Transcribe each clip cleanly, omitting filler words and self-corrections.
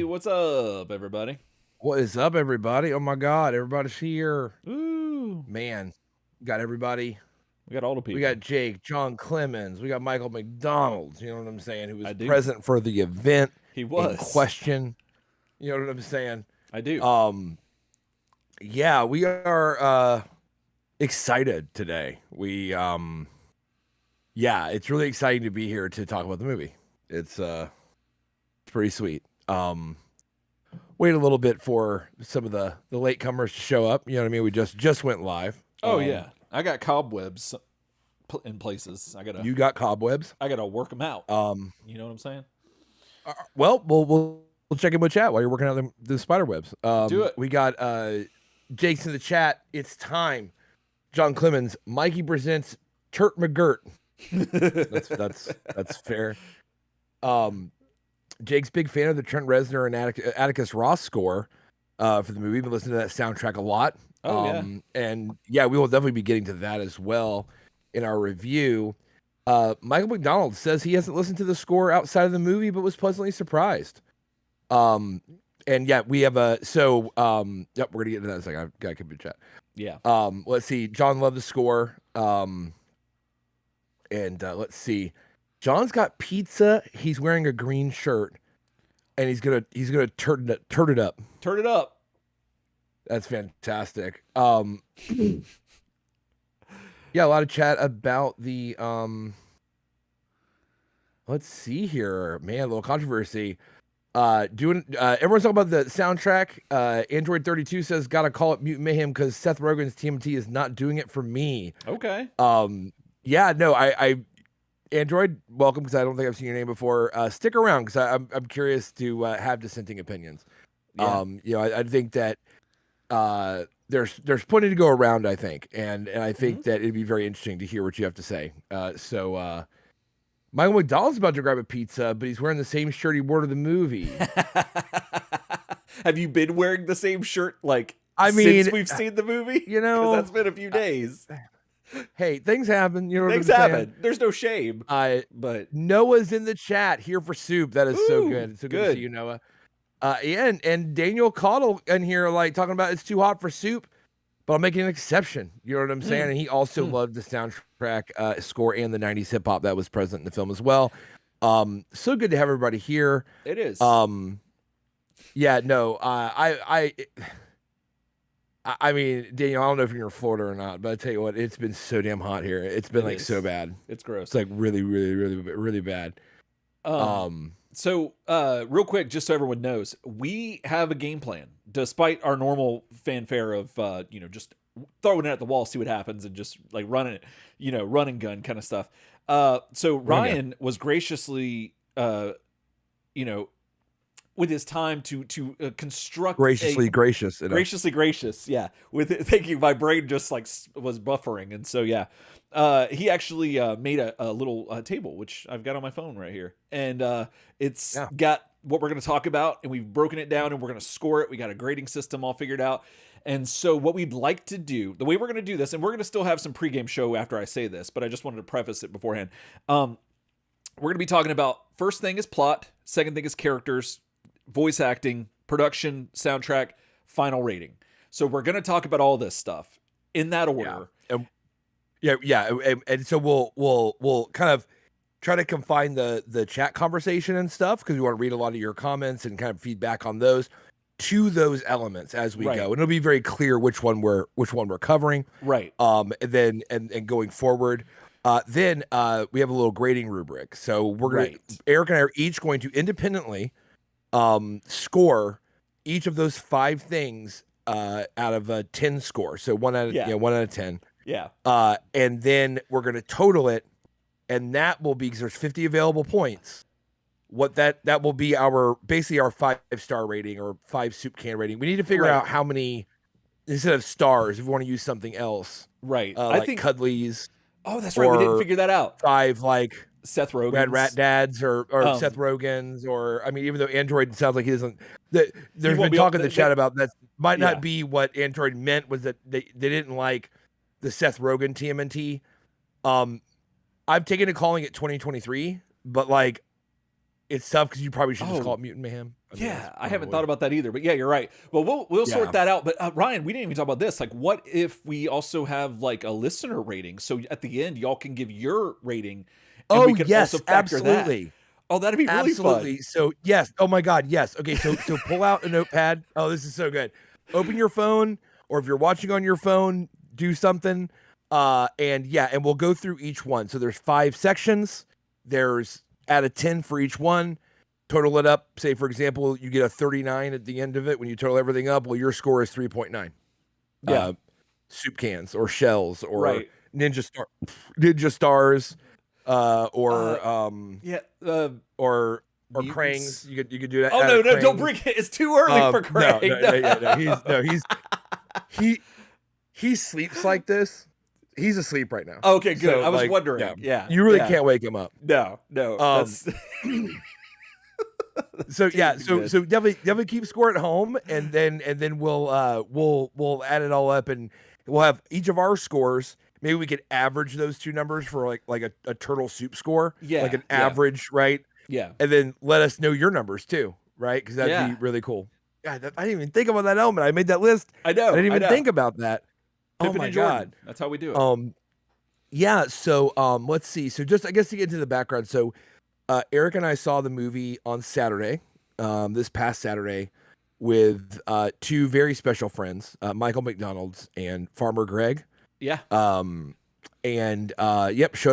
what's up, everybody? What is up, everybody? Oh my God, everybody's here. Ooh, Man, got everybody. we got all the We people. got Jake, John Clemens, we got Michael McDonald, you know what I'm saying, who was I do. present for the event He in was. question. You know what I'm saying? I do. Yeah, we are excited today. Yeah, it's really exciting to be here to talk about the movie. It's pretty sweet. Wait a little bit for some of the latecomers to show up. You know what I mean? We just went live. Oh yeah, I got cobwebs in places. You got cobwebs. I gotta work them out. You know what I'm saying? Well, we'll check in with chat while you're working out the spider webs. Do it. We got Jake's in the chat. It's time. John Clemens, Mikey presents Turt McGirt. That's fair. Jake's big fan of the Trent Reznor and Atticus Ross score for the movie. We've been listening to that soundtrack a lot. And yeah, we will definitely be getting to that as well in our review. Michael McDonald says he hasn't listened to the score outside of the movie, but was pleasantly surprised. And yeah, we have yep, we're gonna get into that in a second. I've got to keep the chat. Yeah. Let's see. John loved the score. And let's see. John's got pizza. He's wearing a green shirt, and he's gonna turd it up. Turn it up. That's fantastic. Yeah, a lot of chat about the let's see here, man, a little controversy. Everyone's talking about the soundtrack. Android 32 says gotta call it Mutant Mayhem because Seth Rogen's TMNT is not doing it for me. Okay. Yeah, no, I Android, welcome, because I don't think I've seen your name before. Stick around because I'm curious to have dissenting opinions. Yeah. You know, I think that there's plenty to go around, I think, and I think that it'd be very interesting to hear what you have to say. So Michael McDonald's about to grab a pizza, but he's wearing the same shirt he wore to the movie. Have you been wearing the same shirt since we've seen the movie? You know, that's been a few days. Hey, things happen. You know, things happen. There's no shame. But Noah's in the chat here for soup. That is so good. It's so good to see you, Noah. Yeah, and Daniel Caudle in here, like talking about it's too hot for soup, but I'm making an exception. You know what I'm saying? And he also loved the soundtrack score and the 90s hip hop that was present in the film as well. So good to have everybody here. It is. Yeah, no, I mean, Daniel, I don't know if you're in Florida or not, but I tell you what, it's been so damn hot here. It's been so bad. It's gross. It's like really, really, really, really bad. So real quick, just so everyone knows, we have a game plan, despite our normal fanfare of, just throwing it at the wall, see what happens, and just like running it, run and gun kind of stuff. So Ryan was graciously, with his time to construct graciously gracious, yeah. With thinking, my brain just like was buffering, and so yeah, he actually made a little table, which I've got on my phone right here, and it's got what we're going to talk about, and we've broken it down, and we're going to score it. We got a grading system all figured out, and so what we'd like to do, the way we're going to do this, and we're going to still have some pregame show after I say this, but I just wanted to preface it beforehand. We're going to be talking about first thing is plot, second thing is characters, voice acting, production, soundtrack, final rating. So we're going to talk about all this stuff in that order. Yeah. And so we'll kind of try to confine the chat conversation and stuff, because we want to read a lot of your comments and kind of feedback on those to those elements as we go. And it'll be very clear which one we're covering. Right. And then going forward. Then we have a little grading rubric. So we're going to Eric and I are each going to independently score each of those 5 things out of a 10 score. So 1 out of 10. Yeah. And then we're going to total it, and that will be, because there's 50 available points. What that will be basically our 5-star rating or 5 soup can rating. We need to figure out how many, instead of stars, if we want to use something else. Right. I think Cuddlies. Oh, that's right. We didn't figure that out. 5 like Seth Rogen's Rat Dads or Seth Rogen's, or I mean, even though Android sounds like he doesn't. There's been talk in the chat about that might not be what Android meant, was that they didn't like the Seth Rogen TMNT. I've taken to calling it 2023, but like it's tough because you probably should just call it Mutant Mayhem. I haven't thought about that either, but yeah, you're right. Well, we'll sort that out. But Ryan, we didn't even talk about this. Like, what if we also have like a listener rating? So at the end, y'all can give your rating. And we can also factor absolutely. That. Oh, that'd be really fun. So yes. Oh my God. Yes. Okay. So pull out a notepad. Oh, this is so good. Open your phone, or if you're watching on your phone, do something. And we'll go through each one. So there's 5 sections. There's out of 10 for each one. Total it up. Say, for example, you get a 39 at the end of it when you total everything up. Well, your score is 3.9. Yeah. Soup cans or shells or ninja stars, or crangs. You could do that. Oh no, don't bring it. It's too early for Krang. No. He sleeps like this. He's asleep right now. Okay, good. So, I was wondering. Yeah. You really can't wake him up. No. So definitely keep score at home, and then we'll add it all up, and we'll have each of our scores. Maybe we could average those two numbers for like a turtle soup score. Yeah. Like an average, right? Yeah. And then let us know your numbers too, right? Because that'd be really cool. God, I didn't even think about that element. I made that list. I know. I didn't even think about that. Pippin oh my God. That's how we do it. Yeah. So let's see. So just I guess to get into the background. So Eric and I saw the movie on Saturday, this past Saturday, with 2 very special friends, Michael McDonald's and Farmer Greg. Yeah. Showed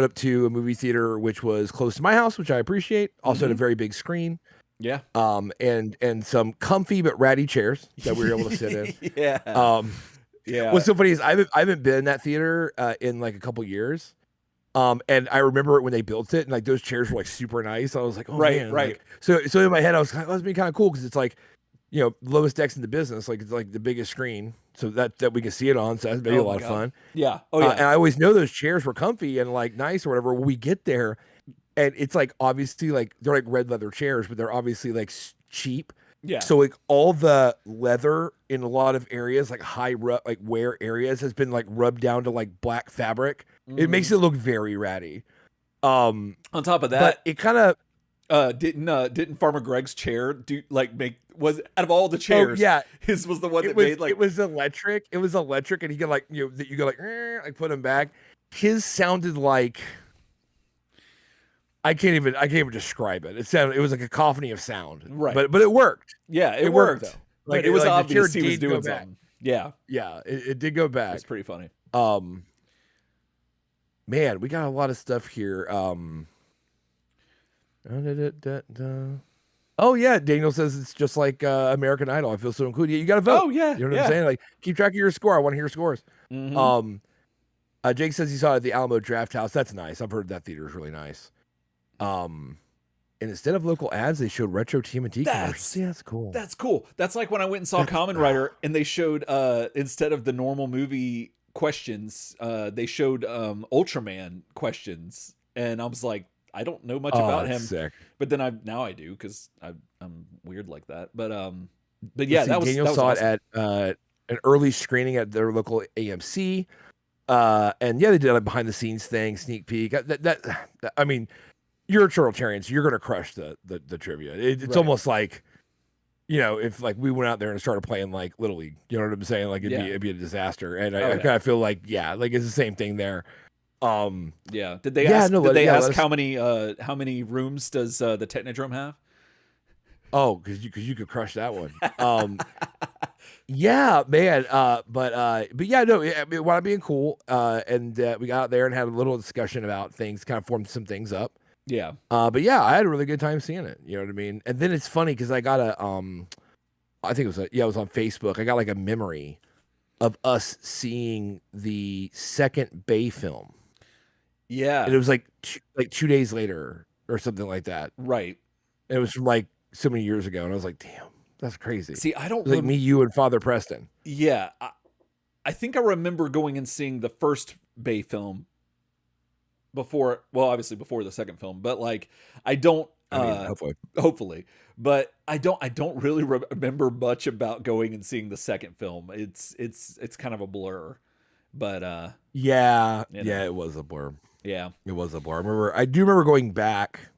up to a movie theater which was close to my house, which I appreciate. Also had a very big screen. Yeah. And some comfy but ratty chairs that we were able to sit in. Yeah. Yeah. What's so funny is I haven't been in that theater in like a couple years. And I remember it when they built it, and like those chairs were like super nice. I was like, oh man. Right. Like, so in my head, I was like, that's being kind of cool because it's like, lowest decks in the business. Like it's like the biggest screen, so that we can see it on. So that's maybe a lot of fun. Yeah. Oh yeah. And I always know those chairs were comfy and like nice or whatever. When we get there, and it's like obviously like they're like red leather chairs, but they're obviously like cheap. Yeah. So like all the leather in a lot of areas, like like wear areas, has been like rubbed down to like black fabric. It makes it look very ratty. On top of that, but it kind of didn't Farmer Greg's chair was out of all the chairs? Oh, yeah, his was the one that made like it was electric. It was electric, and he could like you could like put him back. His sounded like. I can't even describe it. It was a cacophony of sound. Right. But it worked. Yeah, it worked though. Like it was obvious he was doing something. Yeah. Yeah, it did go back. It's pretty funny. Man, we got a lot of stuff here. Oh yeah, Daniel says it's just like American Idol. I feel so included. Yeah, you got to vote. Oh yeah. You know what I'm saying? Like keep track of your score. I want to hear your scores. Mm-hmm. Jake says he saw it at the Alamo Draft House. That's nice. I've heard that theater is really nice. And instead of local ads, they showed retro TMNT commercials. Yeah, that's cool. That's cool. That's like when I went and saw Kamen Rider, and they showed instead of the normal movie questions, they showed Ultraman questions, and I was like, I don't know much about him, sick. But then now I do because I'm weird like that. But yeah, Daniel saw it at an early screening at their local AMC, and yeah, they did a behind the scenes thing, sneak peek. That I mean. You're a Turtletarian, so you're gonna crush the trivia. It's almost like, if like we went out there and started playing like Little League, you know what I'm saying? Like it'd be a disaster. And I kind of feel like like it's the same thing there. Yeah. Did they ask how many rooms does the Technodrome have? Oh, because you could crush that one. Yeah, man. But yeah, no. I mean, while being cool, and we got out there and had a little discussion about things, kind of formed some things up. Yeah. But yeah, I had a really good time seeing it. You know what I mean? And then it's funny because I got I think it was on Facebook. I got like a memory of us seeing the second Bay film. Yeah. And it was like 2 days later or something like that. Right. And it was from like so many years ago. And I was like, damn, that's crazy. See, I don't like me, you, and Father Preston. Yeah. I think I remember going and seeing the first Bay film obviously before the second film, but like I don't hopefully, but I don't really remember much about going and seeing the second film. It's kind of a blur, but it was a blur. Yeah, it was a blur. I do remember going back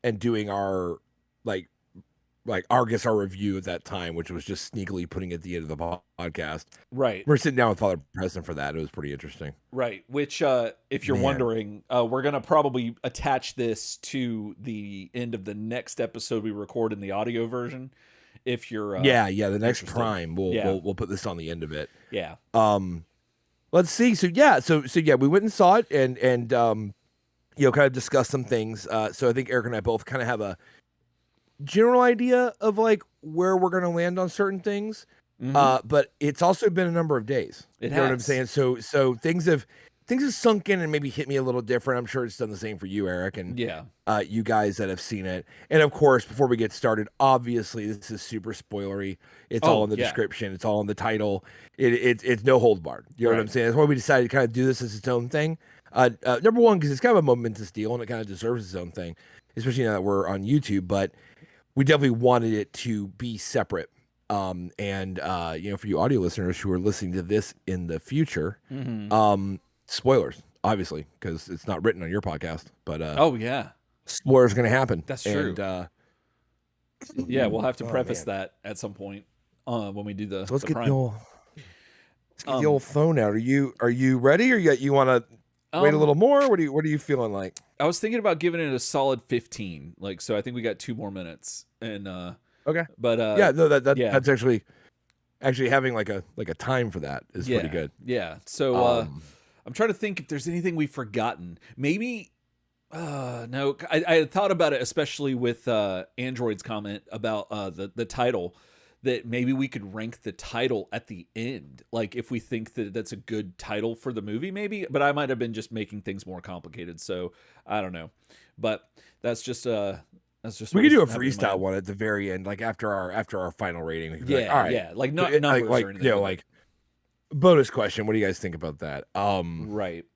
and doing our like our review at that time, which was just sneakily putting it at the end of the podcast. Right. We're sitting down with Father President for that. It was pretty interesting. Right. Which, if you're wondering, we're going to probably attach this to the end of the next episode we record in the audio version. If you're the next interested. Prime, we'll put this on the end of it. Yeah. Let's see. So we went and saw it and kind of discussed some things. So I think Eric and I both kind of have a general idea of like where we're going to land on certain things. But it's also been a number of days. You know what I'm saying? So things have sunk in and maybe hit me a little different. I'm sure it's done the same for you, Eric, and you guys that have seen it. And of course, before we get started, obviously this is super spoilery. It's all in the description. It's all in the title. It's no hold barred. You know what I'm saying? That's why we decided to kind of do this as its own thing. Number one, because it's kind of a momentous deal and it kind of deserves its own thing, especially now that we're on YouTube. But we definitely wanted it to be separate. For you audio listeners who are listening to this in the future, spoilers, obviously, because it's not written on your podcast, but spoilers going to happen. That's true. And, we'll have to preface that at some point when we do the. So let's get the old phone out. Are you ready, or you want to wait a little more? What are you feeling like? I was thinking about giving it a solid 15. So I think we got 2 more minutes, and okay, but that's actually having like a time for that is pretty good. Yeah. So I'm trying to think if there's anything we've forgotten. Maybe no. I had thought about it, especially with Android's comment about the title, that maybe we could rank the title at the end, like if we think that that's a good title for the movie, maybe. But I might have been just making things more complicated, so I don't know. But that's just we could do a freestyle one at the very end, like after our final rating. We could be all right, like not numbers or anything. Like bonus question. What do you guys think about that? Right.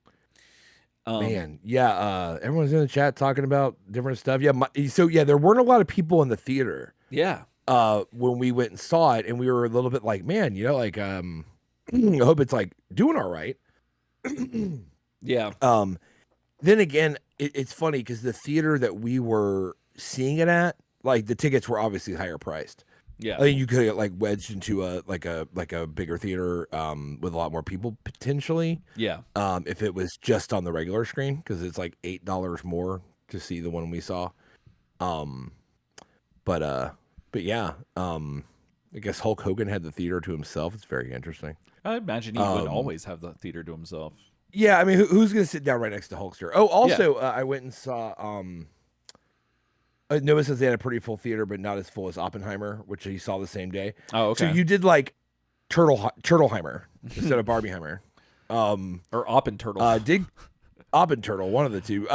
Everyone's in the chat talking about different stuff. There weren't a lot of people in the theater. Yeah. When we went and saw it, and we were a little bit like, man, I hope it's like doing all right. Yeah. Then again, it's funny because the theater that we were seeing it at, like the tickets were obviously higher priced. Yeah. I think you could get like wedged into a bigger theater with a lot more people potentially. Yeah. If it was just on the regular screen, because it's like $8 more to see the one we saw. But yeah, I guess Hulk Hogan had the theater to himself. It's very interesting. I imagine he would always have the theater to himself. Yeah, I mean, who's going to sit down right next to Hulkster? Oh, also, I went and saw. Noah says they had a pretty full theater, but not as full as Oppenheimer, which he saw the same day. Oh, okay. So you did like Turtleheimer instead of Barbieheimer, or Oppenturtle. Did Oppenturtle, one of the two.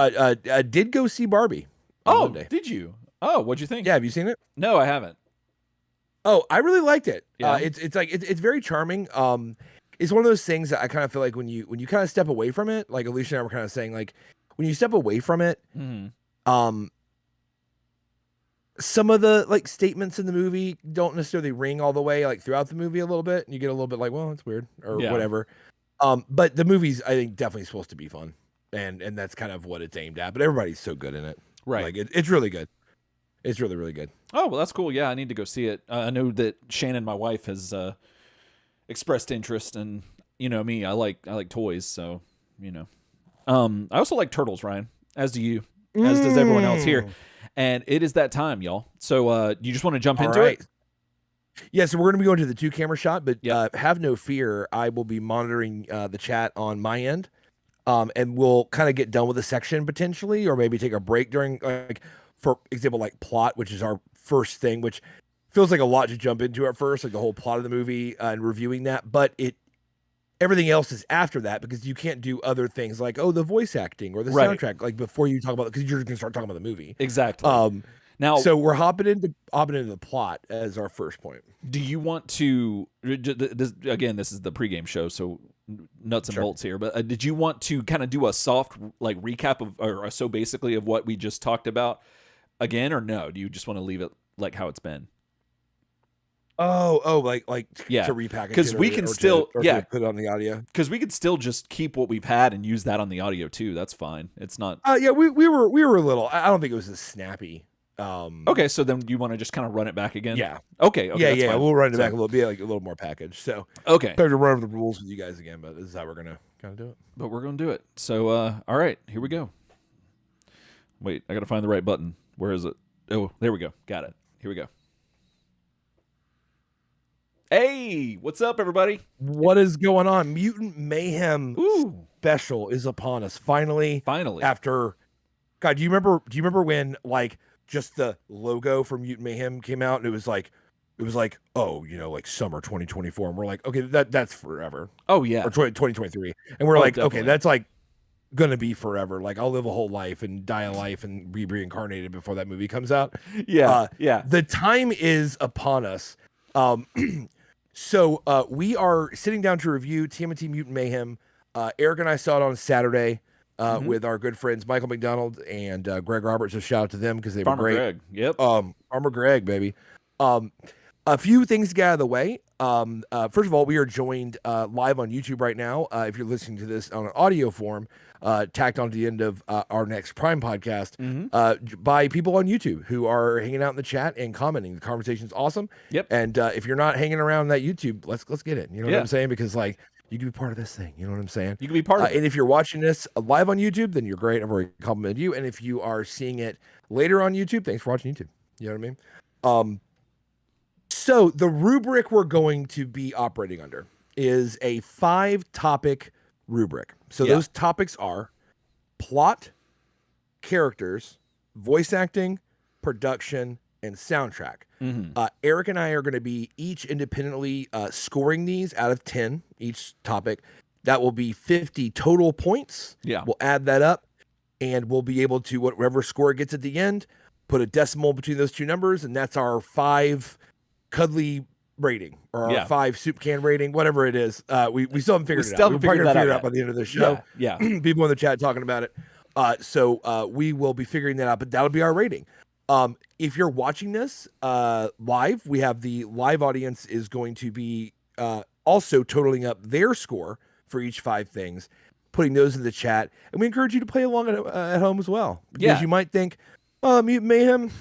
Did go see Barbie. Oh, Monday. Did you? Oh, what'd you think? Yeah, have you seen it? No, I haven't. Oh, I really liked it. Yeah. It's very charming. It's one of those things that I kind of feel like when you kind of step away from it, like Alicia and I were kind of saying, like when you step away from it, some of the like statements in the movie don't necessarily ring all the way like throughout the movie a little bit, and you get a little bit like, well, it's weird or whatever. But the movie's, I think, definitely supposed to be fun, and that's kind of what it's aimed at. But everybody's so good in it, right? Like it's really good. It's really, really good. Oh, well, that's cool. Yeah, I need to go see it. I know that Shannon, my wife, has expressed interest, and me, I like toys, so I also like turtles, Ryan, as do you, as does everyone else here. And it is that time, y'all. So you just want to jump into it? Yeah, so we're going to be going to the 2-camera shot, but have no fear. I will be monitoring the chat on my end, and we'll kind of get done with a section potentially, or maybe take a break during, like, for example, like plot, which is our first thing, which feels like a lot to jump into at first, like the whole plot of the movie and reviewing that. But everything else is after that, because you can't do other things like, the voice acting or the soundtrack, like before you talk about it, because you're going to start talking about the movie. Exactly. Now, so we're hopping into the plot as our first point. Do you want to? Again, this is the pregame show, so nuts and bolts here. But did you want to kind of do a soft like recap of, or so basically of what we just talked about again, or no? Do you just want to leave it like how it's been? Like to repackage, because we can still put it on the audio, because we could still just keep what we've had and use that on the audio too. That's fine. It's not. We were a little. I don't think it was as snappy Okay, so then you want to just kind of run it back again? Yeah. Okay. Yeah. That's fine. We'll run it back a little bit, like a little more packaged. So okay, time to run over the rules with you guys again, but this is how we're gonna kind of do it. But we're gonna do it. So all right, here we go. Wait, I gotta find the right button. Where is it? Oh, there we go. Got it. Here we go. Hey, what's up, everybody? What is going on? Mutant Mayhem special is upon us. Finally. After, God, do you remember when like just the logo for Mutant Mayhem came out and it was like, oh, like summer 2024, and we're like, okay, that's forever. Oh yeah, or 2023, and we're like, definitely. Okay, that's like gonna be forever. Like I'll live a whole life and die a life and be reincarnated before that movie comes out. Yeah, The time is upon us. So we are sitting down to review TMNT Mutant Mayhem. Eric and I saw it on Saturday with our good friends Michael McDonald and Greg Roberts. So shout out to them because they were great. Greg. Yep. Farmer Greg, baby. A few things to get out of the way. First of all, we are joined live on YouTube right now. If you're listening to this on an audio form, tacked onto the end of our next Prime podcast, by people on YouTube who are hanging out in the chat and commenting. The conversation's awesome. Yep. And if you're not hanging around that YouTube, let's get it. You know what I'm saying? Because like you can be part of this thing. You know what I'm saying? You can be part of it. And if you're watching this live on YouTube, then you're great. I've already complimented you. And if you are seeing it later on YouTube, thanks for watching YouTube. You know what I mean? So the rubric we're going to be operating under is a 5-topic rubric. So those topics are plot, characters, voice acting, production, and soundtrack. Eric and I are going to be each independently scoring these out of 10, each topic. That will be 50 total points. Yeah. We'll add that up, and we'll be able to, whatever score it gets at the end, put a decimal between those two numbers, and that's our 5 cuddly rating or our 5 soup can rating, whatever it is. We still haven't figured it out. We're probably going to figure it out by the end of the show. Yeah. People in the chat talking about it. So we will be figuring that out, but that'll be our rating. If you're watching this live, we have the live audience is going to be also totaling up their score for each 5 things, putting those in the chat. And we encourage you to play along at home as well. Because you might think, Mutant Mayhem,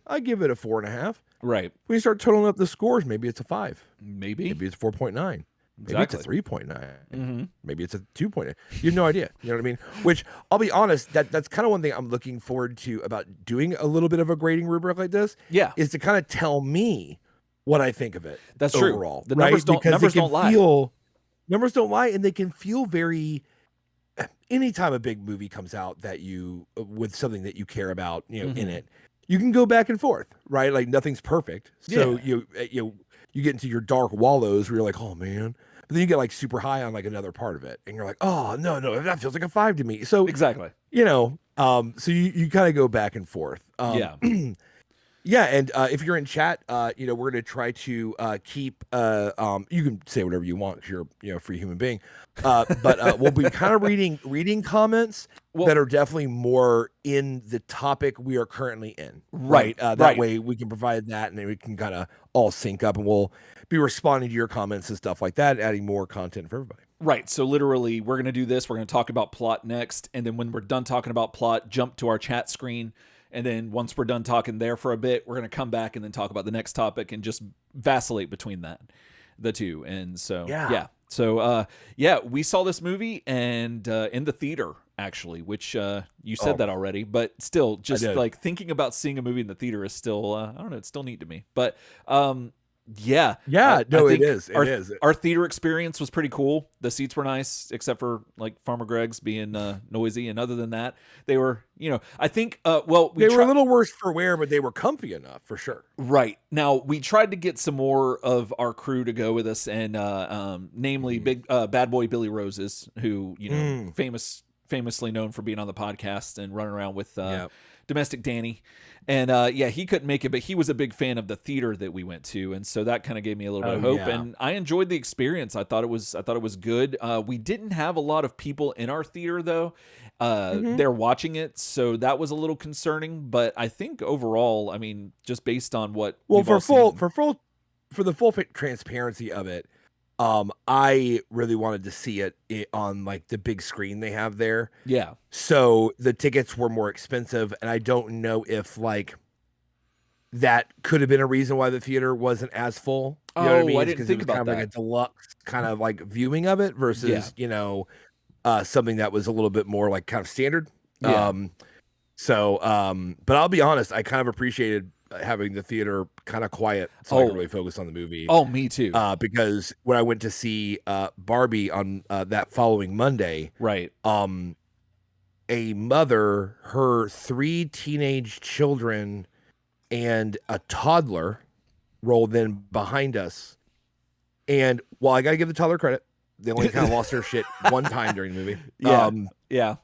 I give it a 4.5. Right. When you start totaling up the scores, maybe it's a 5. Maybe it's 4.9. Maybe it's a 3.9. Maybe it's a 2.9. You have no idea. You know what I mean? Which, I'll be honest, that's kind of one thing I'm looking forward to about doing a little bit of a grading rubric like this. Yeah. Is to kind of tell me what I think of it. That's overall, true. The numbers don't lie. Numbers don't lie, and they can feel very... Anytime a big movie comes out that you... with something that you care about, in it, you can go back and forth, right? Like nothing's perfect. So you get into your dark wallows where you're like, oh man. But then you get like super high on like another part of it. And you're like, oh no, that feels like a 5 to me. So exactly. So you kind of go back and forth. Yeah, and if you're in chat, we're going to try to keep. You can say whatever you want because you're a free human being. But we'll be kind of reading comments that are definitely more in the topic we are currently in. Right. That way we can provide that, and then we can kind of all sync up, and we'll be responding to your comments and stuff like that, adding more content for everybody. Right. So literally, we're going to do this. We're going to talk about plot next, and then when we're done talking about plot, jump to our chat screen. And then once we're done talking there for a bit, we're going to come back and then talk about the next topic and just vacillate between the two. And so, So, we saw this movie and in the theater, actually, which you said that already. But still, just like thinking about seeing a movie in the theater is still, I don't know, it's still neat to me. But it is. Our theater experience was pretty cool. The seats were nice, except for like Farmer Greg's being noisy. And other than that, they were, I think, they were a little worse for wear, but they were comfy enough for sure. Right. Now, we tried to get some more of our crew to go with us, and namely big bad boy Billy Roses, who, famously known for being on the podcast and running around with Domestic Danny. And he couldn't make it, but he was a big fan of the theater that we went to, and so that kind of gave me a little bit of hope. And I enjoyed the experience. I thought it was good. We didn't have a lot of people in our theater though. They're watching it, so that was a little concerning. But I think overall, I mean, just based on what for the full transparency of it, I really wanted to see it on like the big screen they have there. Yeah. So the tickets were more expensive, and I don't know if like that could have been a reason why the theater wasn't as full. You know what I mean? I didn't Because think it was about kind of that. like a deluxe kind of like viewing of it versus, something that was a little bit more like kind of standard. Yeah. But I'll be honest, I kind of appreciated having the theater kind of quiet so I could really focus on the movie. Oh, me too. Because when I went to see Barbie on that following Monday, right. A mother, her 3 teenage children, and a toddler rolled in behind us. And while I got to give the toddler credit, they only kind of lost their shit one time during the movie. Yeah.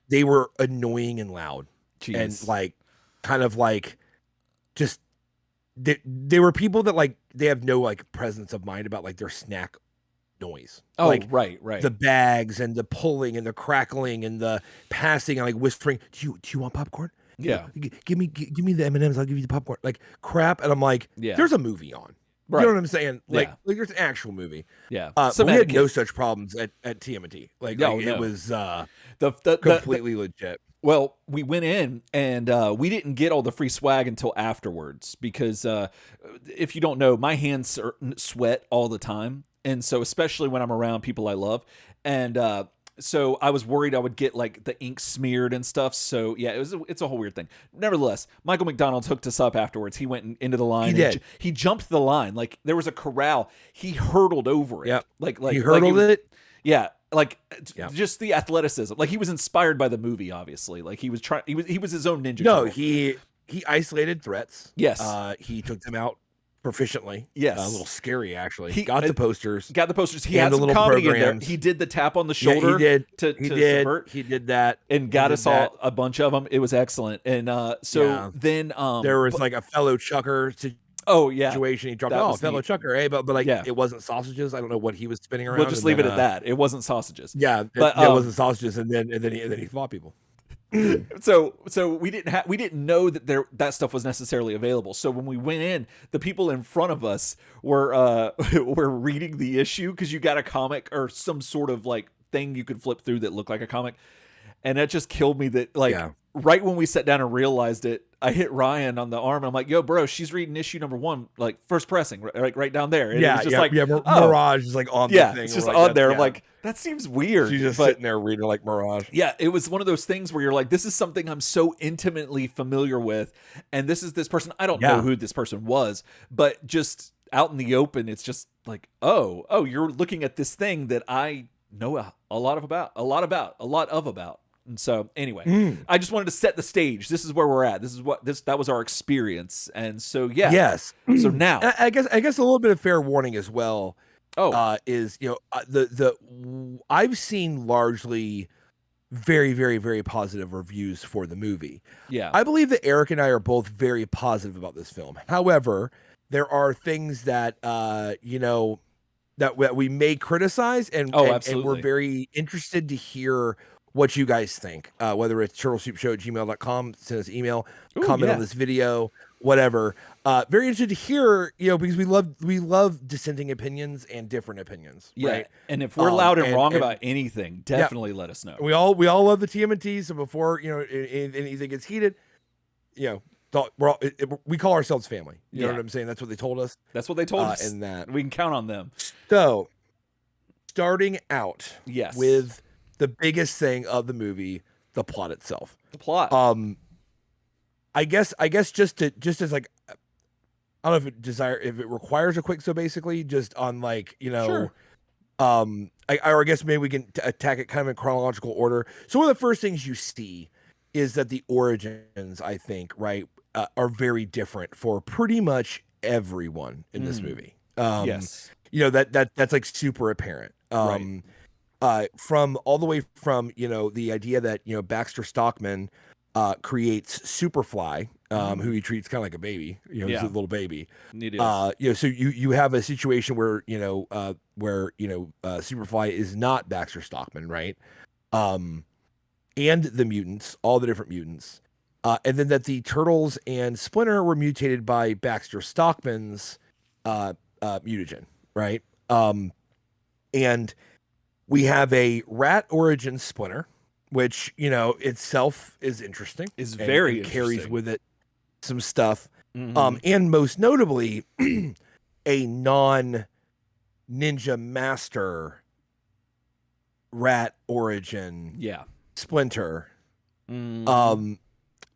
They were annoying and loud. Jeez. And like, kind of like, just, they were people that like, they have no like presence of mind about like their snack noise. Oh, like, right. The bags and the pulling and the crackling and the passing and like whispering, do you want popcorn? Yeah. Give me the M&Ms. I'll give you the popcorn. Like crap. And I'm like, there's a movie on. Right. You know what I'm saying? Like there's an actual movie. Yeah. But we had no such problems at TMNT. It was completely legit. Well, we went in and we didn't get all the free swag until afterwards because if you don't know, my hands sweat all the time. And so especially when I'm around people I love. And so I was worried I would get like the ink smeared and stuff. So yeah, it's a whole weird thing. Nevertheless, Michael McDonald hooked us up afterwards. He went into the line. He did. He jumped the line. Like there was a corral. He hurdled over it. Yep. Like he hurdled it. Yeah. Just the athleticism. Like he was inspired by the movie, obviously. Like he was trying. He was his own ninja. No, turtle. he isolated threats. Yes. He took them out proficiently. Yes. A little scary actually. He got the posters. He had some comedy programs. in there. He did the tap on the shoulder. He did. Subvert. He did that and got us all a bunch of them. It was excellent. And then there was like a fellow chucker situation. He dropped fellow chucker, but like it wasn't sausages. I don't know what he was spinning around. We'll just leave it at that. It wasn't sausages. Yeah, it wasn't sausages, and then he fought people. So we didn't know that that stuff was necessarily available. So when we went in, the people in front of us were were reading the issue because you got a comic or some sort of like thing you could flip through that looked like a comic, and that just killed me. That right when we sat down and realized it, I hit Ryan on the arm. And I'm like, "Yo, bro, she's reading issue number 1, like first pressing, right down there." And it was just Mirage is like on the thing. It's just on there. I'm like, that seems weird. She's just sitting there reading like Mirage. Yeah, it was one of those things where you're like, this is something I'm so intimately familiar with, and this is this person. I don't know who this person was, but just out in the open, it's just like, oh, you're looking at this thing that I know a lot of. And so anyway, I just wanted to set the stage. This is where we're at. That was our experience. And so yes. So now I guess a little bit of fair warning as well. Is I've seen largely very, very, very positive reviews for the movie. Yeah. I believe that Eric and I are both very positive about this film. However, there are things that that we may criticize and we're very interested to hear what you guys think, whether it's turtlesoupshow@gmail.com, send us email, comment on this video, whatever. Very interested to hear, because we love dissenting opinions and different opinions. Yeah. Right? And if we're loud and wrong about anything, definitely let us know. We all love the TMNT. So before, anything gets heated, we call ourselves family. You know what I'm saying? That's what they told us. That's what they told us. And that we can count on them. So starting out with the biggest thing of the movie, the plot itself. The plot. I guess just as like, I don't know if it requires a quick, so basically just on like, sure. I guess maybe we can attack it kind of in chronological order. So one of the first things you see is that the origins, I think, right, are very different for pretty much everyone in this movie. Yes. That's like super apparent. Right. From all the way from, the idea that, Baxter Stockman creates Superfly, who he treats kind of like a baby, he's a little baby. It is. So you have a situation where, Superfly is not Baxter Stockman, right? And the mutants, all the different mutants. And then that the Turtles and Splinter were mutated by Baxter Stockman's mutagen, right? And we have a rat origin Splinter, which, itself is interesting. Is very carries interesting. with it some stuff, and most notably, a non-ninja master rat origin Splinter.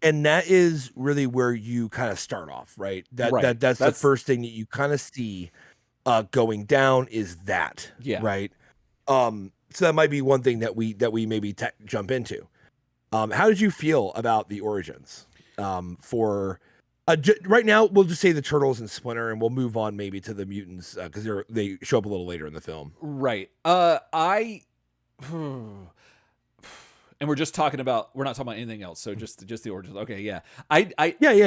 And that is really where you kind of start off, right? That's the first thing that you kind of see going down is that, right? So that might be one thing that we maybe jump into. How did you feel about the origins for right now? We'll just say the Turtles and Splinter, and we'll move on maybe to the mutants because they show up a little later in the film. Right. And we're not talking about anything else. So just the origins. Okay. Yeah.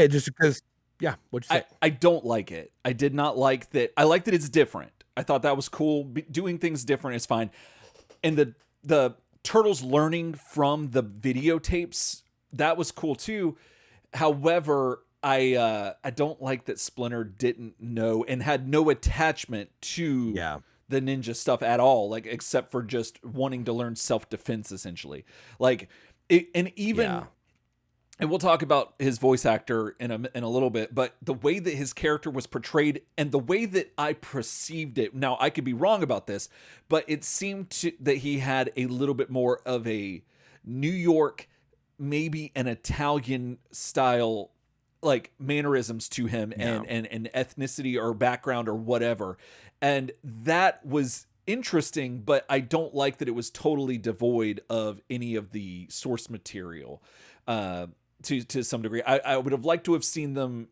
Just because. Yeah. What'd you say? I don't like it. I did not like that. I like that it's different. I thought that was cool. Doing things different is fine. And the Turtles learning from the videotapes, that was cool too. However, I don't like that Splinter didn't know and had no attachment to the ninja stuff at all, like except for just wanting to learn self-defense essentially. Like and we'll talk about his voice actor in a little bit, but the way that his character was portrayed and the way that I perceived it, now I could be wrong about this, but it seemed that he had a little bit more of a New York, maybe an Italian style, like mannerisms to him and ethnicity or background or whatever. And that was interesting, but I don't like that it was totally devoid of any of the source material. To some degree, I would have liked to have seen them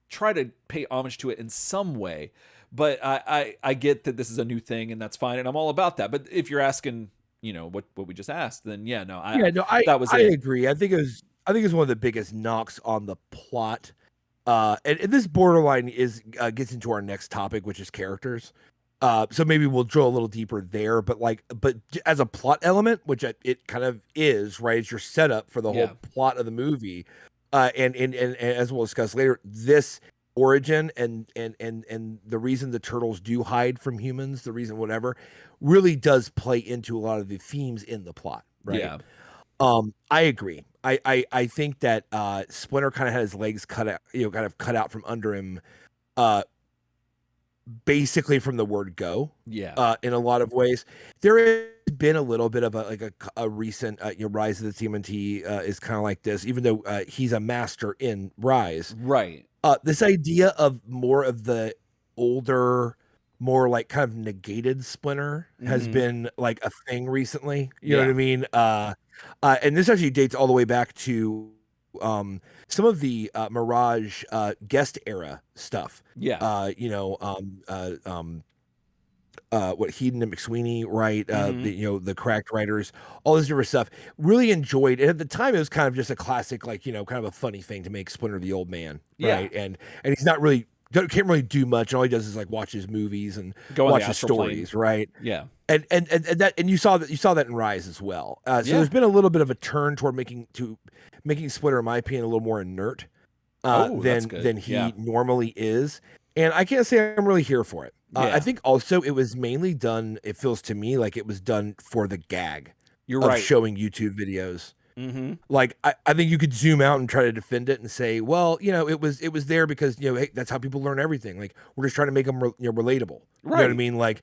try to pay homage to it in some way, but I get that this is a new thing and that's fine, and I'm all about that. But if you're asking, what we just asked, then I agree. I think it was one of the biggest knocks on the plot, and this borderline gets into our next topic, which is characters. So maybe we'll drill a little deeper there, but as a plot element, which it kind of is, right? It's your setup for the whole plot of the movie. And as we'll discuss later, this origin and the reason the Turtles do hide from humans, the reason whatever, really does play into a lot of the themes in the plot, right? Yeah. I agree. I think that Splinter kind of had his legs cut out from under him, basically from the word go. In a lot of ways. There has been a little bit of a recent Rise of the TMNT is kind of like this, even though he's a master in Rise, right? This idea of more of the older, more like kind of negated Splinter has been like a thing recently, you know what I mean? And this actually dates all the way back to some of the Mirage guest era stuff. What Heaton and McSweeney, right? The Cracked Writers, all this different stuff. Really enjoyed, and at the time it was kind of just a classic, kind of a funny thing to make Splinter the old man, right? And he's not really can't really do much. All he does is watch his movies and watch his stories, right? And you saw that in Rise as well. So there's been a little bit of a turn toward making Splinter, in my opinion, a little more inert than he normally is. And I can't say I'm really here for it. I think also it was mainly done, it feels to me like it was done for the gag of showing YouTube videos. I think you could zoom out and try to defend it and say, well, it was there because, hey, that's how people learn everything. We're just trying to make them relatable. You know what I mean? What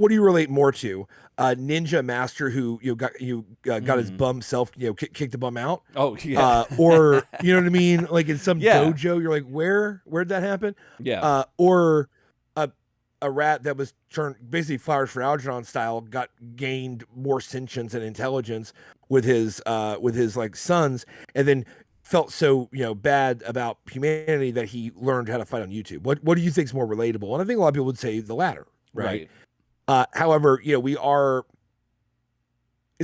do you relate more to? Ninja master who got his bum self kicked the bum out. Oh yeah. Or you know what I mean? Like in some dojo, you're like, where'd that happen? Yeah. Or a rat that was turned basically Flowers for Algernon style gained more sentience and intelligence with his sons, and then felt so bad about humanity that he learned how to fight on YouTube. What do you think is more relatable? And I think a lot of people would say the latter, right? However, it's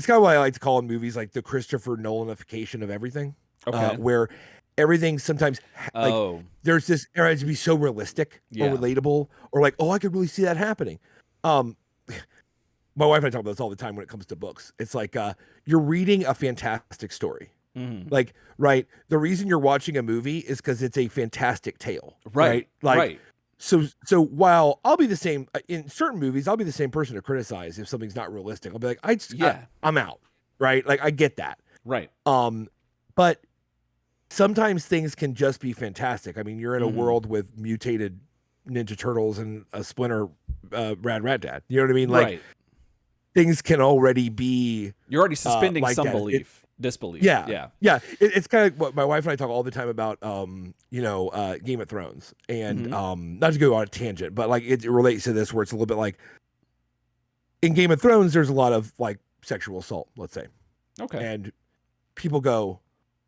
kind of what I like to call in movies like the Christopher Nolanification of everything, where everything sometimes there's this era to be so realistic or relatable, or I could really see that happening. My wife and I talk about this all the time when it comes to books. It's like you're reading a fantastic story. The reason you're watching a movie is because it's a fantastic tale, right? So while I'll be the same in certain movies, I'll be the same person to criticize if something's not realistic. I'll be like, I'm out, right? I get that, right? But sometimes things can just be fantastic. I mean, you're in a world with mutated Ninja Turtles and a Splinter Rad Rat Dad. You know what I mean? Like things can already be. You're already suspending like some that. disbelief. Yeah. It's kind of what my wife and I talk all the time about. Game of Thrones, and not to go on a tangent, but like it relates to this, where it's a little bit like in Game of Thrones, there's a lot of like sexual assault, let's say. Okay. And people go,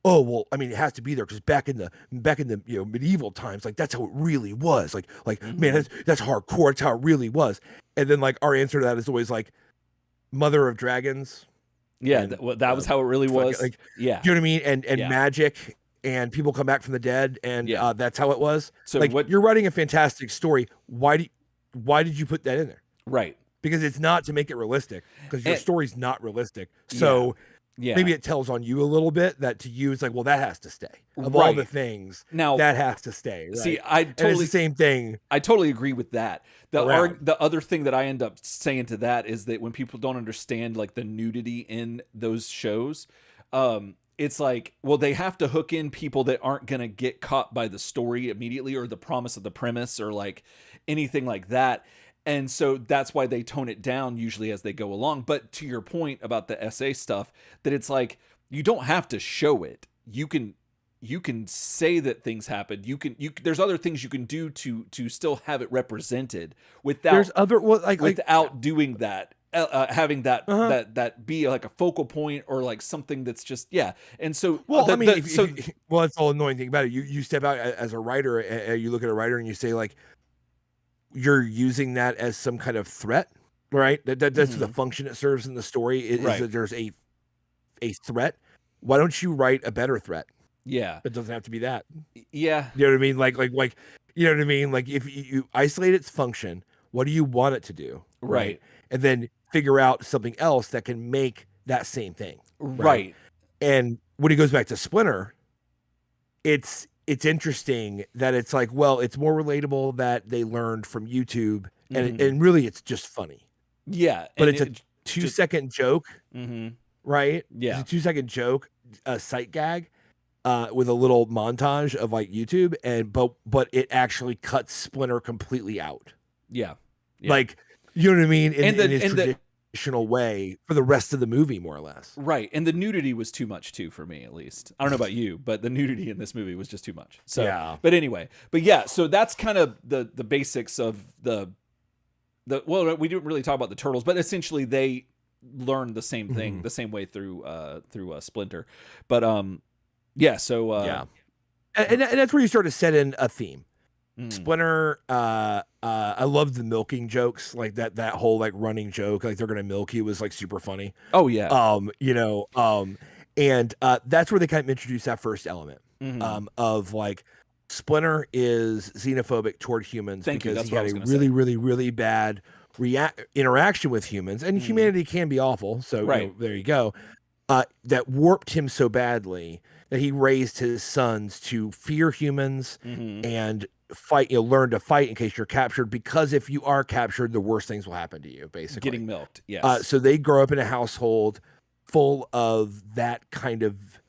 oh well, I mean, it has to be there because back in the medieval times, like that's how it really was. Like man, that's hardcore. It's how it really was. And then like our answer to that is always like Mother of Dragons. Yeah, that was how it really was. Like, yeah, do you know what I mean? And magic, and people come back from the dead, and that's how it was. So like you're writing a fantastic story. Why did you put that in there? Right. Because it's not to make it realistic, because your story's not realistic. So maybe it tells on you a little bit, that to you it's like, well, that has to stay. Of all the things, now that has to stay. Right? See, and it's the same thing. I totally agree with that. The other thing that I end up saying to that is that when people don't understand like the nudity in those shows, it's like, well, they have to hook in people that aren't going to get caught by the story immediately, or the promise of the premise, or like anything like that. And so that's why they tone it down usually as they go along. But to your point about the SA stuff, that it's like, you don't have to show it. You can say that things happened. There's other things you can do to still have it represented without without doing that. Having that that be like a focal point, or like something that's just And so that's the whole annoying thing about it. You step out as a writer, you look at a writer and you say like, you're using that as some kind of threat, right? That's the function it serves in the story, is that there's a threat. Why don't you write a better threat? Yeah, it doesn't have to be that. Yeah, you know what I mean. Like you know what I mean. Like if you isolate its function, what do you want it to do? Right, and then figure out something else that can make that same thing. Right. And when he goes back to Splinter, it's interesting that it's like, well, it's more relatable that they learned from YouTube, and really it's just funny. Yeah, but it's a 2-second joke, right? Yeah, it's a 2-second joke, a sight gag, with a little montage of like YouTube, but it actually cuts Splinter completely out. Yeah. Like, you know what I mean? In his traditional way for the rest of the movie, more or less. Right. And the nudity was too much too, for me, at least. I don't know about you, but the nudity in this movie was just too much. So, but anyway, so that's kind of the basics of well, we didn't really talk about the turtles, but essentially they learned the same thing, the same way through Splinter. But, and that's where you start to set in a theme. Splinter, I love the milking jokes, like that whole like running joke, like they're gonna milk you, was like super funny. Oh yeah. And that's where they kind of introduce that first element of like Splinter is xenophobic toward humans because he had a really, really, really bad interaction with humans, and humanity can be awful. So there you go. That warped him so badly that he raised his sons to fear humans and fight. Learn to fight in case you're captured, because if you are captured, the worst things will happen to you. Basically, getting milked. Yes. So they grow up in a household full of that kind of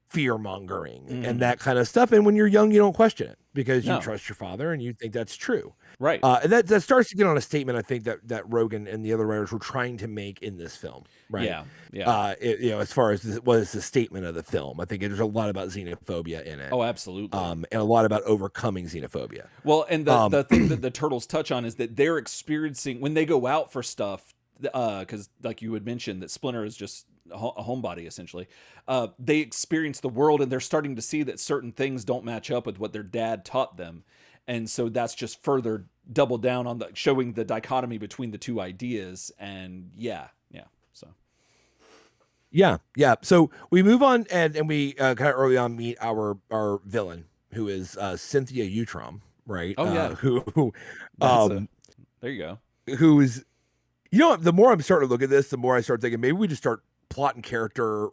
fear mongering and that kind of stuff. And when you're young, you don't question it because you trust your father and you think that's true. Right. And that starts to get on a statement, I think, that Rogan and the other writers were trying to make in this film. Right. Yeah. As far as what is the statement of the film, I think there's a lot about xenophobia in it. Oh, absolutely. And a lot about overcoming xenophobia. Well, and the thing that the turtles touch on is that they're experiencing when they go out for stuff, because like you had mentioned that Splinter is just a homebody essentially. They experience the world and they're starting to see that certain things don't match up with what their dad taught them. And so that's just further double down on showing the dichotomy between the two ideas. And So we move on and we kind of early on meet our villain, who is Cynthia Utrom, right? Oh yeah. Who there you go. Who's, the more I'm starting to look at this, the more I start thinking maybe we just start plot and character.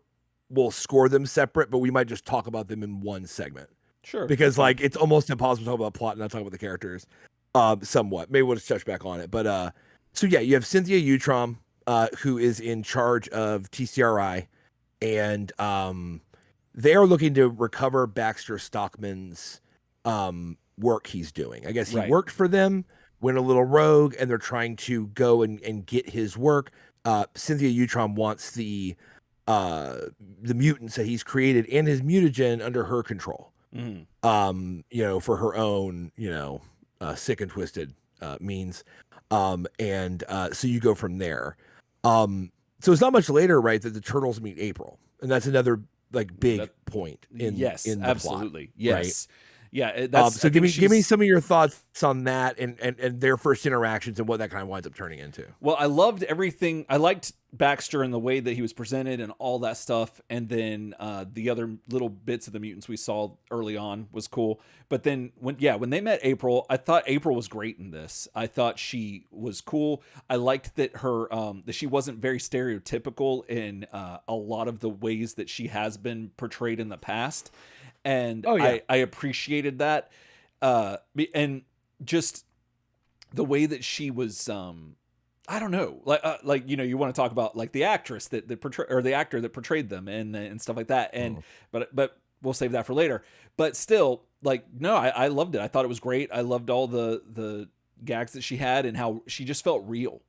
We'll score them separate, but we might just talk about them in one segment. Sure. Because like it's almost impossible to talk about plot and not talk about the characters. Somewhat. Maybe we'll just touch back on it. But you have Cynthia Utrom, who is in charge of TCRI, and they are looking to recover Baxter Stockman's work he's doing. I guess he worked for them, went a little rogue, and they're trying to go and get his work. Cynthia Utrom wants the mutants that he's created and his mutagen under her control. For her own, sick and twisted means. So you go from there. So it's not much later, right, that the Turtles meet April, and that's another big point in the absolutely plot, yes. Right? Yeah, that's so give me some of your thoughts on that and their first interactions and what that kind of winds up turning into. Well, I loved everything. I liked Baxter and the way that he was presented and all that stuff. And then the other little bits of the mutants we saw early on was cool. But then when they met April, I thought April was great in this. I thought she was cool. I liked that that she wasn't very stereotypical in a lot of the ways that she has been portrayed in the past. And I appreciated that. And just the way that she was, I don't know, you want to talk about the actress that the actor that portrayed them and stuff like that. And, but we'll save that for later, but still no, I loved it. I thought it was great. I loved all the gags that she had and how she just felt real.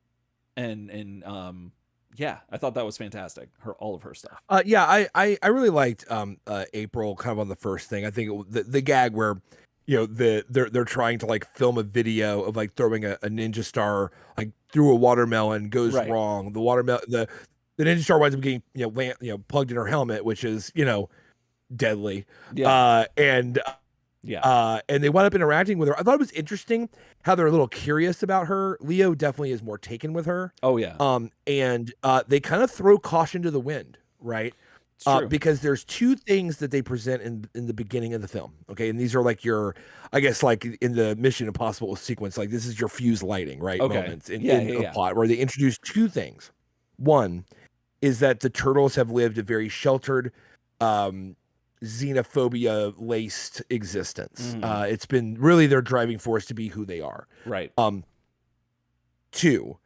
Yeah, I thought that was fantastic. All of her stuff. I really liked April kind of on the first thing. I think the gag where they're trying to like film a video of like throwing a ninja star like through a watermelon goes wrong. The watermelon the ninja star winds up getting plugged in her helmet, which is deadly. And they wound up interacting with her. I thought it was interesting how they're a little curious about her. Leo definitely is more taken with her. Oh yeah. And they kind of throw caution to the wind, right? Because there's two things that they present in the beginning of the film. Okay. And these are like your, I guess, like in the Mission Impossible sequence, like this is your fuse lighting, right? Okay. Moments in the plot where they introduce two things. One is that the Turtles have lived a very sheltered, xenophobia laced existence. It's been really their driving force to be who they are. Right. Two,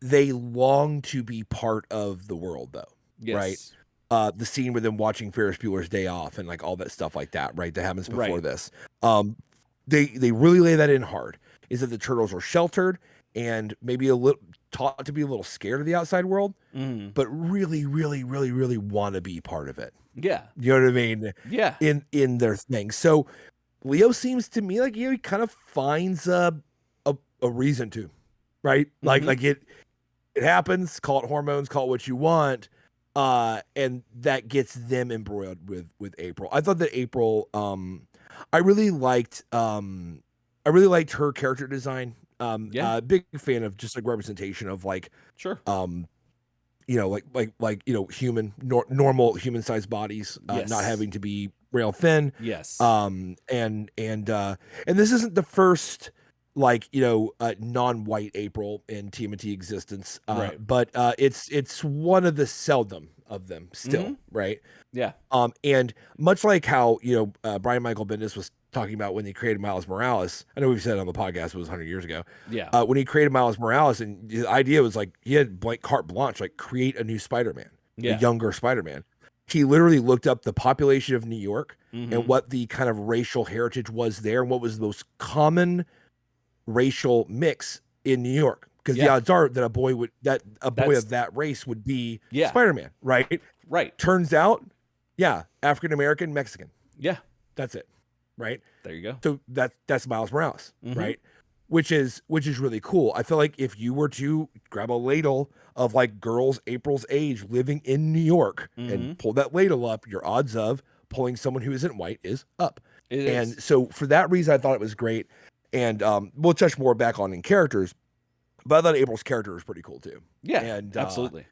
they long to be part of the world though. Yes. Right. The scene with them watching Ferris Bueller's Day Off and like all that stuff like that, right? That happens before this. They really lay that in hard. Is that the Turtles are sheltered and maybe a little taught to be a little scared of the outside world, but really, really, really, really want to be part of it. Yeah. You know what I mean? Yeah. In their thing. So Leo seems to me like he kind of finds a reason to, right? Like it happens, call it hormones, call it what you want. And that gets them embroiled with April. I thought that April, I really liked her character design. Big fan of just like representation of like, human, normal human sized bodies, not having to be rail thin. Yes. And this isn't the first non-white April in TMNT existence. But it's one of the seldom of them still. Right. Yeah. And much like how, Brian Michael Bendis was talking about when he created Miles Morales. I know we've said it on the podcast, it was 100 years ago. Yeah. When he created Miles Morales, and the idea was like, he had carte blanche, like create a new Spider-Man, a younger Spider-Man. He literally looked up the population of New York and what the kind of racial heritage was there and what was the most common racial mix in New York. Because the odds are that a boy of that race would be Spider-Man, right? Right. Turns out, African-American, Mexican. Yeah. That's it. Right. There you go. So that's Miles Morales, right? Which is really cool. I feel like if you were to grab a ladle of like girls April's age living in New York and pull that ladle up, your odds of pulling someone who isn't white is up. So for that reason, I thought it was great. And we'll touch more back on in characters, but I thought April's character was pretty cool too. Yeah, and absolutely.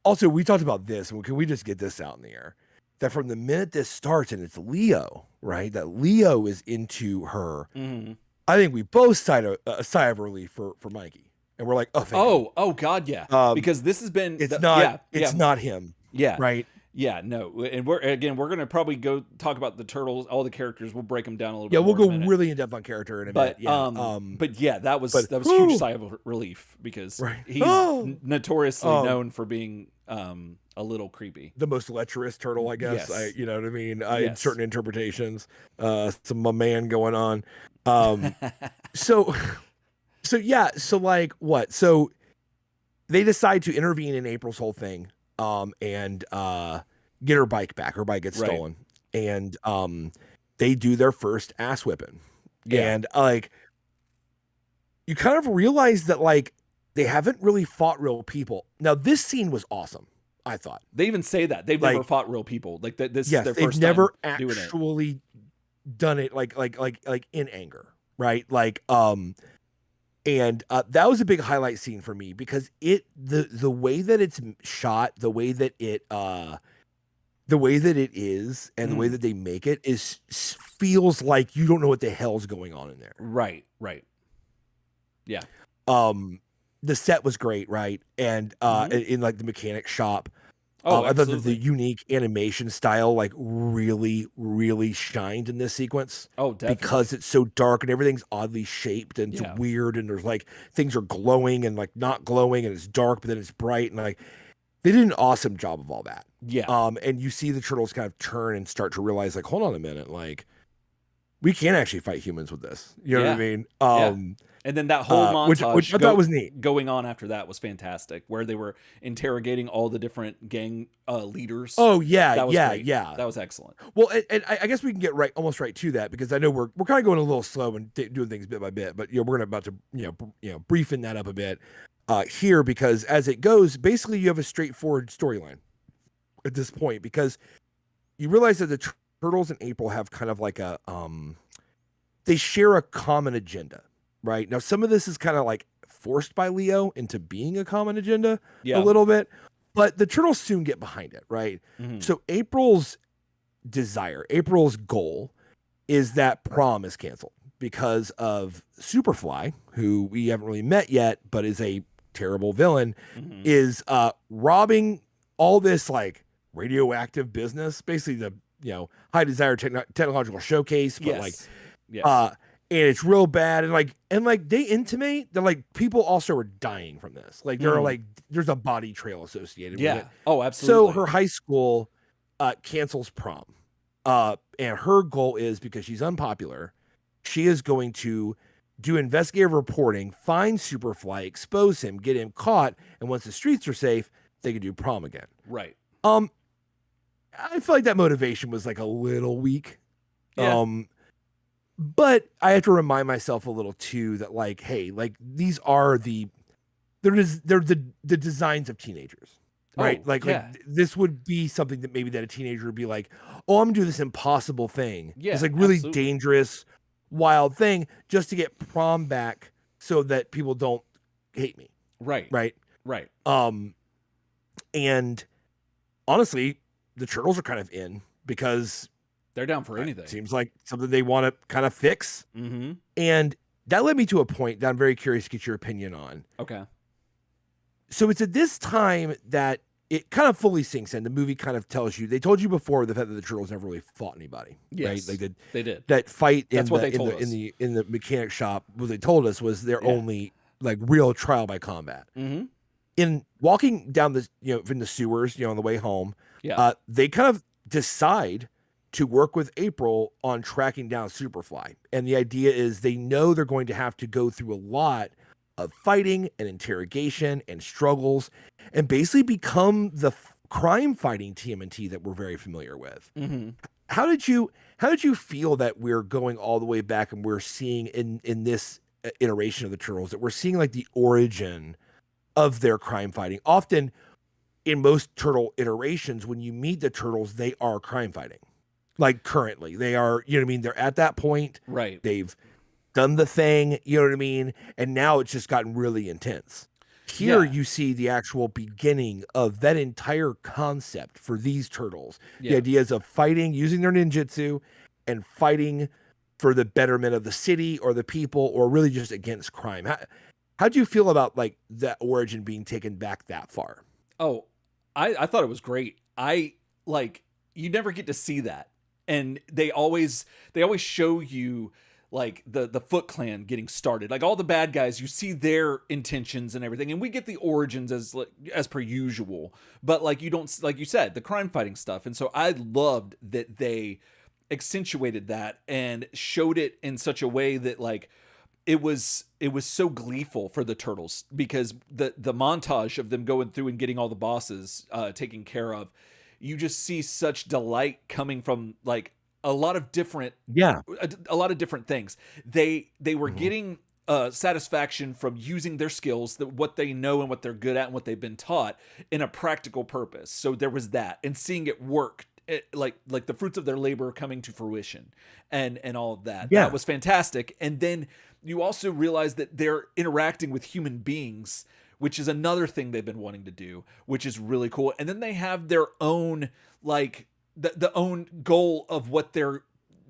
Also, we talked about this, and can we just get this out in the air? That from the minute this starts and it's Leo, right? That Leo is into her. I think we both sighed a sigh of relief for Mikey, and we're like, oh God, yeah, because this has been it's not him, right? Yeah, no, and we're gonna probably go talk about the Turtles, all the characters. We'll break them down a little bit. Yeah, we'll go really in depth on character in a minute. But yeah, that was a huge sigh of relief because he's notoriously known for being a little creepy. The most lecherous turtle, I guess. Yes. You know what I mean? Yes. In certain interpretations, some my man going on. So yeah. So like what? So they decide to intervene in April's whole thing, and get her bike back. Her bike gets stolen, and they do their first ass whipping. Yeah. And like, you kind of realize that like they haven't really fought real people. Now this scene was awesome, I thought. They even say that they've never fought real people. Like this is their first time never doing it. Actually done it like in anger, right? Like and that was a big highlight scene for me because the way that it's shot, the way that it is, and the way that they make it feels like you don't know what the hell's going on in there. Right. Yeah. The set was great, right? And in like the mechanic shop. I thought that the unique animation style like really, really shined in this sequence. Oh, definitely. Because it's so dark and everything's oddly shaped and it's weird and there's like things are glowing and like not glowing and it's dark but then it's bright and like they did an awesome job of all that. Yeah. And you see the turtles kind of turn and start to realize like, hold on a minute, like we can actually fight humans with this. You know what I mean? And then that whole montage, which I thought was neat, going on after that was fantastic, where they were interrogating all the different gang leaders. Oh yeah, that was great. That was excellent. Well, and I guess we can get almost right to that because I know we're kind of going a little slow and doing things bit by bit, but we're about to briefing that up a bit here because as it goes, basically you have a straightforward storyline at this point because you realize that the turtles and April have kind of like a they share a common agenda. Right now, some of this is kind of like forced by Leo into being a common agenda a little bit, but the turtles soon get behind it. Right. Mm-hmm. So April's goal is that prom is canceled because of Superfly, who we haven't really met yet, but is a terrible villain, is robbing all this like radioactive business, basically the high desire technological showcase, but and it's real bad. And like they intimate that like people also are dying from this. Like there are like, there's a body trail associated with it. Oh, absolutely. So her high school cancels prom. And her goal is because she's unpopular, she is going to do investigative reporting, find Superfly, expose him, get him caught. And once the streets are safe, they can do prom again. Right. I feel like that motivation was like a little weak. Yeah. But I have to remind myself a little too that like, hey, like these are they're the designs of teenagers, right? Like this would be something that maybe that a teenager would be like, oh, I'm gonna do this impossible thing. Yeah, it's like really dangerous, wild thing just to get prom back so that people don't hate me. Right. And honestly, the turtles are kind of in because they're down for anything. Seems like something they want to kind of fix. Mm-hmm. And that led me to a point that I'm very curious to get your opinion on. Okay. So it's at this time that it kind of fully sinks in. The movie kind of tells you, they told you before the fact that the turtles never really fought anybody. Yes, right? They did. That fight in the mechanic shop, what they told us was their only like real trial by combat. Mm-hmm. In walking down the, in the sewers, on the way home, they kind of decide to work with April on tracking down Superfly. And the idea is they know they're going to have to go through a lot of fighting and interrogation and struggles and basically become the crime fighting TMNT that we're very familiar with. Mm-hmm. How did you feel that we're going all the way back and we're seeing in this iteration of the Turtles that we're seeing like the origin of their crime fighting? Often in most Turtle iterations, when you meet the Turtles, they are crime fighting. Like currently they are, they're at that point, right? They've done the thing, and now it's just gotten really intense. Here you see the actual beginning of that entire concept for these turtles. The ideas of fighting, using their ninjutsu, and fighting for the betterment of the city or the people, or really just against crime. How do you feel about like that origin being taken back that far? Oh, I thought it was great. You never get to see that. And they always show you like the Foot Clan getting started. Like all the bad guys, you see their intentions and everything, and we get the origins as per usual. But like you don't, like you said, the crime fighting stuff. And so I loved that they accentuated that and showed it in such a way that like it was so gleeful for the turtles, because the montage of them going through and getting all the bosses taken care of, you just see such delight coming from like a lot of different a lot of different things. They were getting satisfaction from using their skills, that what they know and what they're good at and what they've been taught, in a practical purpose. So there was that, and seeing it work, like the fruits of their labor coming to fruition, and all of that. That was fantastic. And then you also realize that they're interacting with human beings, which is another thing they've been wanting to do, which is really cool. And then they have their own, like the own goal of what they're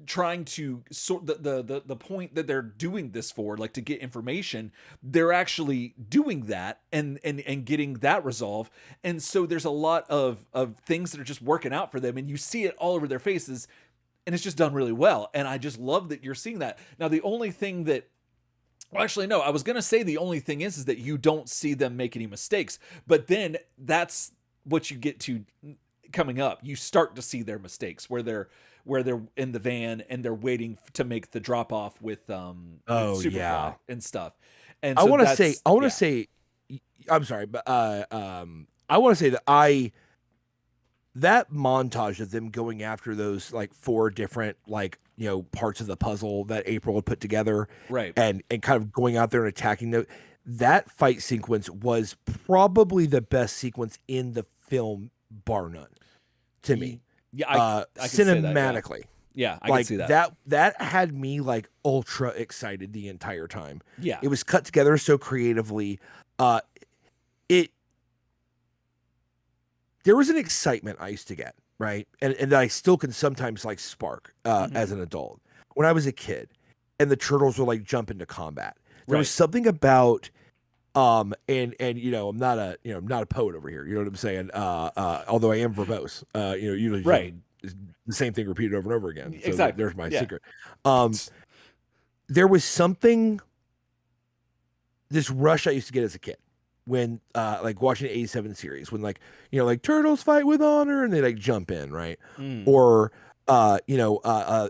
trying to sort, the point that they're doing this for, like to get information. They're actually doing that and getting that resolve. And so there's a lot of things that are just working out for them, and you see it all over their faces, and it's just done really well. And I just love that you're seeing that. Now, the only thing that, well, actually, no, I was going to say the only thing is that you don't see them make any mistakes, but then that's what you get to coming up. You start to see their mistakes where they're in the van and they're waiting to make the drop off with Superfly and stuff. And so I'm sorry, but I want to say that that montage of them going after those like 4 different like, you know, parts of the puzzle that April had put together, right, and kind of going out there and attacking that fight sequence was probably the best sequence in the film, bar none, to me. Yeah, I cinematically. Yeah, I like, can see that. That had me like ultra excited the entire time. Yeah, it was cut together so creatively. There was an excitement I used to get, right? And that I still can sometimes like spark as an adult. When I was a kid and the turtles were like jump into combat. There was something about and you know, I'm not a poet over here, you know what I'm saying? Although I am verbose. You know, usually the same thing repeated over and over again. So exactly. There's my secret. There was something, this rush I used to get as a kid when like watching the 87 series, when like, you know, like turtles fight with honor and they like jump in, right? Or you know,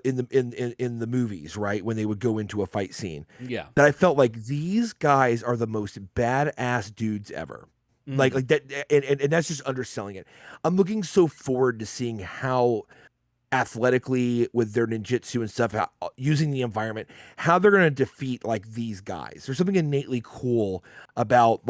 in the movies, right, when they would go into a fight scene, that I felt like these guys are the most badass dudes ever. Like that, and that's just underselling it. I'm looking so forward to seeing how athletically with their ninjutsu and stuff, using the environment, how they're going to defeat like these guys. There's something innately cool about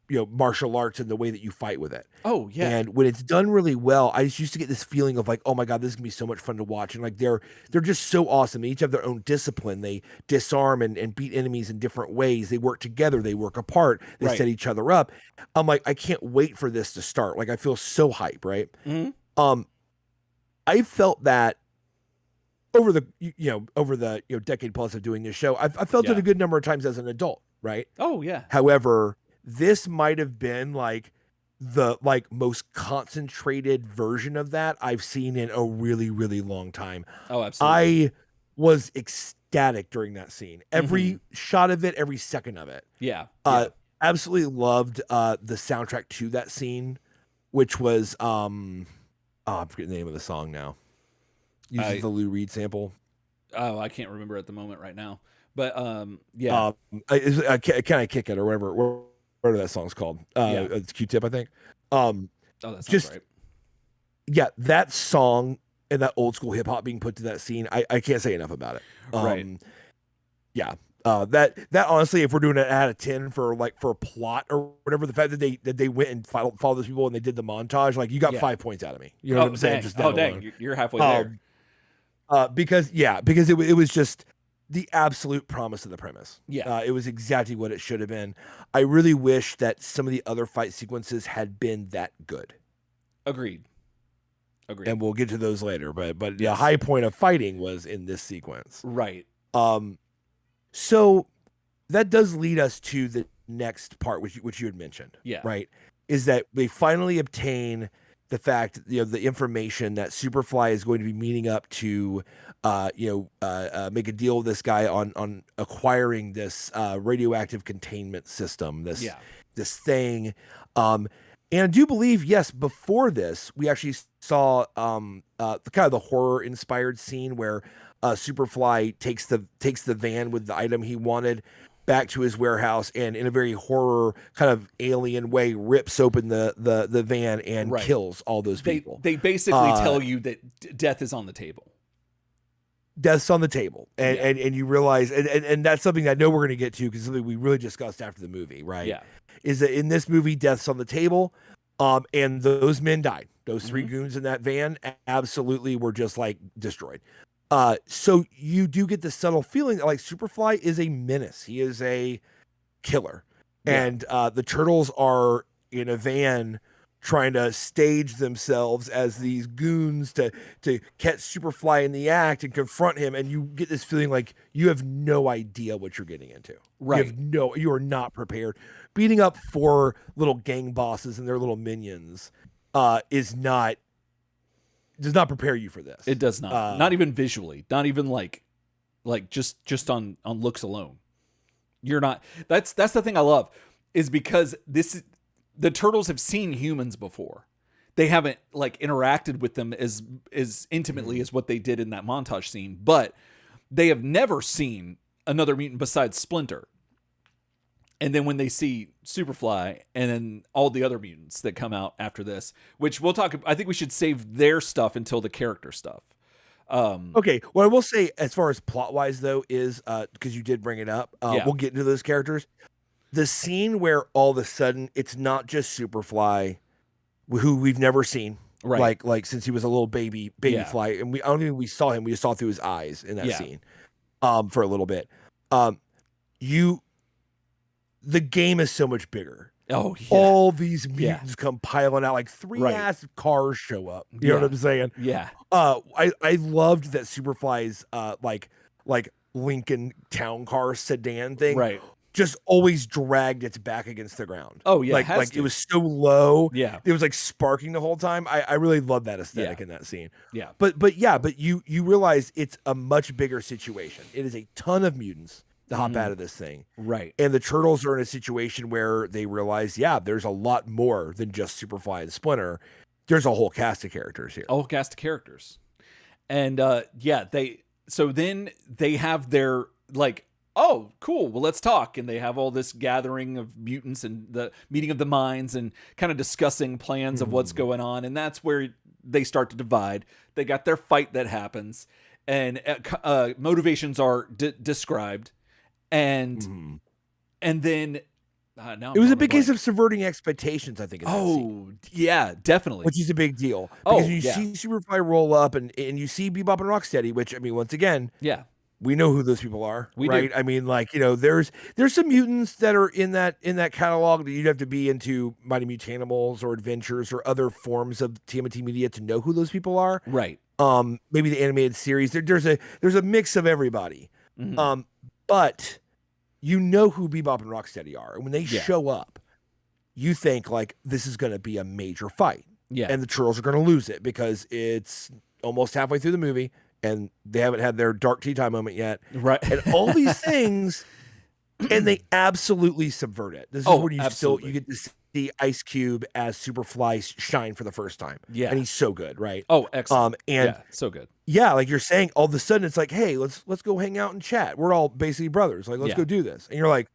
you know, martial arts and the way that you fight with it. Oh yeah. And when it's done really well, I just used to get this feeling of like, oh my God, this is gonna be so much fun to watch. And like they're just so awesome. They each have their own discipline. They disarm and beat enemies in different ways. They work together, they work apart, they set each other up. I'm like, I can't wait for this to start. Like I feel so hype, right? I felt that over the decade plus of doing this show. I've felt it a good number of times as an adult, right? Oh yeah. However, this might have been like the most concentrated version of that I've seen in a really, really long time. Oh, absolutely. I was ecstatic during that scene. Every shot of it, every second of it. Yeah. Absolutely loved the soundtrack to that scene, which was I'm forgetting the name of the song now. Uses the Lou Reed sample. Oh, I can't remember at the moment right now. But Can I Kick It or whatever that song's called. It's Q-Tip, I think. That sounds right. Yeah, that song and that old school hip hop being put to that scene, I can't say enough about it. Right. Yeah. That honestly, if we're doing it out of 10 for plot or whatever, the fact that they went and followed those people and they did the montage, like you got 5 points out of me. You know what I'm saying? Just dang, you're halfway there. Because it was just the absolute promise of the premise. Yeah. It was exactly what it should have been. I really wish that some of the other fight sequences had been that good. Agreed. And we'll get to those later, but the high point of fighting was in this sequence. Right. So that does lead us to the next part, which you had mentioned. Yeah. Right. Is that they finally obtain the fact, the information that Superfly is going to be meeting up to, make a deal with this guy on acquiring this radioactive containment system, this thing. And I do believe, yes, before this, we actually saw the kind of the horror inspired scene where Superfly takes the van with the item he wanted back to his warehouse, and in a very horror kind of alien way rips open the van and kills all those people. They basically tell you that death is on the table. Death's on the table, and you realize, and that's something I know we're going to get to, because something we really discussed after the movie, right? Yeah, is that in this movie, death's on the table, and those men died. Those three goons in that van absolutely were just like destroyed. So you do get the subtle feeling that like Superfly is a menace. He is a killer. And the turtles are in a van trying to stage themselves as these goons to catch Superfly in the act and confront him. And you get this feeling like you have no idea what you're getting into. Right. You are not prepared. Beating up 4 little gang bosses and their little minions does not prepare you for this. It does not. Not even visually. Not even like just on looks alone. You're not. That's the thing I love, is because the turtles have seen humans before. They haven't like interacted with them as intimately as what they did in that montage scene, but they have never seen another mutant besides Splinter. And then when they see Superfly and then all the other mutants that come out after this, which we'll talk, I think we should save their stuff until the character stuff. Okay. What I will say as far as plot wise though is, because you did bring it up, we'll get into those characters. The scene where all of a sudden it's not just Superfly, who we've never seen, right? Like since he was a little baby fly, and I don't think we saw him. We just saw through his eyes in that scene, for a little bit. The game is so much bigger. Oh, yeah. All these mutants come piling out, like 3 ass cars show up. You know what I'm saying? Yeah. I loved that Superfly's like Lincoln town car sedan thing. Right. Just always dragged its back against the ground. Oh yeah. Like it was so low. Yeah. It was like sparking the whole time. I really love that aesthetic in that scene. Yeah. But you realize it's a much bigger situation. It is a ton of mutants to hop out of this thing. Right. And the turtles are in a situation where they realize, there's a lot more than just Superfly and Splinter. There's a whole cast of characters here. A whole cast of characters. And so then they have their like, oh, cool, well, let's talk. And they have all this gathering of mutants and the meeting of the minds and kind of discussing plans of what's going on. And that's where they start to divide. They got their fight that happens, and motivations are described. And then it was a big case of subverting expectations, I think. Yeah, definitely. Which is a big deal. Because you see Superfly roll up and you see Bebop and Rocksteady, which, I mean, once again, we know who those people are, right? Do. I mean, like, there's some mutants that are in that catalog that you'd have to be into Mighty Mutanimals or Adventures or other forms of TMNT media to know who those people are. Right. Maybe the animated series. There's a mix of everybody. But you know who Bebop and Rocksteady are. And when they show up, you think like this is going to be a major fight. Yeah. And the Turtles are going to lose it because it's almost halfway through the movie and they haven't had their dark tea time moment yet. Right. And all these things, and they absolutely subvert it. This is where you get to see Ice Cube as Superfly shine for the first time. Yeah. And he's so good, right? Oh, excellent. And so good. Yeah, like you're saying, all of a sudden it's like, hey, let's go hang out and chat. We're all basically brothers. Like, let's go do this. And you're like,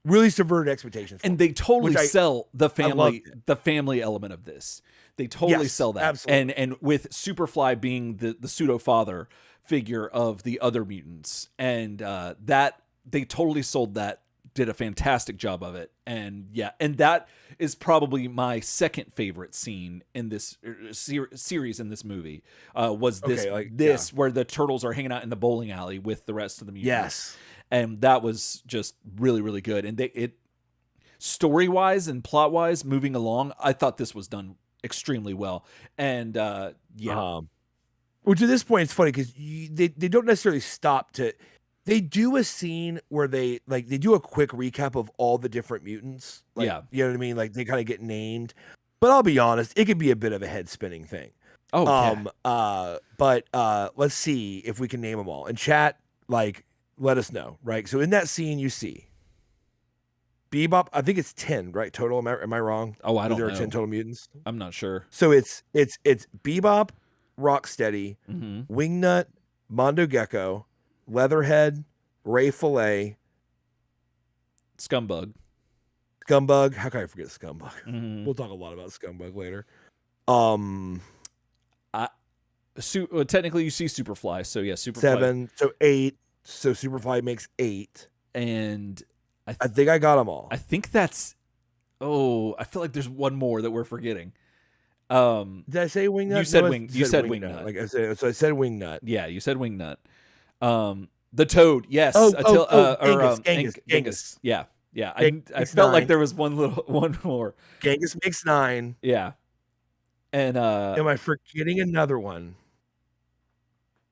really subverted expectations. And they totally sell the family element of this. They totally sell that. Absolutely. And with Superfly being the pseudo father figure of the other mutants, and that they totally sold that. Did a fantastic job of it. And that is probably my second favorite scene in this series in this movie, was this where the turtles are hanging out in the bowling alley with the rest of the mutants. Yes. And that was just really, really good. And it story-wise and plot-wise, moving along, I thought this was done extremely well. And which at this point it's funny because they don't necessarily stop to. They do a scene where they do a quick recap of all the different mutants. You know what I mean? Like they kind of get named. But I'll be honest, it could be a bit of a head spinning thing. Oh, but let's see if we can name them all. In chat, like, let us know, right? So in that scene, you see Bebop. I think it's 10, right? Total. Am I wrong? Oh, I don't know. There are 10 total mutants. I'm not sure. So it's Bebop, Rocksteady, Mm-hmm. Wingnut, Mondo Gecko, Leatherhead, Ray Fillet, Scumbug. Scumbug. How can I forget Scumbug? Mm-hmm. We'll talk a lot about Scumbug later. Technically, you see Superfly, so yeah, Superfly 7, so 8. So Superfly makes 8, and I think I got them all. I think that's. Oh, I feel like there's one more that we're forgetting. Did I say Wingnut? You said You said Wingnut. Like I said, so I said Wingnut. Yeah, you said Wingnut. The Toad, yes. Genghis. Yeah. I felt 9. like there was one more. Genghis makes 9. Yeah. And am I forgetting another one?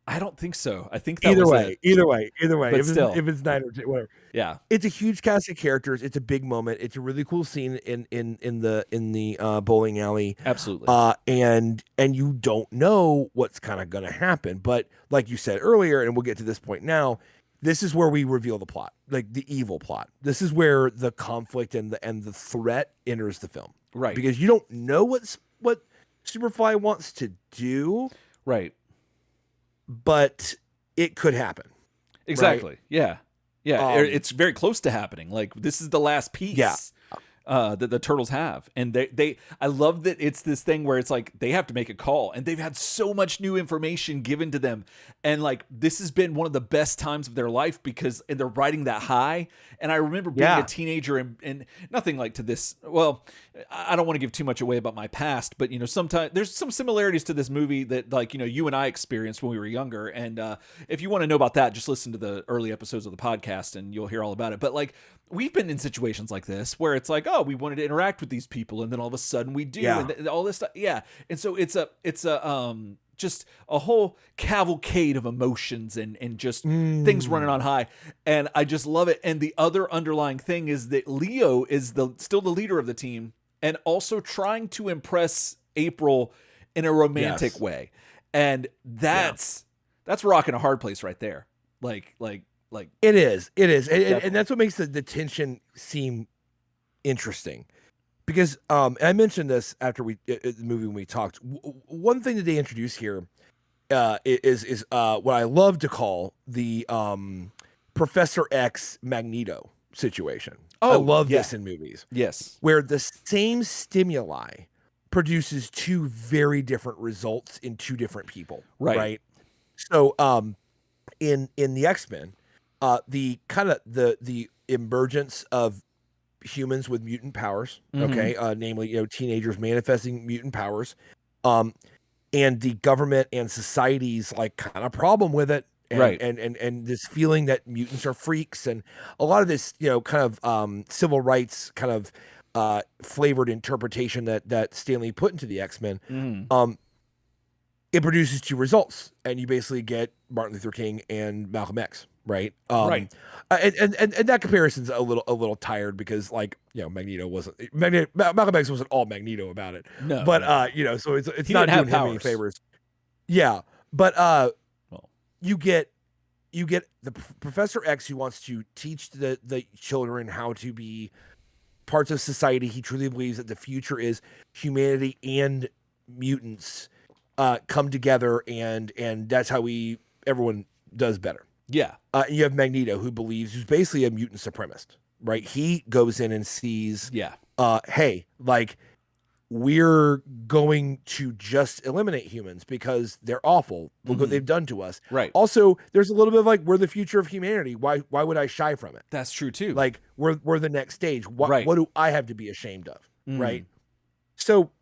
I don't think so. I think that either was way. But if it's 9 or 10, whatever. Yeah. It's a huge cast of characters. It's a big moment. It's a really cool scene in the bowling alley. Absolutely. And you don't know what's kind of going to happen, but like you said earlier, and we'll get to this point now, this is where we reveal the plot, like the evil plot. This is where the conflict and the threat enters the film. Right. Because you don't know what Superfly wants to do. Right. But it could happen. Exactly. Right? Yeah. It's very close to happening. Like, this is the last piece. Yeah. That the Turtles have, and I love that it's this thing where it's like they have to make a call, and they've had so much new information given to them, and like this has been one of the best times of their life because they're riding that high. And I remember being a teenager and nothing like to this. Well, I don't want to give too much away about my past, but sometimes there's some similarities to this movie that you and I experienced when we were younger. And if you want to know about that, just listen to the early episodes of the podcast and you'll hear all about it. But like, we've been in situations like this where it's like, oh, we wanted to interact with these people, and then all of a sudden we do, and all this stuff. Yeah. And so it's just a whole cavalcade of emotions and just things running on high. And I just love it. And the other underlying thing is that Leo is still the leader of the team, and also trying to impress April in a romantic way. And that's rocking a hard place right there. Like it is, and that's what makes the tension seem interesting, because I mentioned this after the movie when we talked. One thing that they introduce here is what I love to call the Professor X Magneto situation. I love this in movies. Yes, where the same stimuli produces two very different results in two different people. Right. So in the X-Men, the kind of the emergence of humans with mutant powers, okay, namely teenagers manifesting mutant powers, and the government and society's like kind of problem with it, and this feeling that mutants are freaks, and a lot of this kind of civil rights kind of flavored interpretation that Stanley put into the X-Men. It produces two results, and you basically get Martin Luther King and Malcolm X. Right. And that comparison's a little tired because Magneto Malcolm X wasn't all Magneto about it. No. But so it's not doing him any favors. Yeah. But you get the Professor X who wants to teach the children how to be parts of society. He truly believes that the future is humanity and mutants come together, and that's how everyone does better. Yeah. You have Magneto, who's basically a mutant supremacist, right? He goes in and sees, hey, like, we're going to just eliminate humans because they're awful. Look what they've done to us. Right. Also, there's a little bit of like, we're the future of humanity. Why would I shy from it? That's true too. Like, we're the next stage. What do I have to be ashamed of? Right. So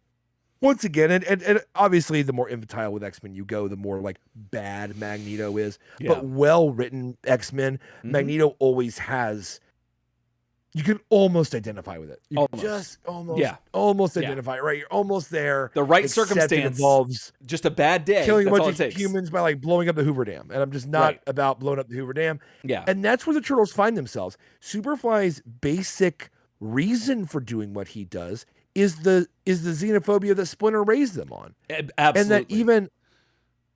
once again, and obviously the more infantile with X-Men you go, the more like bad Magneto is. Yeah. But well-written X-Men, Magneto always has, you can almost identify with it. You can just almost identify it, right? You're almost there. The right circumstance involves just a bad day. Killing a bunch of humans by like blowing up the Hoover Dam. And I'm just not about blowing up the Hoover Dam. Yeah. And that's where the Turtles find themselves. Superfly's basic reason for doing what he does is the xenophobia that Splinter raised them on. Absolutely. And that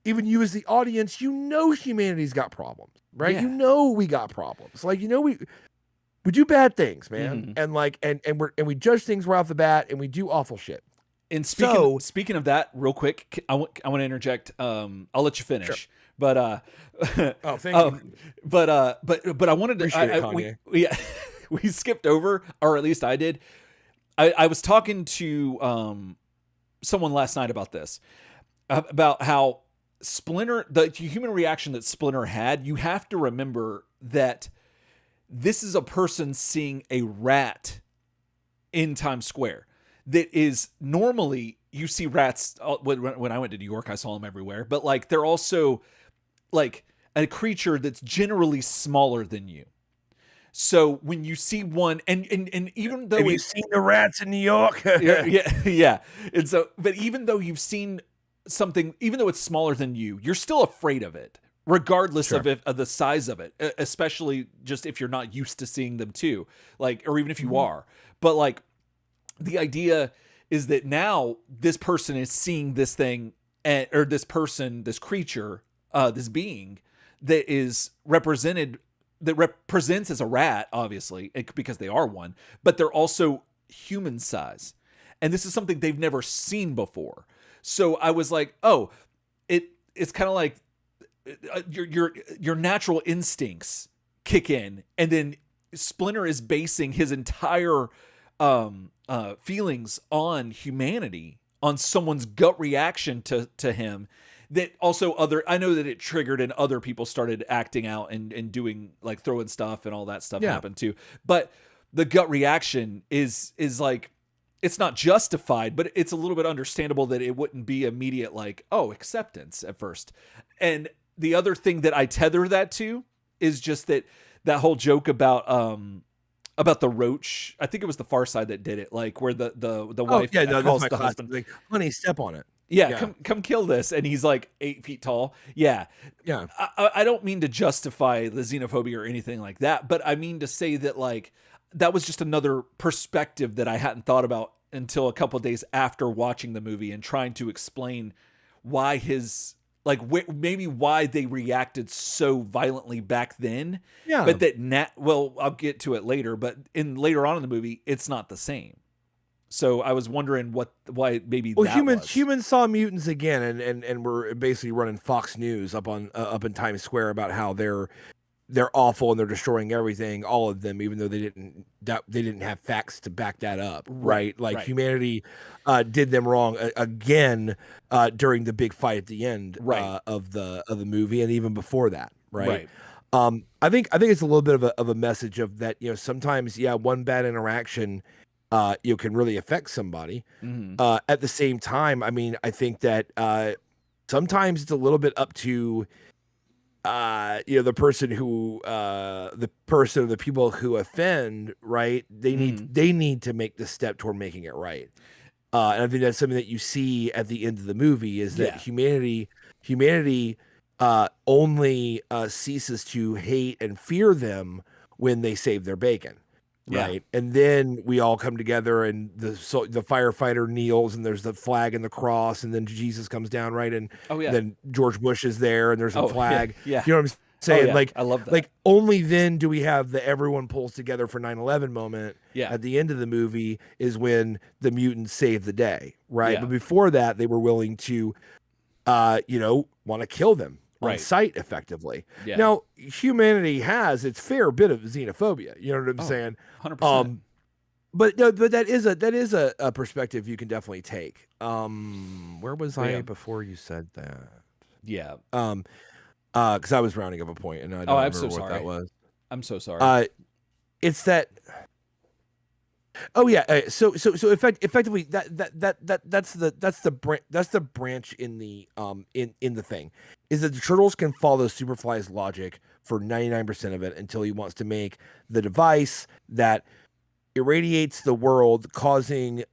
even you as the audience, humanity's got problems, right? Yeah. We got problems. Like, we do bad things, man. Mm-hmm. And like, and we judge things right off the bat, and we do awful shit. And speaking of that, real quick, I want to interject. I'll let you finish. Sure. But oh, thank you. But I wanted to. We skipped over, or at least I did. I was talking to someone last night about this, about how Splinter, the human reaction that Splinter had. You have to remember that this is a person seeing a rat in Times Square. That is normally, you see rats when I went to New York, I saw them everywhere, but like they're also like a creature that's generally smaller than you. So when you see one, and even though you've seen the rats in New York, yeah, and so, but even though you've seen something, even though it's smaller than you, you're still afraid of it, regardless of the size of it, especially just if you're not used to seeing them too, like, or even if you are, but like. The idea is that now this person is seeing this thing, or this person, this creature, this being that is represented, that represents as a rat, obviously, because they are one, but they're also human size. And this is something they've never seen before. So I was like, oh, it's kind of like your natural instincts kick in, and then Splinter is basing his entire feelings on humanity, on someone's gut reaction to him, that also I know that it triggered and other people started acting out and doing like throwing stuff and all that stuff happened too. But the gut reaction is like, it's not justified, but it's a little bit understandable that it wouldn't be immediate, like, oh, acceptance at first. And the other thing that I tether that to is just that whole joke about the roach. I think it was the Far Side that did it, like where the wife calls the husband, like, honey, step on it. Yeah. Come kill this. And he's like 8 feet tall. Yeah. I don't mean to justify the xenophobia or anything like that, but I mean to say that like, that was just another perspective that I hadn't thought about until a couple of days after watching the movie and trying to explain why maybe why they reacted so violently back then. Yeah. But that I'll get to it later, but later on in the movie, it's not the same. So I was wondering why maybe humans saw mutants again, and we're basically running Fox News up in Times Square about how they're awful and they're destroying everything, all of them, even though they didn't have facts to back that up, right? Like humanity did them wrong again during the big fight at the end of the movie, and even before that, right? I think it's a little bit of a message of that, sometimes one bad interaction can really affect somebody. Mm-hmm. At the same time, I mean, I think that sometimes it's a little bit up to the person or the people who offend, right? They need to make the step toward making it right. And I think that's something that you see at the end of the movie is that humanity only ceases to hate and fear them when they save their bacon. Right. And then we all come together and the firefighter kneels and there's the flag and the cross, and then Jesus comes down. Right. And then George Bush is there and there's a flag. Yeah. You know what I'm saying? Like, I love that. Like, only then do we have the everyone pulls together for 9/11 moment. At the end of the movie is when the mutants save the day. Right. But before that, they were willing to, want to kill them on sight effectively. Now, humanity has its fair bit of xenophobia. You know what I'm saying? 100%. But that is a perspective you can definitely take. Where was I before you said that? Yeah. Because I was rounding up a point and I don't remember what that was. I'm so sorry. It's that. Oh yeah. So effectively that's the branch in the in the thing is that the Turtles can follow Superfly's logic for 99% of it until he wants to make the device that irradiates the world, causing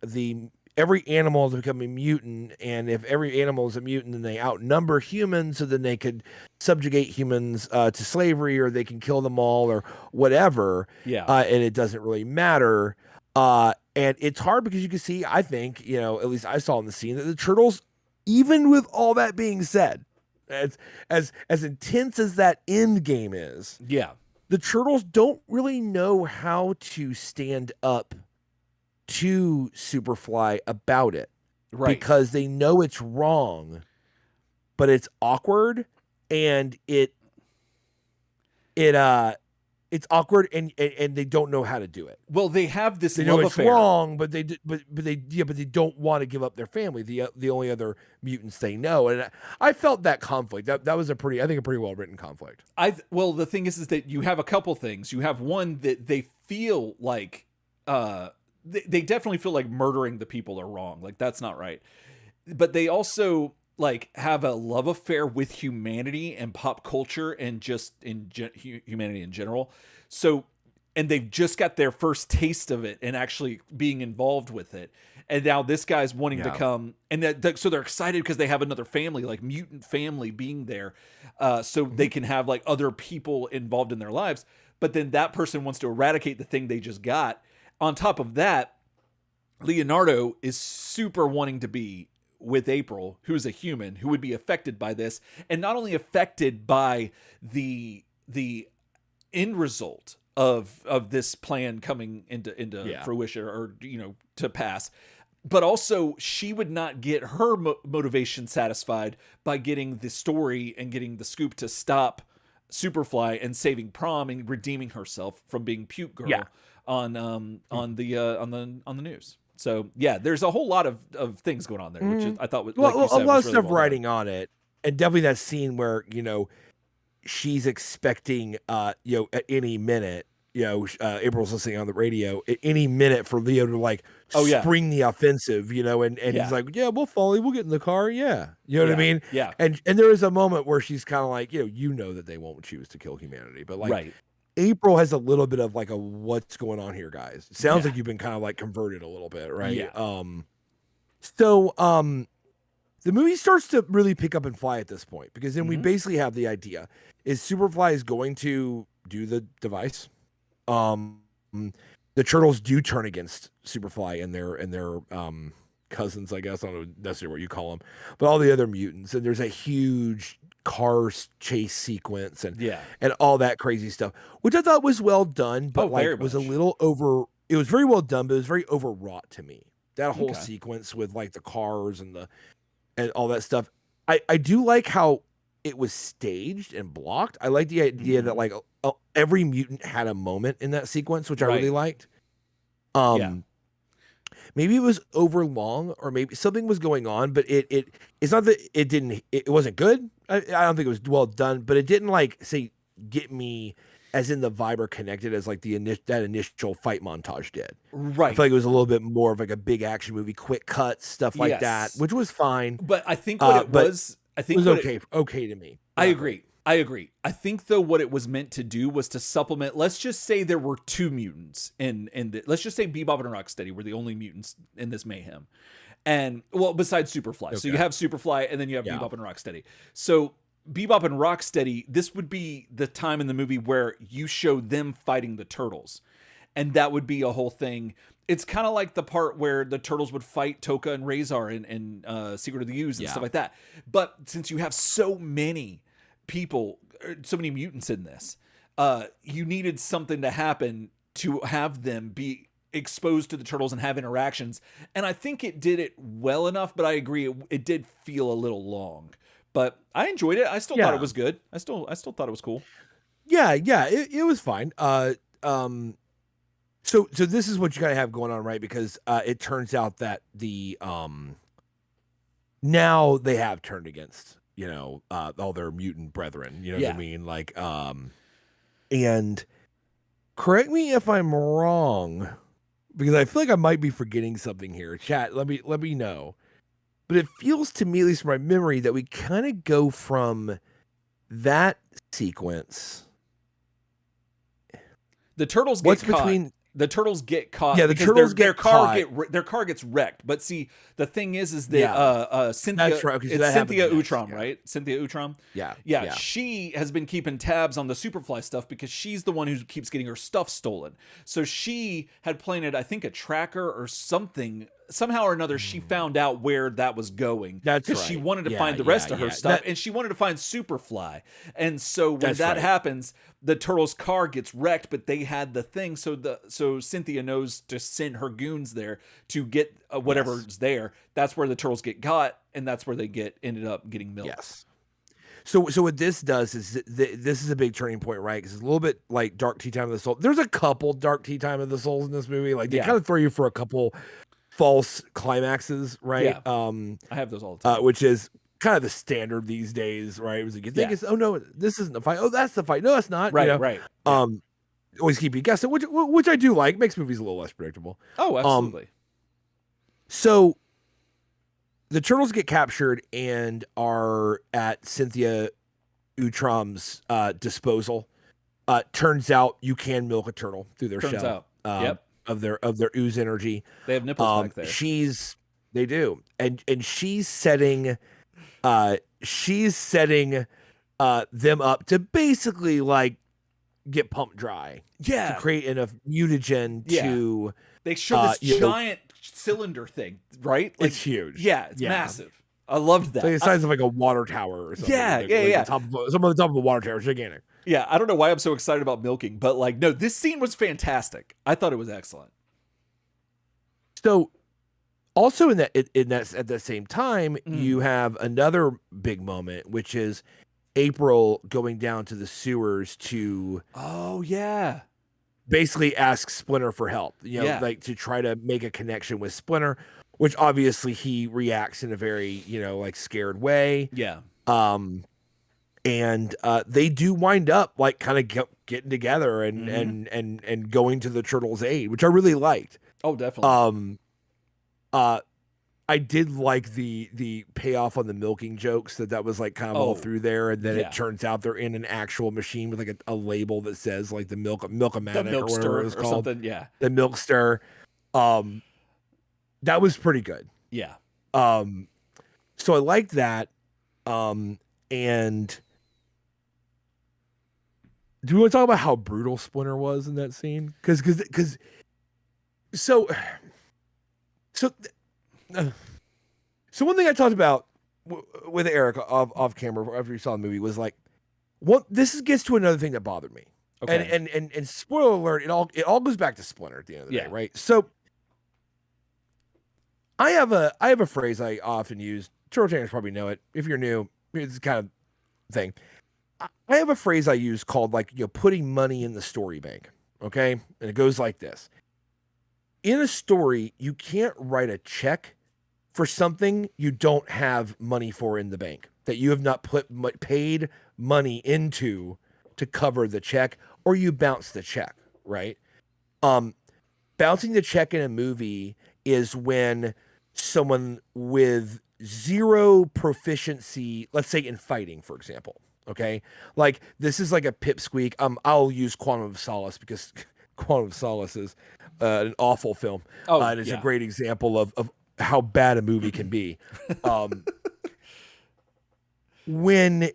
every animal to become a mutant. And if every animal is a mutant, then they outnumber humans, so then they could subjugate humans to slavery, or they can kill them all, or whatever. Yeah. And it doesn't really matter. And it's hard because you can see, I think, at least I saw in the scene that the turtles, even with all that being said, as intense as that end game is, yeah, the turtles don't really know how to stand up to Superfly about it, right. because they know it's wrong, but it's awkward, and it's awkward, and they don't know how to do it. Well, they have this They know love it's affair. wrong, but they don't want to give up their family, the only other mutants they know. And I felt that conflict. That was a pretty well written conflict. Well, the thing is that you have a couple things. You have one that they feel like they definitely feel like murdering the people are wrong. Like, that's not right. But they also like have a love affair with humanity and pop culture and just humanity in general. So, and they've just got their first taste of it and actually being involved with it. And now this guy's wanting to come, and so they're excited because they have another family, like mutant family, being there, so they can have like other people involved in their lives. But then that person wants to eradicate the thing they just got. On top of that, Leonardo is super wanting to be with April, who's a human who would be affected by this, and not only affected by the end result of this plan coming into fruition, or to pass, but also she would not get her motivation satisfied by getting the story and getting the scoop to stop Superfly and saving Prom and redeeming herself from being Puke Girl on the news. So yeah, there's a whole lot of things going on there, which I thought was, like you said, a lot of really stuff well writing on it, and definitely that scene where she's expecting at any minute, April's listening on the radio at any minute for Leo to like spring the offensive, and he's like, yeah, we'll follow you, we'll get in the car, you know what I mean? Yeah. And there is a moment where she's kind of like, that they won't choose to kill humanity, but like April has a little bit of like a what's going on here, guys. It sounds like you've been kind of like converted a little bit, right? Yeah. So the movie starts to really pick up and fly at this point, because then we basically have the idea is Superfly is going to do the device. The turtles do turn against Superfly and their cousins, I guess. I don't know necessarily what you call them, but all the other mutants. And there's a huge car chase sequence and all that crazy stuff, which I thought was well done, but was a little over. It was very well done, but it was very overwrought to me. That whole sequence with like the cars and all that stuff. I do like how it was staged and blocked. I like the idea that like every mutant had a moment in that sequence, which I really liked. Maybe it was over long, or maybe something was going on, but it's not that it wasn't good. I don't think it was well done, but it didn't like say get me as in the vibe or connected as like that initial fight montage did. Right. I feel like it was a little bit more of like a big action movie, quick cuts, stuff like that, which was fine. But I think what it was, it was okay to me. I agree. I think though what it was meant to do was to supplement. Let's just say there were two mutants let's just say Bebop and Rocksteady were the only mutants in this mayhem, and well, besides Superfly. So you have Superfly, and then you have Bebop and Rocksteady. So Bebop and Rocksteady, this would be the time in the movie where you show them fighting the turtles, and that would be a whole thing. It's kind of like the part where the turtles would fight Toka and Razor in Secret of the Ooze and stuff like that. But since you have so many people, so many mutants in this, you needed something to happen to have them be exposed to the turtles and have interactions. And I think it did it well enough, but I agree it did feel a little long. But I enjoyed it. I still thought it was good. I still thought it was cool. Yeah, it was fine. So this is what you gotta have going on, right? Because it turns out that the now they have turned against all their mutant brethren. You know what I mean? Like and correct me if I'm wrong, because I feel like I might be forgetting something here. Chat, let me know. But it feels to me, at least from my memory, that we kind of go from that sequence. The turtles get caught The turtles get caught. Yeah, the turtles get caught. Their car gets wrecked. But see, the thing is that Cynthia, that's right. Okay, so it's Cynthia Utrom, yeah. right? Cynthia Utrom. Yeah. She has been keeping tabs on the Superfly stuff because she's the one who keeps getting her stuff stolen. So she had planted, I think, a tracker or something. Somehow or another, she found out where that was going. That's right. Because she wanted to find the rest of her stuff, and she wanted to find Superfly. And so when that happens, the turtles' car gets wrecked, but they had the thing. So Cynthia knows to send her goons there to get whatever's there. That's where the turtles get got, and that's where they ended up getting milked. Yes. So what this does is this is a big turning point, right? Because it's a little bit like Dark Tea Time of the Soul. There's a couple Dark Tea Time of the Souls in this movie. Like they kind of throw you for a couple false climaxes, right? Yeah. I have those all the time. Which is kind of the standard these days, right? It was like you think it's, oh no, this isn't the fight. Oh, that's the fight. No, that's not. Right, you know? right. Always keep you guessing, which I do like. Makes movies a little less predictable. Oh, absolutely. So the turtles get captured and are at Cynthia Utrom's disposal. Turns out you can milk a turtle through their shell. Of their ooze energy. They have nipples back there. They do. And she's setting them up to basically like get pumped dry. Yeah. To create enough mutagen to they show this giant cylinder thing, right? Like, it's huge. Yeah, it's massive. I loved that. Like the size of like a water tower or something. Yeah. Some of the top of the water tower is gigantic. Yeah, I don't know why I'm so excited about milking, but like, no, this scene was fantastic. I thought it was excellent. So, also in that at the same time, you have another big moment, which is April going down to the sewers to basically ask Splinter for help. You know, like to try to make a connection with Splinter, which obviously he reacts in a very like scared way. Yeah. And they do wind up like kind of getting together and going to the turtles' aid, which I really liked. Oh, definitely. I did like the payoff on the milking jokes that was like kind of all through there, and then it turns out they're in an actual machine with like a label that says like the Milk-O-Matic or whatever it was called. Something, yeah. The Milkster. That was pretty good. Yeah. So I liked that. And do we want to talk about how brutal Splinter was in that scene? Because so one thing I talked about with Eric off camera after you saw the movie was like, gets to another thing that bothered me. Okay. And spoiler alert, it all goes back to Splinter at the end of the day, right? So I have a phrase I often use. Turtletarians probably know it. If you're new, it's the kind of thing. I have a phrase I use called like, putting money in the story bank. Okay. And it goes like this. In a story, you can't write a check for something you don't have money for in the bank, that you have not paid money into to cover the check, or you bounce the check, right? Bouncing the check in a movie is when someone with zero proficiency, let's say in fighting, for example, okay? Like this is like a pipsqueak. I'll use Quantum of Solace because Quantum of Solace is an awful film. And it's a great example of how bad a movie can be. When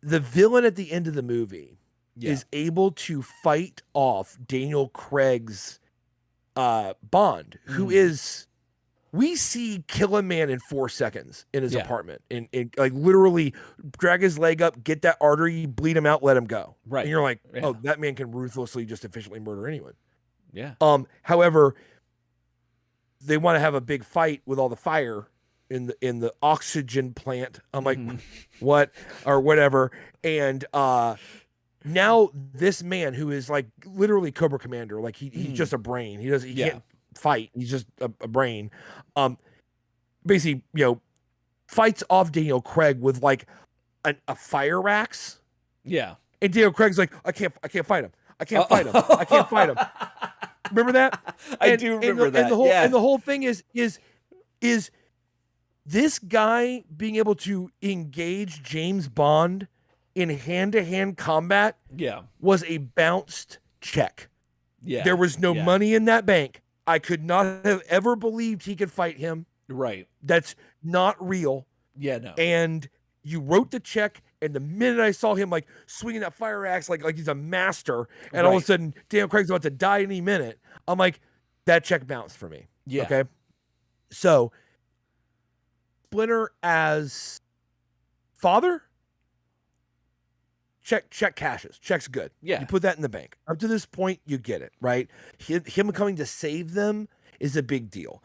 the villain at the end of the movie is able to fight off Daniel Craig's Bond, who is, we see kill a man in 4 seconds in his apartment, and like literally drag his leg up, get that artery, bleed him out, let him go. Right. And you're like, oh, that man can ruthlessly just efficiently murder anyone. Yeah. However, they want to have a big fight with all the fire in the oxygen plant. I'm like, what or whatever. And now this man who is like literally Cobra Commander, like he's just a brain. He can't fight. He's just a brain. Basically, fights off Daniel Craig with like a fire axe. Yeah. And Daniel Craig's like, I can't fight him. I can't fight him. I can't fight him. Remember that? I do remember that. And the whole thing is this guy being able to engage James Bond in hand-to-hand combat was a bounced check. There was no money in that bank. I could not have ever believed he could fight him. Right. That's not real. Yeah, no. And you wrote the check, and the minute I saw him like swinging that fire axe like he's a master, and all of a sudden Daniel Craig's about to die any minute, I'm like, that check bounced for me. Yeah. Okay. So Splinter as father, check cashes. Check's good. Yeah. You put that in the bank. Up to this point, you get it, right? Him coming to save them is a big deal.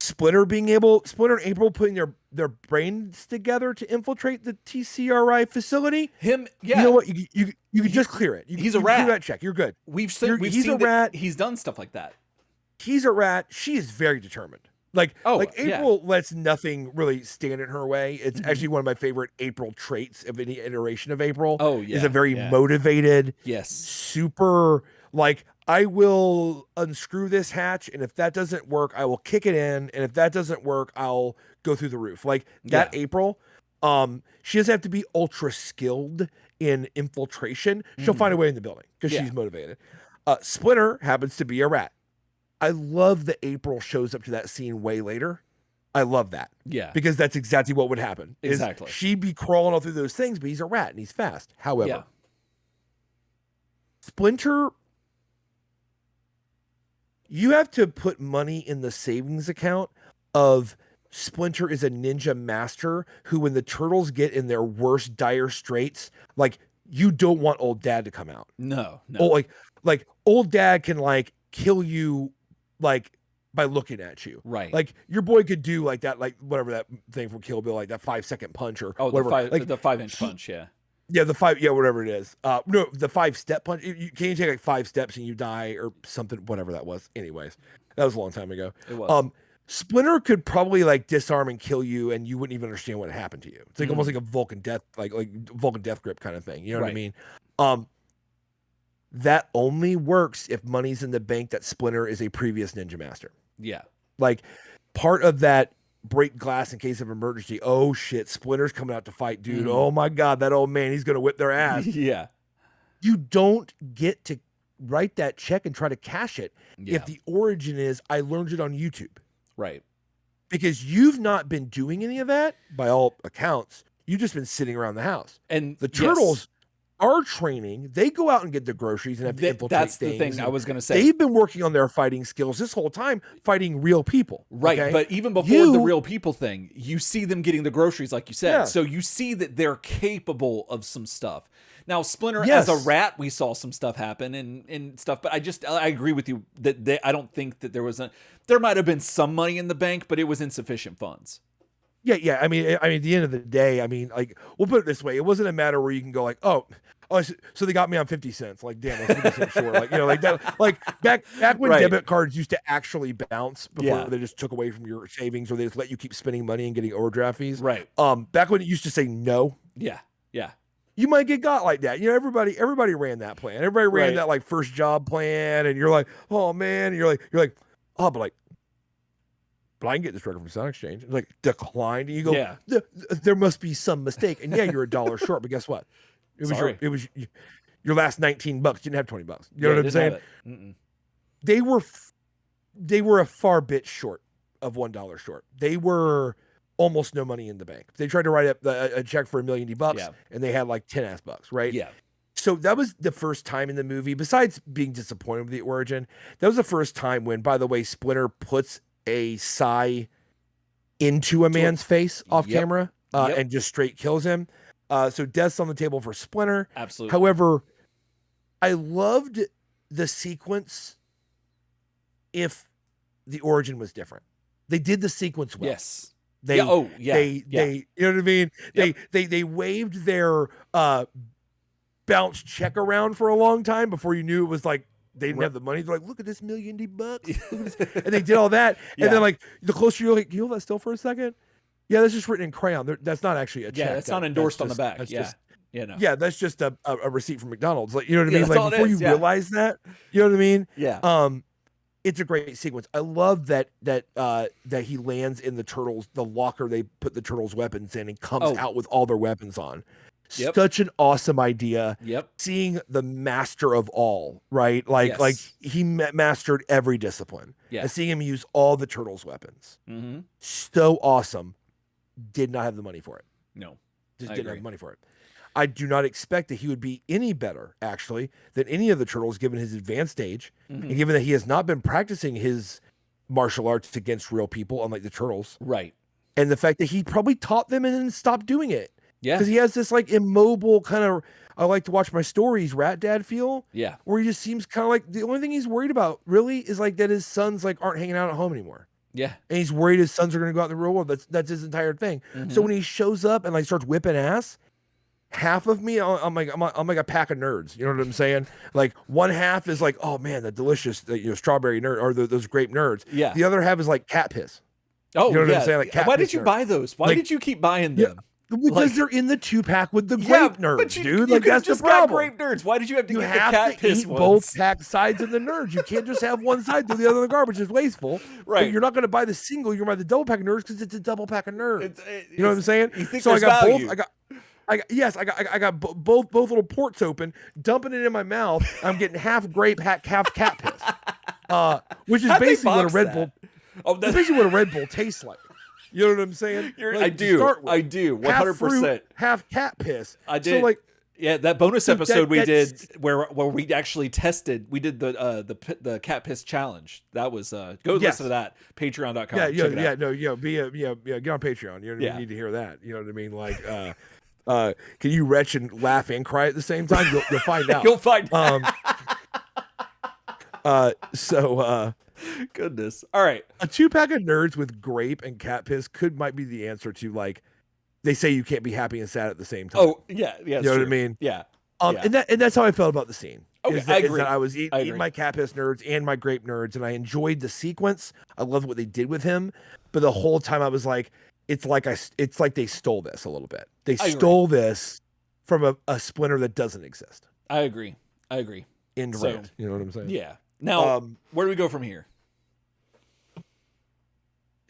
Splinter and April putting their brains together to infiltrate the TCRI facility. You know what? You can just clear it. He's a rat. Clear that check. You're good. He's a rat. He's done stuff like that. He's a rat. She is very determined. April lets nothing really stand in her way. It's actually one of my favorite April traits of any iteration of April. Oh, yeah. Is a very motivated, super, I will unscrew this hatch, and if that doesn't work, I will kick it in, and if that doesn't work, I'll go through the roof. April, she doesn't have to be ultra skilled in infiltration. She'll find a way in the building because she's motivated. Splinter happens to be a rat. I love that April shows up to that scene way later. I love that. Yeah. Because that's exactly what would happen. Exactly. She'd be crawling all through those things, but he's a rat and he's fast. However, Splinter, you have to put money in the savings account of Splinter is a ninja master who, when the turtles get in their worst dire straits, you don't want old dad to come out. No. Old dad can kill you by looking at you. Right. Your boy could do that, whatever that thing from Kill Bill, that 5-second punch or whatever. The 5-inch punch, yeah. Yeah, whatever it is. No, the 5-step punch. You can't take 5 steps and you die or something, whatever that was. Anyways, that was a long time ago. It was. Splinter could probably disarm and kill you, and you wouldn't even understand what happened to you. It's almost like a Vulcan death, like Vulcan death grip kind of thing. You know what I mean? That only works if money's in the bank that Splinter is a previous ninja master. Yeah. Part of that break glass in case of emergency. Oh shit, Splinter's coming out to fight, dude. Oh my God, that old man, he's going to whip their ass. Yeah. You don't get to write that check and try to cash it if the origin is, I learned it on YouTube. Right. Because you've not been doing any of that, by all accounts. You've just been sitting around the house. And the turtles are training. They go out and get the groceries and have to infiltrate That's things. The thing I was going to say. They've been working on their fighting skills this whole time, fighting real people. Right. Okay? But even before the real people thing, you see them getting the groceries, like you said. Yeah. So you see that they're capable of some stuff. Now, Splinter, as a rat, we saw some stuff happen and stuff, but I agree with you that I don't think that there might have been some money in the bank, but it was insufficient funds. Yeah. I mean, at the end of the day, we'll put it this way. It wasn't a matter where you can go oh, so they got me on 50 cents. Damn, I was 50 cents short. That. Back when debit cards used to actually bounce before they just took away from your savings, or they just let you keep spending money and getting overdraft fees. Right. Back when it used to say no. Yeah. Yeah. You might get got like that. Everybody ran that plan. Everybody ran that first job plan, and you're like, oh man, and you're like, oh, but I can get this record from Sound Exchange. It's declined, and you go, there must be some mistake. And you're $1 short, but guess what? It was your last $19. You didn't have $20. You know what I'm saying? They were a far bit short of $1 short. They were almost no money in the bank. They tried to write up a check for $1 million, and they had $10 bucks, right? Yeah. So that was the first time in the movie, besides being disappointed with the origin, that was the first time when, by the way, Splinter puts a sigh into a man's face off camera and just straight kills him. So death's on the table for Splinter. Absolutely. However, I loved the sequence if the origin was different. They did the sequence well. Yes. They, you know what I mean? Yep. They waved their bounce check around for a long time before you knew it was they didn't have the money. They're like, look at this $1 million. And they did all that. And then the closer you're can you hold that still for a second? Yeah, that's just written in crayon. That's not actually a check. Yeah, that's not endorsed on the back. Yeah, that's just a receipt from McDonald's. You know what I mean? Before you realize that, you know what I mean? Yeah. It's a great sequence. I love that he lands in the turtles, the locker they put the turtles' weapons in, and comes out with all their weapons on. Yep. Such an awesome idea. Yep. Seeing the master of all, right? Like he mastered every discipline. Yeah. And seeing him use all the Turtles' weapons. Mm-hmm. So awesome. Did not have the money for it. No. Just didn't have the money for it. I do not expect that he would be any better, actually, than any of the Turtles, given his advanced age, and given that he has not been practicing his martial arts against real people, unlike the Turtles. Right. And the fact that he probably taught them and then stopped doing it. Yeah. Because he has this like immobile kind of, I like to watch my stories, rat dad feel. Yeah. Where he just seems kind of like, the only thing he's worried about really is like that his sons like aren't hanging out at home anymore. Yeah. And he's worried his sons are going to go out in the real world. That's his entire thing. So when he shows up and like starts whipping ass, half of me, I'm like a pack of nerds. You know what I'm saying? Like one half is like, oh man, the delicious, strawberry nerd or those grape nerds. Yeah. The other half is like cat piss. Oh, you know what I'm saying? Like cat why piss did you nerds. buy those? Why did you keep buying them? Because they're in the 2-pack with the grape nerds, dude. Like that's the problem. Grape nerds. Why did you have to get the have cat to piss eat ones? both pack sides of the nerds. You can't just have one side throw the other in the garbage. It's wasteful. Right. But you're not going to buy the single. You're going to buy the double pack of nerds because it's a double pack of nerds. You know what I'm saying? You think so I got value. both. I got both little ports open, dumping it in my mouth. I'm getting half grape, half cat piss. Which is basically what a Red Bull. That's basically what a Red Bull tastes like. You know what I'm saying? Like, I do. 100%. Half fruit, half cat piss. I did. So like, yeah, that bonus episode we did where we actually tested. We did the cat piss challenge. That was go listen to that. Patreon.com. Yeah, get on Patreon. You need to hear that. You know what I mean? Like, can you retch and laugh and cry at the same time? You'll find out. You'll find out. Goodness. All right. A 2-pack of nerds with grape and cat piss might be the answer to like, they say you can't be happy and sad at the same time. Oh yeah. Yeah. You know what I mean? Yeah. And that's how I felt about the scene. Okay, I agree. I was eating my cat piss nerds and my grape nerds, and I enjoyed the sequence. I loved what they did with him, but the whole time I was like, it's like they stole this a little bit. They stole this from a splinter that doesn't exist. I agree. In Durant, you know what I'm saying? Yeah. Now, where do we go from here?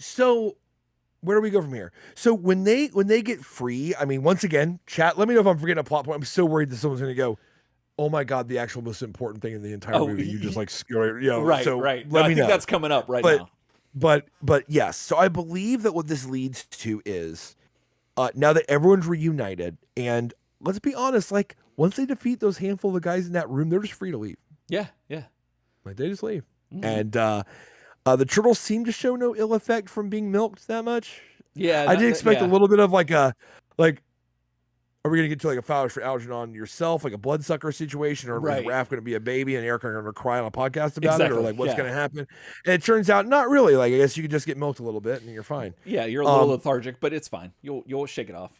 So, where do we go from here? So when they get free, I mean, once again, chat, let me know if I'm forgetting a plot point. I'm so worried that someone's going to go, oh my God, the actual most important thing in the entire movie. You just like, right. So right. Let me think know. That's coming up now. But yes. So I believe that what this leads to is now that everyone's reunited, and let's be honest, like once they defeat those handful of guys in that room, they're just free to leave. Yeah. Yeah. Like they just leave. And the Turtles seem to show no ill effect from being milked that much. Yeah, I did expect a little bit of like are we gonna get to like a foul for Algernon yourself, like a bloodsucker situation, or is Raph gonna be a baby and Eric are gonna cry on a podcast about it, or like what's gonna happen? And it turns out not really. Like I guess you could just get milked a little bit and you're fine. Yeah, you're a little lethargic, but it's fine. You'll shake it off.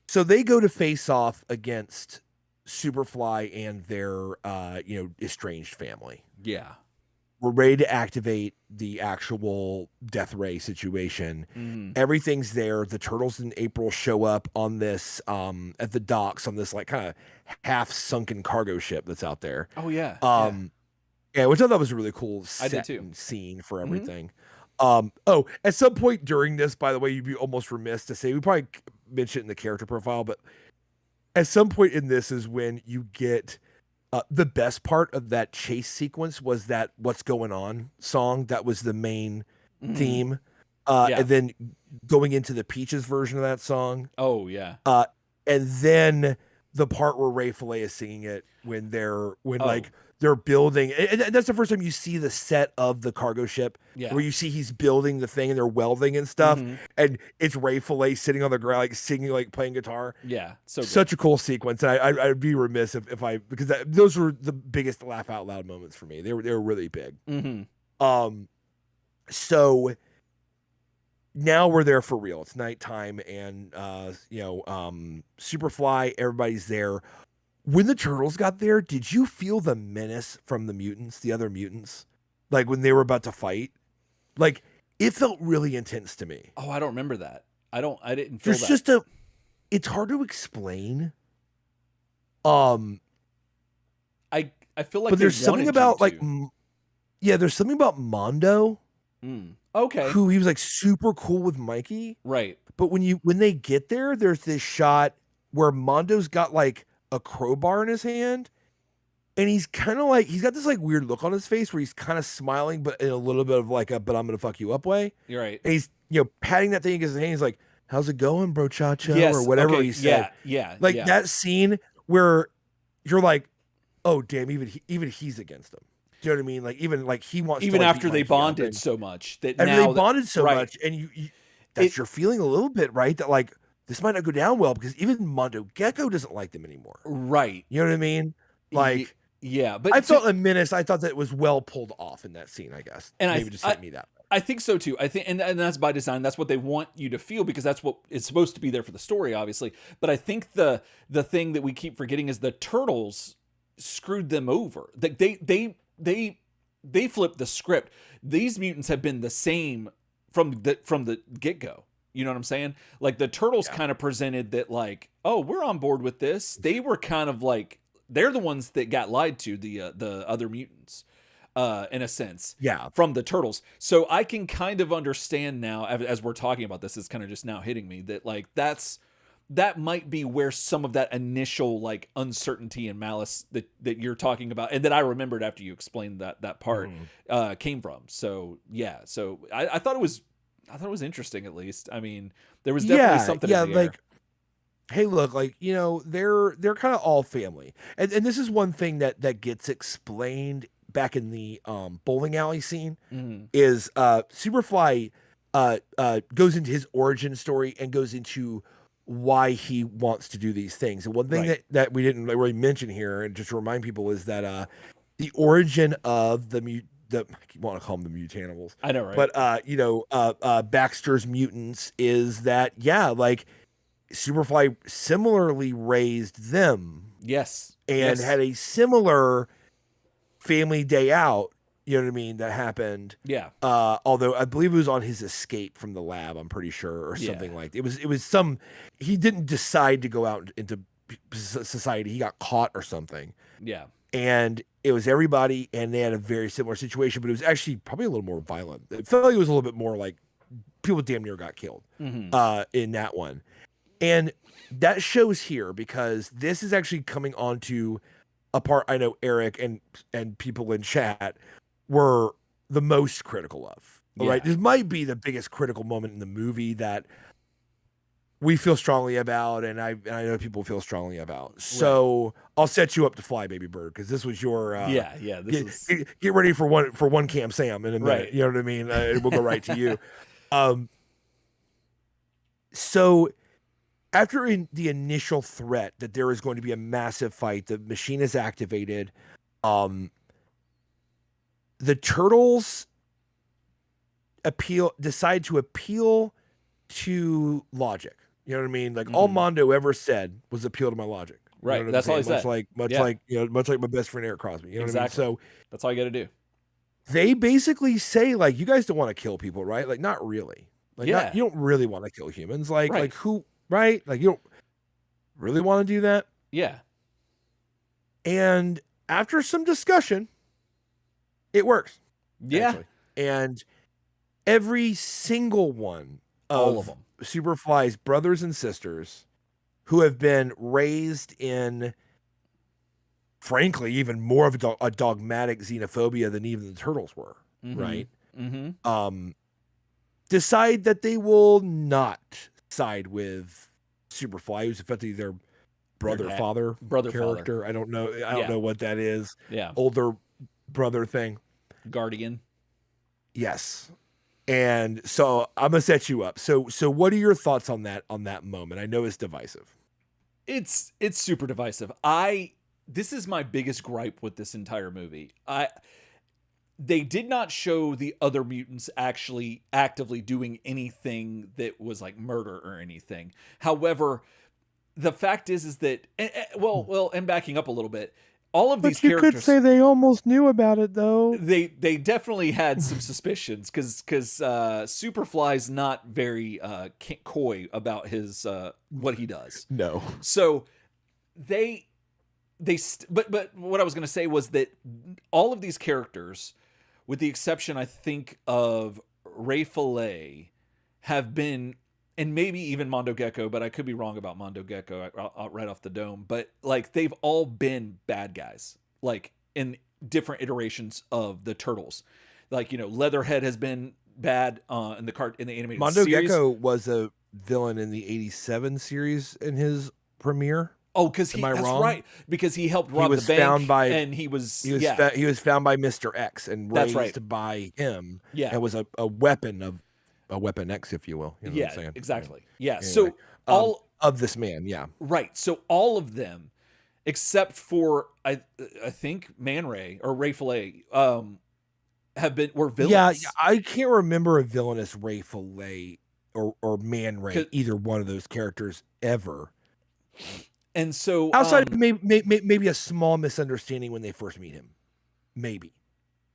So they go to face off against Superfly and their estranged family. Yeah. We're ready to activate the actual death ray situation. Everything's there. The Turtles and April show up on this at the docks on this like kind of half sunken cargo ship that's out there. Oh yeah. Yeah, which I thought was a really cool scene for everything. At some point during this, by the way, you'd be almost remiss to say, we probably mentioned it in the character profile, but at some point in this is when you get the best part of that chase sequence was that "What's Going On" song. That was the main theme. And then going into the Peaches version of that song. Oh yeah. And then the part where Ray Fillet is singing it when they're building, and that's the first time you see the set of the cargo ship, where you see he's building the thing and they're welding and stuff, and it's Ray Fillet sitting on the ground, like singing, like playing guitar. Yeah, such a cool sequence. And I'd be remiss if because those were the biggest laugh out loud moments for me. They were really big. So now we're there for real. It's nighttime, and Superfly, everybody's there. When the Turtles got there, did you feel the menace from the other mutants? Like when they were about to fight? Like it felt really intense to me. Oh, I don't remember that. I didn't feel that. It's hard to explain. I feel like but there's something about there's something about Mondo. Okay. Who he was like super cool with Mikey. Right. But when they get there, there's this shot where Mondo's got like a crowbar in his hand, and he's kind of like, he's got this like weird look on his face where he's kind of smiling, but in a little bit of like a, but I'm going to fuck you up way. You're right. And he's, patting that thing against his hand. He's like, how's it going, brochacho? Yes, or whatever okay, he said. Yeah. Like that scene where you're like, oh, damn, even he's against him. Do you know what I mean? Like, even like he wants even to, like, after they bonded so much that after now they bonded so right. much, and you that's your feeling a little bit, right? That like this might not go down well because even Mondo Gecko doesn't like them anymore. Right. You know what I mean? Like, yeah, but I felt a menace. I thought that it was well pulled off in that scene, I guess. And maybe just hit me that way. I think so too. I think, and that's by design. That's what they want you to feel because that's what is supposed to be there for the story, obviously. But I think the thing that we keep forgetting is the turtles screwed them over. Like they flipped the script. These mutants have been the same from the get-go. You know what I'm saying? Like the turtles kind of presented that like, oh, we're on board with this. They were kind of like, they're the ones that got lied to, the other mutants, in a sense. Yeah. From the turtles. So I can kind of understand now as we're talking about this, it's kind of just now hitting me that like that might be where some of that initial like uncertainty and malice that you're talking about and that I remembered after you explained that part came from. So yeah, so I thought it was interesting at least. I mean, there was definitely something in the like air. Hey, look, like, they're kind of all family. And this is one thing that gets explained back in the bowling alley scene is Superfly goes into his origin story and goes into why he wants to do these things. And one thing that we didn't really mention here, and just to remind people, is that the origin of I want to call them the mutanimals. I know, right? But Baxter's mutants is that like Superfly similarly raised them. Yes. And had a similar family day out, you know what I mean, that happened. Yeah. Although I believe it was on his escape from the lab, I'm pretty sure, or something like that. It was he didn't decide to go out into society. He got caught or something. Yeah. And it was everybody, and they had a very similar situation, but it was actually probably a little more violent. It felt like it was a little bit more like people damn near got killed in that one. And that shows here because this is actually coming on to a part I know Eric and people in chat were the most critical of. Right? This might be the biggest critical moment in the movie that we feel strongly about, and I know people feel strongly about. So I'll set you up to fly, baby bird, because this was your get ready for one Cam Sam in a minute. You know what I mean? We'll go right to you. So after the initial threat that there is going to be a massive fight, the machine is activated. The turtles decide to appeal to logic. You know what I mean? Like all Mondo ever said was appeal to my logic. Right. You know that's all he said. Much like my best friend Eric Crosby. You know what I mean? So that's all you got to do. They basically say like, you guys don't want to kill people, right? Like not really. Like you don't really want to kill humans. Like who? Right? Like you don't really want to do that. Yeah. And after some discussion, it works. Yeah. Actually. And every single one all of them, Superfly's brothers and sisters who have been raised in, frankly, even more of a dogmatic xenophobia than even the turtles were, right? Decide that they will not side with Superfly, who's effectively their brother character. I don't know. I don't know what that is. Yeah. Older brother thing. Guardian. Yes. And so I'm gonna set you up. So what are your thoughts on that moment? I know it's divisive. It's super divisive. This is my biggest gripe with this entire movie. They did not show the other mutants actually actively doing anything that was like murder or anything. However, the fact is that and backing up a little bit, all of these characters. You could say they almost knew about it, though. They definitely had some suspicions because Superfly's not very coy about his what he does. No. So but what I was going to say was that all of these characters, with the exception, I think, of Ray Fillet, have been and maybe even Mondo Gecko, but I could be wrong about Mondo Gecko right off the dome. But like they've all been bad guys, like in different iterations of the Turtles. Like, you know, Leatherhead has been bad in the animated Mondo series. Gecko was a villain in the '87 series in his premiere. Oh, because that's wrong? right. Because he helped rob the bank, and he was found by Mr. X and raised by him. Yeah, and was a weapon X, if you will. You know what I'm saying? Exactly. Yeah. Anyway, so all of this man, yeah, right. So all of them, except for I think Man Ray or Ray Fillet, were villains. Yeah, I can't remember a villainous Ray Fillet or Man Ray, either one of those characters ever. And so outside of maybe a small misunderstanding when they first meet him, maybe.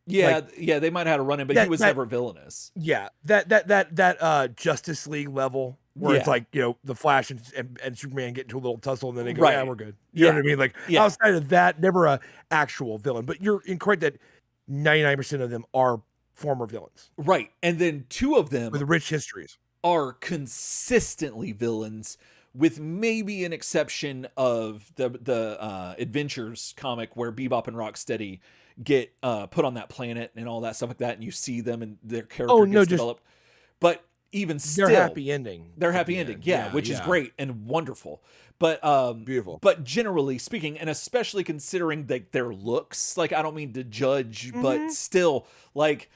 Yeah, they might have had a run in, but he was never villainous. Yeah, that Justice League level where it's like, you know, the Flash and Superman get into a little tussle and then they go, yeah, we're good. You know what I mean? Like outside of that, never a actual villain. But you're incorrect that 99% of them are former villains. Right, and then 2 of them with rich histories are consistently villains, with maybe an exception of the Adventures comic where Bebop and Rocksteady get put on that planet and all that stuff like that, and you see them and their character gets developed. But even still, they're happy ending. They're happy ending, which is great and wonderful. But beautiful. But generally speaking, and especially considering their looks, like I don't mean to judge, but still, like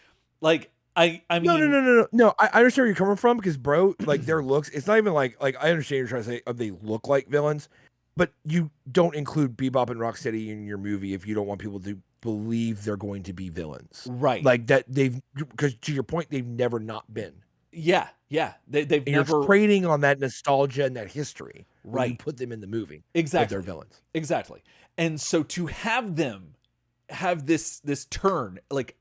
I mean, no. I understand where you're coming from because, bro, like their looks. It's not even like I understand you're trying to say they look like villains, but you don't include Bebop and Rocksteady in your movie if you don't want people to believe they're going to be villains, right? Like that because to your point, they've never not been. Yeah. They've never. You're trading on that nostalgia and that history, right? When you put them in the movie, exactly. They're villains, exactly. And so to have them have this turn, like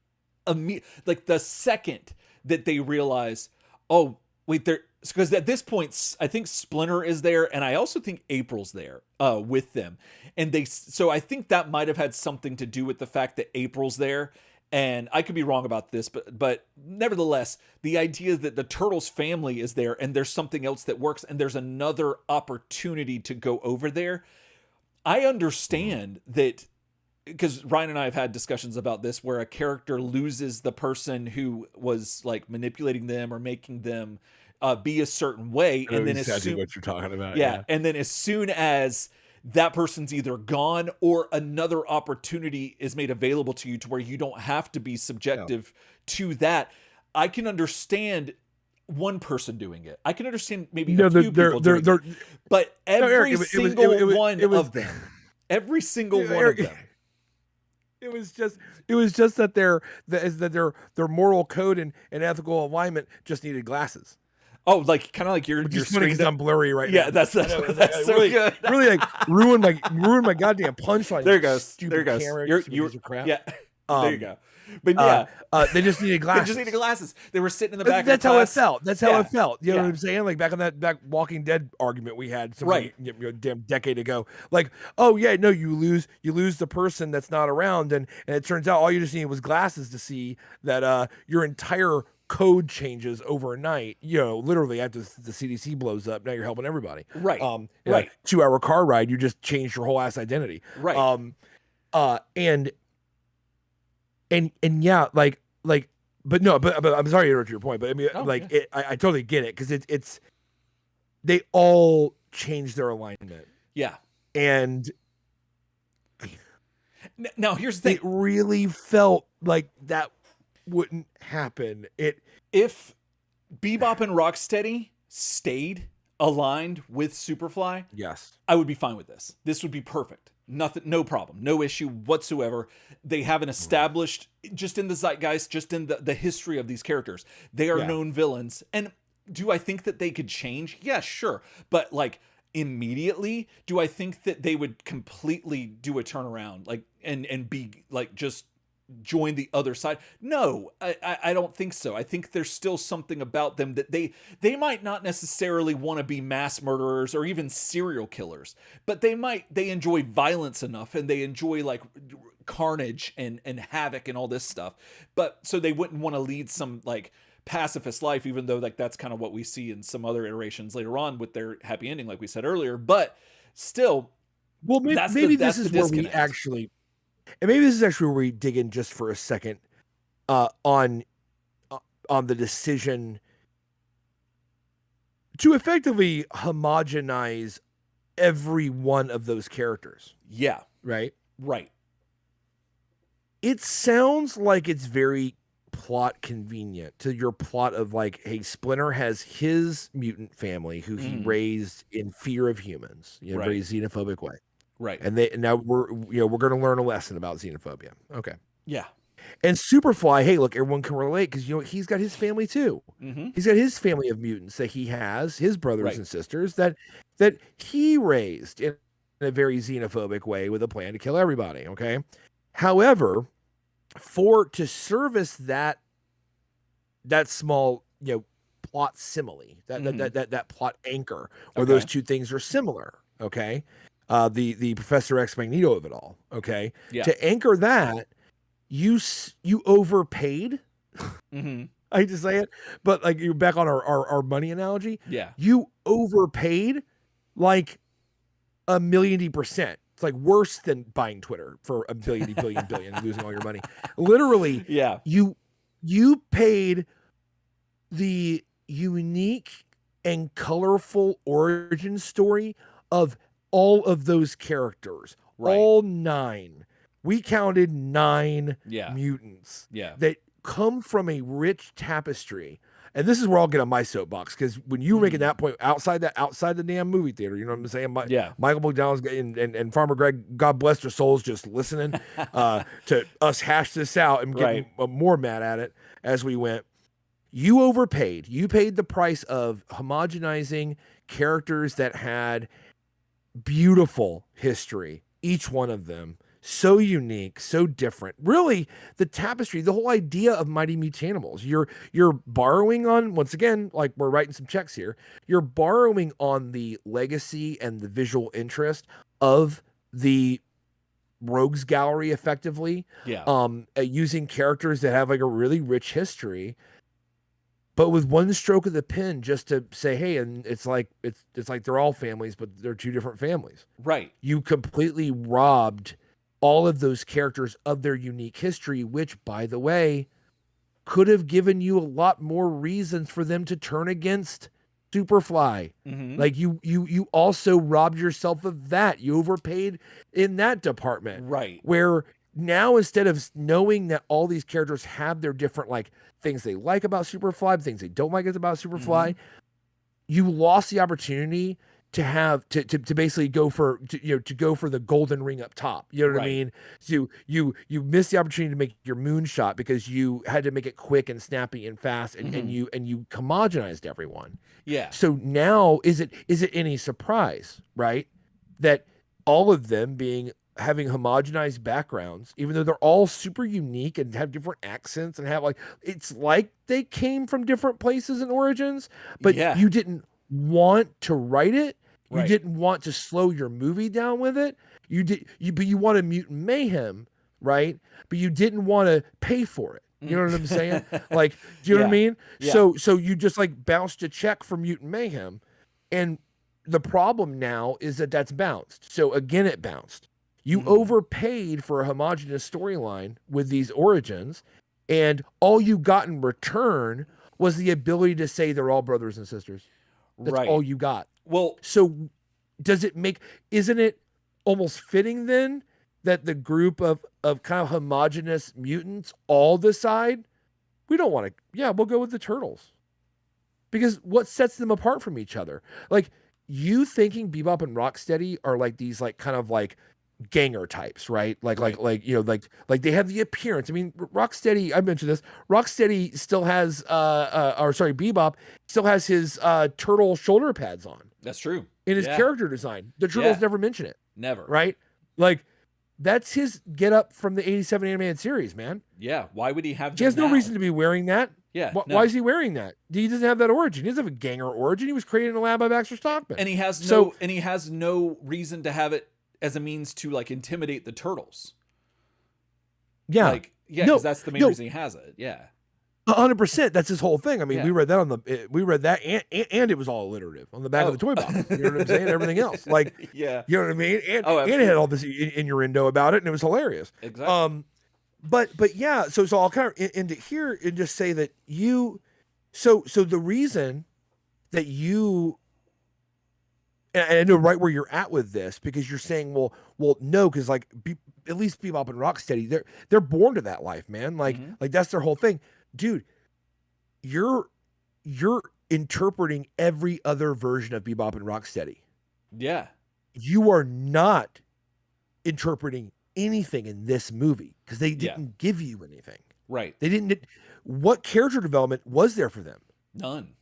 the second that they realize, oh wait, because at this point I think Splinter is there, and I also think April's there with them, and so I think that might have had something to do with the fact that April's there, and I could be wrong about this, but nevertheless, the idea that the Turtles family is there and there's something else that works and there's another opportunity to go over there. I understand that, because Ryan and I have had discussions about this where a character loses the person who was like manipulating them or making them be a certain way, and then exactly what you're talking about. And then as soon as that person's either gone or another opportunity is made available to you to where you don't have to be subjective to that, I can understand one person doing it. I can understand maybe a few people doing it. But every single one of them. Every single one of them. It was just that their moral code and ethical alignment just needed glasses. Oh, like kind of like your screen. I'm blurry right now. Yeah, that's so really, good. Really like ruined my goddamn punchline. There it goes. Stupid there it goes. Camera, you're crap. Yeah. There you go. But yeah, they just needed glasses. They just needed glasses. They were sitting in the back. That's of the how class. it felt. That's how it felt. You know what I'm saying? Like back on that Walking Dead argument we had, damn decade ago. Like, oh yeah, no, you lose the person that's not around, and it turns out all you just needed was glasses to see that your entire code changes overnight. You know, literally after the CDC blows up, now you're helping everybody. Right. Right. 2-hour car ride, you just changed your whole ass identity. Right. And yeah, but I'm sorry to interrupt your point, but I mean, I totally get it because it's they all change their alignment. Yeah. And now here's the thing. It really felt like that wouldn't happen. If Bebop and Rocksteady stayed aligned with Superfly, yes, I would be fine with this. This would be perfect. Nothing, no problem, no issue whatsoever. They have an established, just in the zeitgeist, just in the history of these characters, they are known villains. And do I think that they could change? Yeah, sure. But like immediately, do I think that they would completely do a turnaround, like and be like just join the other side? No, I don't think so. I think there's still something about them that they might not necessarily want to be mass murderers or even serial killers, but they enjoy violence enough and they enjoy like carnage and havoc and all this stuff. But so they wouldn't want to lead some like pacifist life, even though like that's kind of what we see in some other iterations later on with their happy ending, like we said earlier. But still, well, maybe this is where we actually, and maybe this is actually where we dig in just for a second on the decision to effectively homogenize every one of those characters. Yeah. Right? Right. It sounds like it's very plot convenient to your plot of like, hey, Splinter has his mutant family who he raised in fear of humans, in a very xenophobic way. Right. And now we're going to learn a lesson about xenophobia. Okay. Yeah. And Superfly, hey, look, everyone can relate because he's got his family too. He's got his family of mutants that he has, his brothers and sisters that he raised in a very xenophobic way with a plan to kill everybody. Okay. However, to service that small plot simile, that plot anchor where those two things are similar. Okay. The Professor X Magneto of it all. Okay. Yeah. To anchor that, you overpaid. I hate to say it, but like you're back on our money analogy. Yeah. You overpaid like 1,000,000%. It's like worse than buying Twitter for $1 billion and losing all your money. Literally. Yeah. You paid the unique and colorful origin story of all of those characters. All 9. We counted 9 mutants that come from a rich tapestry. And this is where I'll get on my soapbox, because when you were making that point outside the damn movie theater, you know what I'm saying? Michael McDonald's and Farmer Greg, God bless their souls, just listening to us hash this out and getting more mad at it as we went. You overpaid. You paid the price of homogenizing characters that had beautiful history, each one of them. So unique, so different. Really, the tapestry, the whole idea of Mighty Mutanimals. You're borrowing on, once again, like we're writing some checks here, you're borrowing on the legacy and the visual interest of the Rogues Gallery, effectively. Yeah. Using characters that have like a really rich history, but with one stroke of the pen, just to say, hey, and it's like they're all families, but they're two different families. Right. You completely robbed all of those characters of their unique history, which, by the way, could have given you a lot more reasons for them to turn against Superfly. Like you also robbed yourself of that. You overpaid in that department. Right. Where now, instead of knowing that all these characters have their different like things they like about Superfly, things they don't like about Superfly, you lost the opportunity to have to basically go for the golden ring up top. You know what I mean? So you missed the opportunity to make your moonshot because you had to make it quick and snappy and fast, and you homogenized everyone. Yeah. So now is it any surprise, right, that all of them having homogenized backgrounds, even though they're all super unique and have different accents and have it's like they came from different places and origins, but you didn't want to write it. You didn't want to slow your movie down with it. But you wanted Mutant Mayhem, right? But you didn't want to pay for it. You know what I'm saying? Like, do you know what I mean? Yeah. So you just like bounced a check for Mutant Mayhem, and the problem now is that that's bounced. So again, it bounced. You overpaid for a homogenous storyline with these origins, and all you got in return was the ability to say they're all brothers and sisters. That's all you got. Well, so isn't it almost fitting then that the group of kind of homogenous mutants all decide we don't want to, we'll go with the Turtles? Because what sets them apart from each other? Like, you thinking Bebop and Rocksteady are like these like kind of like ganger types, right? Like they have the appearance. I mean, Rocksteady, I mentioned this, Rocksteady still has Bebop still has his turtle shoulder pads on. That's true. In his character design. The Turtles never mention it. Never. Right? Like, that's his get up from the 87 animated series, man. Yeah. Why would he have He has no reason to be wearing that. Yeah. Why is he wearing that? He doesn't have that origin. He doesn't have a ganger origin. He was created in a lab by Baxter Stockman. And he has no reason to have it as a means to like intimidate the Turtles. Yeah. Because that's the main reason he has it. Yeah. 100%. That's his whole thing. I mean, Yeah. we read that and it was all alliterative on the back of the toy box. You know what I'm saying? Everything else, like, yeah, you know what I mean? And absolutely. and it had all this innuendo about it, and it was hilarious. Exactly. But yeah, so I'll kind of end it here and just say that so the reason that you, and I know right where you're at with this, because you're saying, well, no, because like at least Bebop and Rocksteady, they're born to that life, man. Like that's their whole thing, dude. You're interpreting every other version of Bebop and Rocksteady. Yeah, you are not interpreting anything in this movie because they didn't give you anything. Right. They didn't. What character development was there for them? None.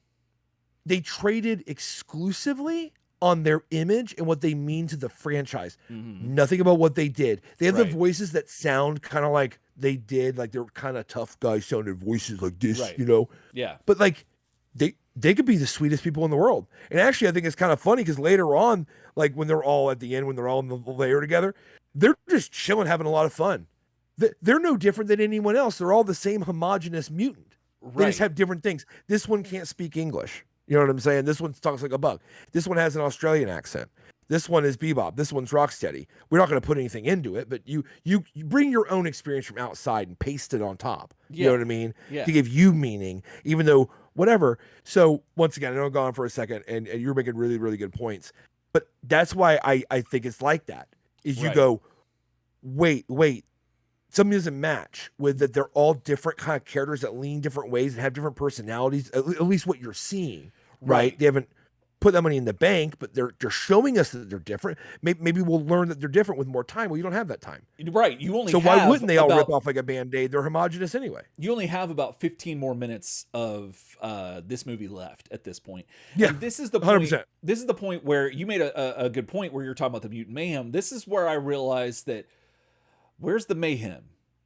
They traded exclusively on their image and what they mean to the franchise. Nothing about what they did. They have the voices that sound kind of like they did, like they're kind of tough guys sounding voices like this, you know? Yeah. But like they could be the sweetest people in the world. And actually, I think it's kind of funny because later on, like when they're all at the end, when they're all in the lair together, they're just chilling, having a lot of fun. They're no different than anyone else. They're all the same homogenous mutant. They just have different things. This one can't speak English. You know what I'm saying? This one talks like a bug. This one has an Australian accent. This one is Bebop. This one's Rocksteady. We're not going to put anything into it, but you bring your own experience from outside and paste it on top. You know what I mean? Yeah. To give you meaning, even though whatever. So once again, I know I'm gone for a second, and you're making really, really good points. But that's why I think it's like that. Is you go, wait, something doesn't match with that. They're all different kind of characters that lean different ways and have different personalities. At least what you're seeing, right? They haven't put that money in the bank, but they're showing us that they're different. Maybe we'll learn that they're different with more time. Well, you don't have that time, right? You only so why wouldn't they all rip off like a Band-Aid? They're homogenous anyway. You only have about 15 more minutes of this movie left at this point. Yeah, and this is the point. 100%. This is the point where you made a good point where you're talking about the mutant mayhem. This is where I realized that where's the mayhem?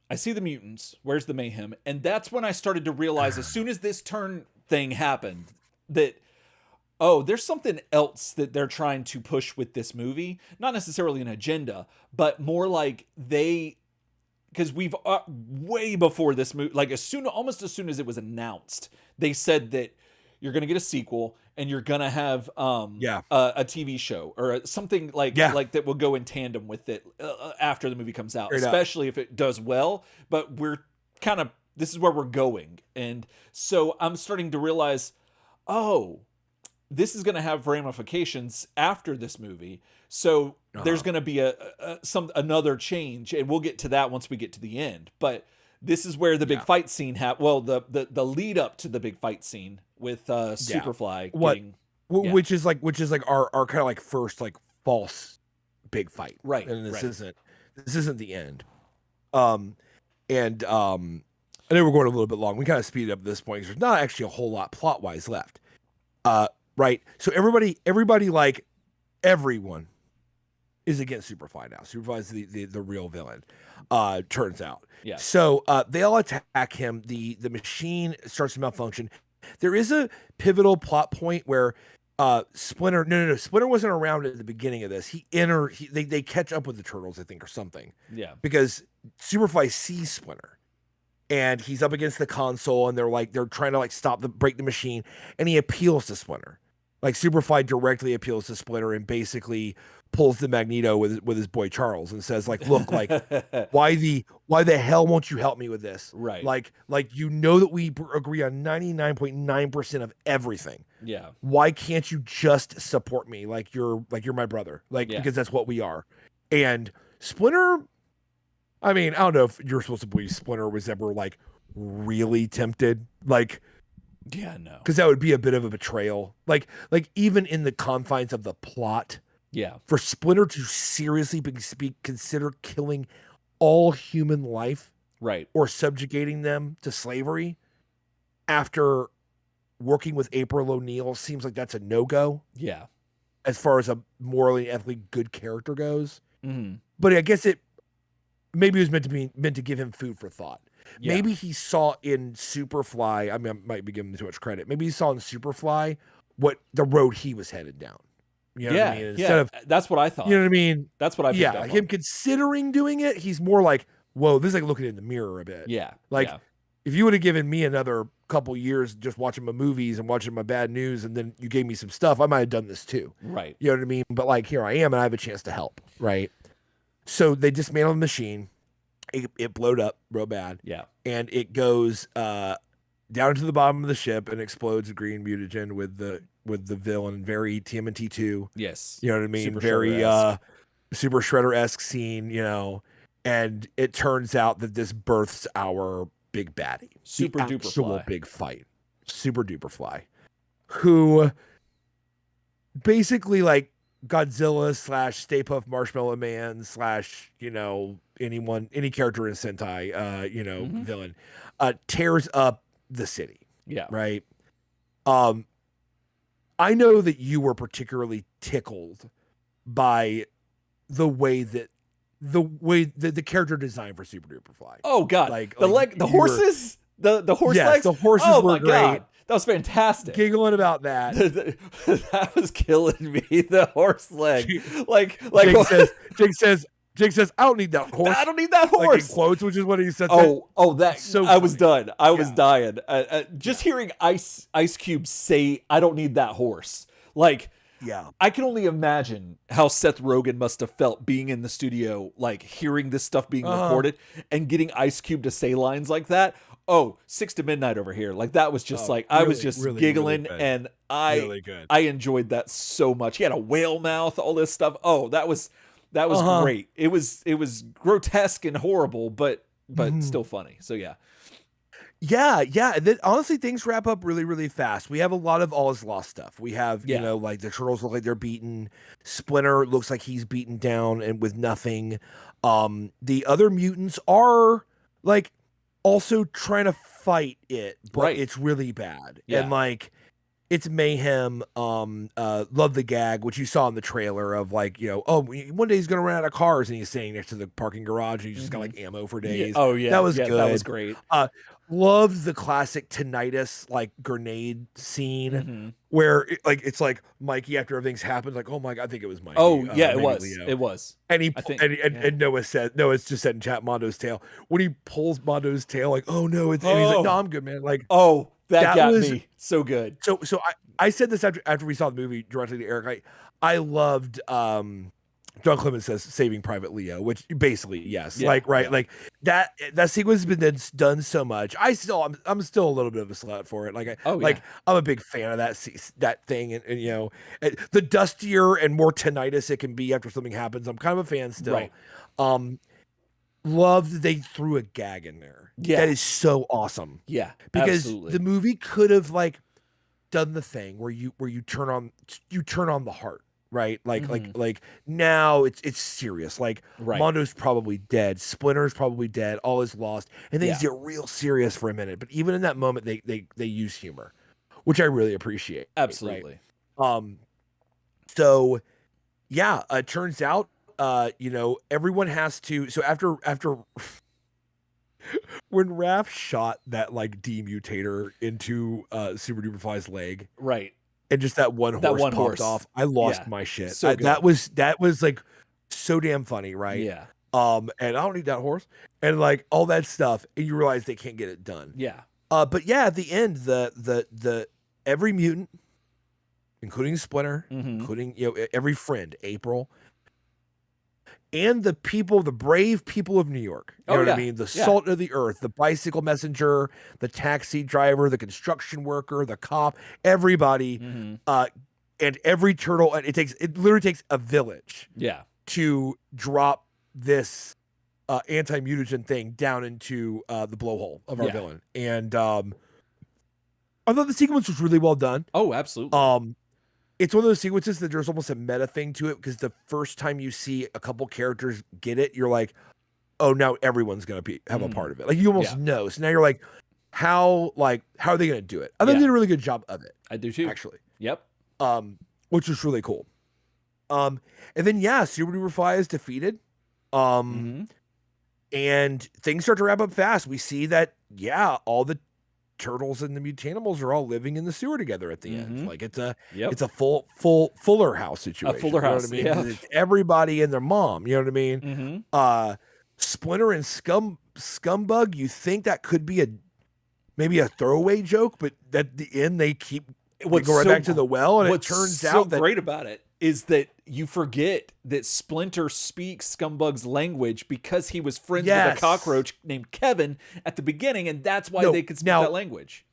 I see the mutants. Where's the mayhem? And that's when I started to realize, as soon as this turn thing happened, that there's something else that they're trying to push with this movie. Not necessarily an agenda, but more like because we've way before this movie, like almost as soon as it was announced, they said that you're going to get a sequel and you're going to have a TV show or something like that will go in tandem with it after the movie comes out, especially if it does well. But this is where we're going. And so I'm starting to realize, this is going to have ramifications after this movie. So there's going to be another change, and we'll get to that once we get to the end. But this is where the big fight scene the lead up to the big fight scene with Superfly which is like our kind of like first like false big fight. Right. And this isn't the end. I know we're going a little bit long. We kind of speed it up at this point because there's not actually a whole lot plot wise left. Right. So everybody, like everyone is against Superfly now. Superfly is the real villain, turns out. Yeah. So they all attack him. The machine starts to malfunction. There is a pivotal plot point where Splinter. No. Splinter wasn't around at the beginning of this. They catch up with the Turtles, I think, or something. Yeah. Because Superfly sees Splinter. And he's up against the console, and they're trying to like break the machine, and he appeals to Splinter. Like Superfly directly appeals to Splinter and basically pulls the Magneto with his boy Charles and says, like, look, like, why the hell won't you help me with this? Right. Like you know that we agree on 99.9% of everything. Yeah. Why can't you just support me? Like you're my brother. Because that's what we are. And Splinter, I mean, I don't know if you're supposed to believe Splinter was ever like really tempted. Like, yeah, no, because that would be a bit of a betrayal. Like even in the confines of the plot, for Splinter to seriously consider killing all human life, right, or subjugating them to slavery after working with April O'Neil seems like that's a no-go. Yeah, as far as a morally, ethically good character goes. Mm-hmm. But I guess maybe it was meant to give him food for thought. Yeah. Maybe he saw in Superfly, I mean, I might be giving him too much credit. Maybe he saw in Superfly what the road he was headed down. You know what I mean? Instead of, that's what I thought. You know what I mean? That's what I picked up him considering doing it, he's more like, whoa, this is like looking in the mirror a bit. Yeah. Like, if you would have given me another couple years just watching my movies and watching my bad news, and then you gave me some stuff, I might have done this too. Right. You know what I mean? But like, here I am, and I have a chance to help. Right. So they dismantle the machine. It blowed up real bad. Yeah. And it goes down to the bottom of the ship and explodes a green mutagen with the villain. Very TMNT 2. Yes. You know what I mean? Super Very Shredder-esque. Super Shredder-esque scene, you know. And it turns out that this births our big baddie. Super the duper actual fly. big fight. Super duper fly. Who basically like Godzilla / Stay Puft Marshmallow Man / you know, any character in Sentai, you know, villain, tears up the city. Yeah. Right. I know that you were particularly tickled by the way that the character design for Super Duper Fly. Oh God. The horses, the horse legs. The horses were great. God. That was fantastic. Giggling about that. That was killing me. The horse leg. Jake says, I don't need that horse. I don't need that horse. Like in quotes, which is what he said. That so I was done. I was dying. Just hearing Ice Cube say, "I don't need that horse." Like, yeah, I can only imagine how Seth Rogen must have felt being in the studio, like hearing this stuff being recorded and getting Ice Cube to say lines like that. Oh, 6 to Midnight over here. Like that was just I was just giggling and I enjoyed that so much. He had a whale mouth, all this stuff. Oh, that was great. It was grotesque and horrible, but still funny. So yeah. Yeah. Then honestly, things wrap up really, really fast. We have a lot of all is lost stuff. We have, you know, like the turtles look like they're beaten. Splinter looks like he's beaten down and with nothing. The other mutants are like also trying to fight it, but it's really bad. Yeah. And like it's mayhem. Love the gag, which you saw in the trailer of like, you know, oh, one day he's gonna run out of cars and he's staying next to the parking garage and he's just got like ammo for days. Yeah. Oh yeah, that was good. That was great. Loved the classic tinnitus like grenade scene where it's like Mikey after everything's happened, like, oh my God, I think it was Mikey. Oh yeah, it was. Leo. It was. And and Noah's just said in chat Mondo's tail. When he pulls Mondo's tail, like, oh no, and he's like, no, I'm good, man. Like, oh, that got me so good. So I said this after we saw the movie directly to Eric. I loved John Clemens says Saving Private Leo, which basically yes, like that sequence has been done so much. I'm still a little bit of a slut for it. I'm a big fan of that thing, and you know, the dustier and more tinnitus it can be after something happens. I'm kind of a fan still. Right. Love that they threw a gag in there. Yeah, that is so awesome. Yeah, because absolutely. the movie could have like done the thing where you turn on the heart. Right, like now it's serious. Like Mondo's probably dead, Splinter's probably dead, all is lost, and things get real serious for a minute. But even in that moment, they use humor, which I really appreciate. Absolutely. Right? So yeah, it turns out, you know, everyone has to. So after when Raph shot that like demutator into Super Duper Fly's leg, right. And just that one horse popped off. I lost my shit. So that was like so damn funny, right? Yeah. And I don't need that horse, and like all that stuff, and you realize they can't get it done. Yeah. But yeah, at the end, the every mutant, including Splinter, including every friend, April, and the brave people of New York. You know what I mean? The salt of the earth, the bicycle messenger, the taxi driver, the construction worker, the cop, everybody, and every turtle. And it literally takes a village. Yeah. To drop this anti-mutagen thing down into the blowhole of our villain. And I thought the sequence was really well done. Oh, absolutely. It's one of those sequences that there's almost a meta thing to it because the first time you see a couple characters get it, you're like, oh, now everyone's gonna have a part of it. Like you almost know. So now you're like, how are they gonna do it? I think they did a really good job of it. I do too. Actually. Yep. Which was really cool. And then Super Duper Fly is defeated. And things start to wrap up fast. We see that all the turtles and the mutanimals are all living in the sewer together at the end. Like it's a full Fuller House situation. A Fuller House, you know what I mean? It's everybody and their mom. You know what I mean? Splinter and Scumbug. You think that could be maybe a throwaway joke, but at the end they go right back to the well, and it turns out that great about it is that you forget that Splinter speaks Scumbug's language because he was friends with a cockroach named Kevin at the beginning, and that's why they could speak that language.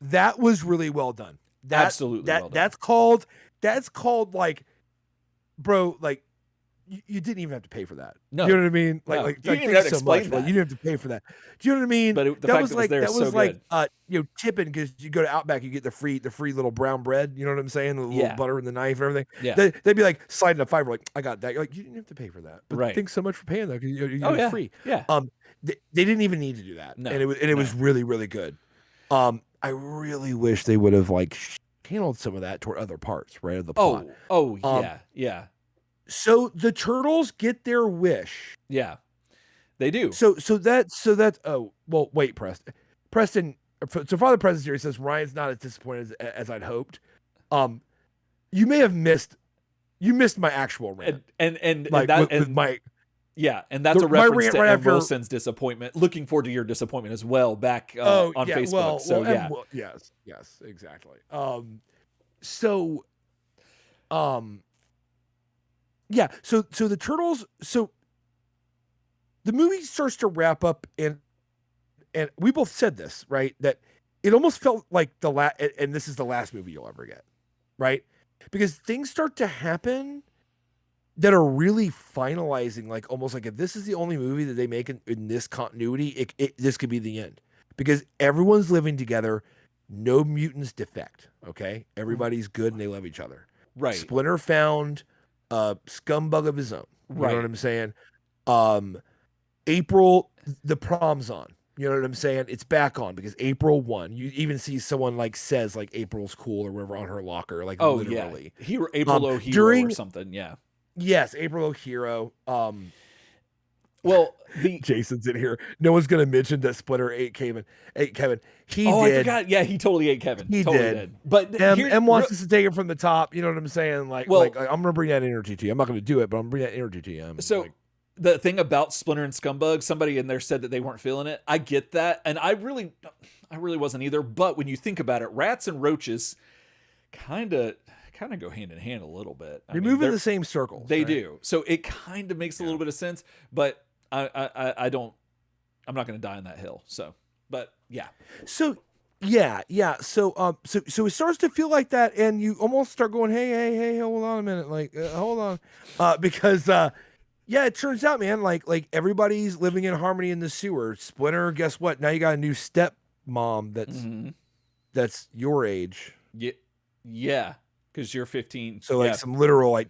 That was really well done. Absolutely well done. That's called like, bro, like you didn't even have to pay for that. No, you know what I mean? Like you didn't even have to explain that. You didn't have to pay for that. Do you know what I mean? But that was like tipping, because you go to Outback, you get the free little brown bread. You know what I'm saying? The little butter and the knife and everything. Yeah, they'd be like sliding a $5, like, I got that. You're like, you didn't have to pay for that. But right. Thanks so much for paying that, because you get it free. Yeah. They didn't even need to do that. No, and it was really, really good. I really wish they would have like channeled some of that toward other parts, right, of the plot. Yeah. So the turtles get their wish. Yeah, they do. So that's oh, well, wait, Preston. So Father Preston here says Ryan's not as disappointed as I'd hoped. You may have missed my actual rant, and like with my. Yeah, and that's a reference to Em Wilson's disappointment. Looking forward to your disappointment as well back on Facebook. Yes, exactly. So the turtles. So the movie starts to wrap up, and we both said this, right? That it almost felt like and this is the last movie you'll ever get, right? Because things start to happen that are really finalizing, like almost like if this is the only movie that they make in this continuity, this could be the end, because everyone's living together, no mutants defect. Okay, everybody's good and they love each other. Right. Splinter found a scumbug of his own. You know what I'm saying? April, the prom's on. You know what I'm saying? It's back on because April won. You even see someone like says like April's cool or whatever on her locker. Like literally. Yeah. April O'Hero or something. Yeah. Yes, April O'Hero. Well, Jason's in here. No one's gonna mention that Splinter ate Kevin. He did. I forgot. Yeah, he totally ate Kevin. He totally did. But M wants us to take it from the top. You know what I'm saying? Like I'm gonna bring that energy to you. I'm not gonna do it, but I'm gonna bring that energy to you. So the thing about Splinter and Scumbug, somebody in there said that they weren't feeling it. I get that, and I really wasn't either. But when you think about it, rats and roaches kind of go hand in hand a little bit. They move in the same circles. They do. So it kind of makes a little bit of sense, but I don't. I'm not going to die on that hill. So, but yeah. So yeah. So so it starts to feel like that, and you almost start going, hey, hold on a minute, like hold on, because it turns out, man, like everybody's living in harmony in the sewer. Splinter, guess what? Now you got a new stepmom that's your age. Yeah. Because you're 15. So like some literal like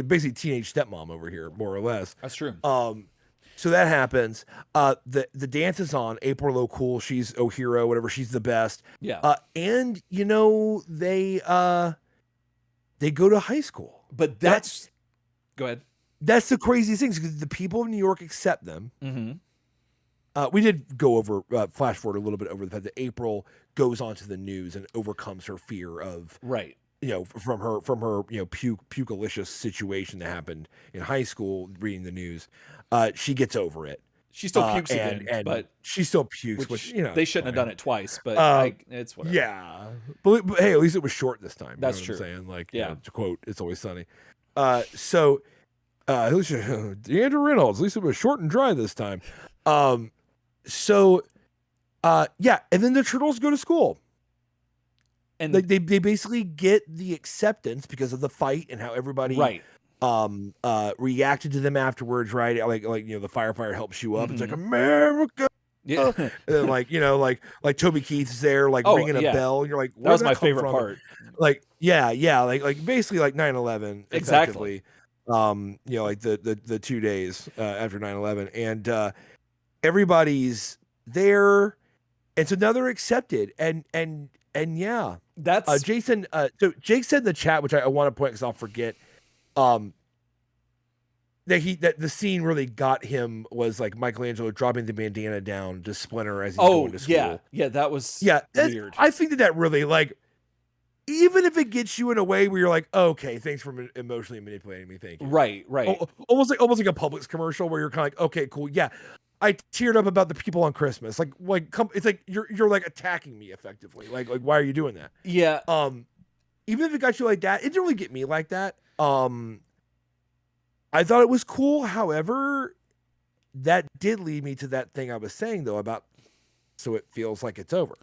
basically teenage stepmom over here, more or less. That's true. So that happens. The dance is on. April O'Cool, she's O'Hero, whatever. She's the best. Yeah. And you know they go to high school. But that's go ahead. That's the craziest thing, because the people of New York accept them. Mm-hmm. We did go over flash forward a little bit over the fact that April goes onto the news and overcomes her fear of you know, from her you know pukalicious situation that happened in high school reading the news. She gets over it. She still pukes again, but she still pukes, which you know they shouldn't have done it twice. But it's whatever. Yeah, but hey, at least it was short this time. That's true. What I'm saying, like, you know, to quote, "It's Always Sunny." So Andrew Reynolds, at least it was short and dry this time. And then the turtles go to school. And they basically get the acceptance because of the fight and how everybody reacted to them afterwards, right? Like you know, the firefighter helps you up. It's like America. Yeah. And then like Toby Keith's there, like ringing a bell, and you're like, that was my favorite part. Like like basically like 9/11 exactly. You know, like the 2 days after 9/11, and everybody's there, and so now they're accepted, and yeah, that's Jason. So Jake said in the chat, which I want to point because I'll forget, that the scene really got him was like Michelangelo dropping the bandana down to Splinter as he's going to school. Yeah, that was weird. I think that really, like, even if it gets you in a way where you're like, okay, thanks for emotionally manipulating me, thank you. Right. Almost like a Publix commercial where you're kind of like, okay, cool, yeah. I teared up about the people on Christmas. It's like you're like attacking me effectively. Like why are you doing that? Yeah. Even if it got you like that, it didn't really get me like that. I thought it was cool. However, that did lead me to that thing I was saying though about so it feels like it's over.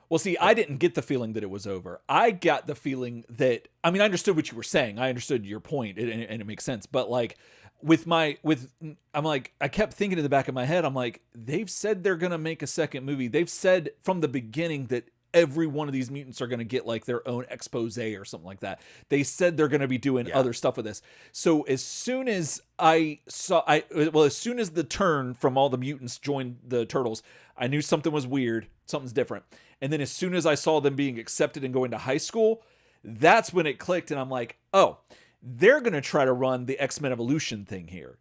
Well, see, I didn't get the feeling that it was over. I got the feeling that, I mean, I understood what you were saying. I understood your point, and it makes sense. But like I'm like, I kept thinking in the back of my head, I'm like, they've said they're going to make a second movie. They've said from the beginning that every one of these mutants are going to get like their own expose or something like that. They said they're going to be doing other stuff with this. So as soon as as soon as the turn from all the mutants joined the Turtles, I knew something was weird, something's different. And then as soon as I saw them being accepted and going to high school, that's when it clicked. And I'm like, oh, they're going to try to run the X-Men Evolution thing here.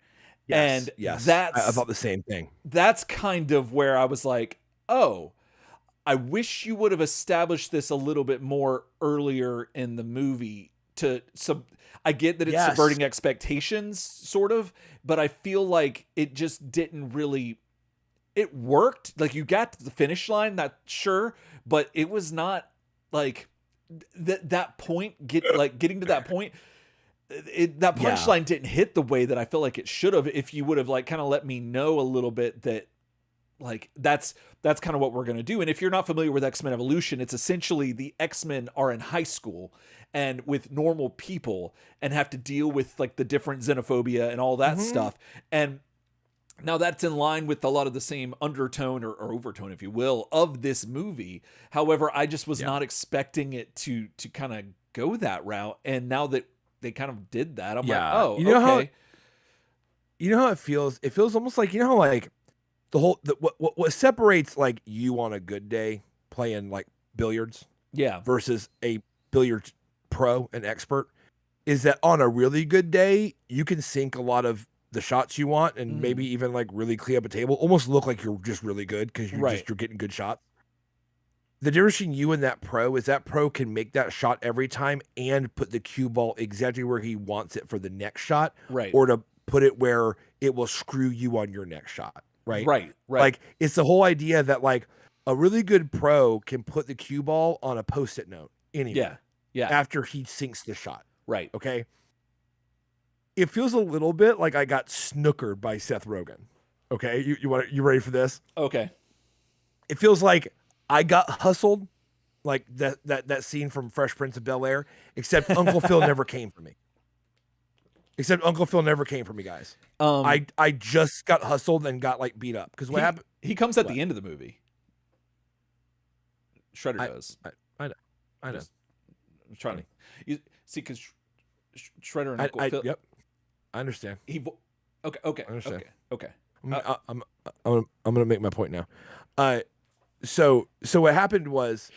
Yes, and I thought the same thing. That's kind of where I was like, oh, I wish you would have established this a little bit more earlier in the movie I get that it's subverting expectations sort of, but I feel like it just didn't really, it worked. Like you got to the finish line, not sure, but it was not like that point, getting to that point, that punchline didn't hit the way that I feel like it should have if you would have like kind of let me know a little bit that like that's kind of what we're going to do. And if you're not familiar with X-Men Evolution, it's essentially the X-Men are in high school and with normal people and have to deal with like the different xenophobia and all that stuff. And now that's in line with a lot of the same undertone or overtone, if you will, of this movie. However, I just was not expecting it to kind of go that route. And now that they kind of did that, I'm like, oh, okay. You know how it feels? It feels almost like, you know how like what separates like you on a good day playing like billiards versus a billiards pro and expert is that on a really good day you can sink a lot of the shots you want and maybe even like really clean up a table, almost look like you're just really good because you're getting good shots. The difference between you and that pro is that pro can make that shot every time and put the cue ball exactly where he wants it for the next shot, or to put it where it will screw you on your next shot. Right. Like it's the whole idea that like a really good pro can put the cue ball on a post-it note anywhere. Yeah. After he sinks the shot. Right. Okay. It feels a little bit like I got snookered by Seth Rogen. Okay. You ready for this? Okay. It feels like I got hustled, like that scene from Fresh Prince of Bel-Air, except Uncle Phil never came for me. Guys. I just got hustled and got like beat up because what happened? He comes at the end of the movie. Shredder does. I know. I'm trying to see because Shredder and Uncle Phil. Yep. I understand. Okay. I understand. Okay. I'm gonna make my point now. So what happened was,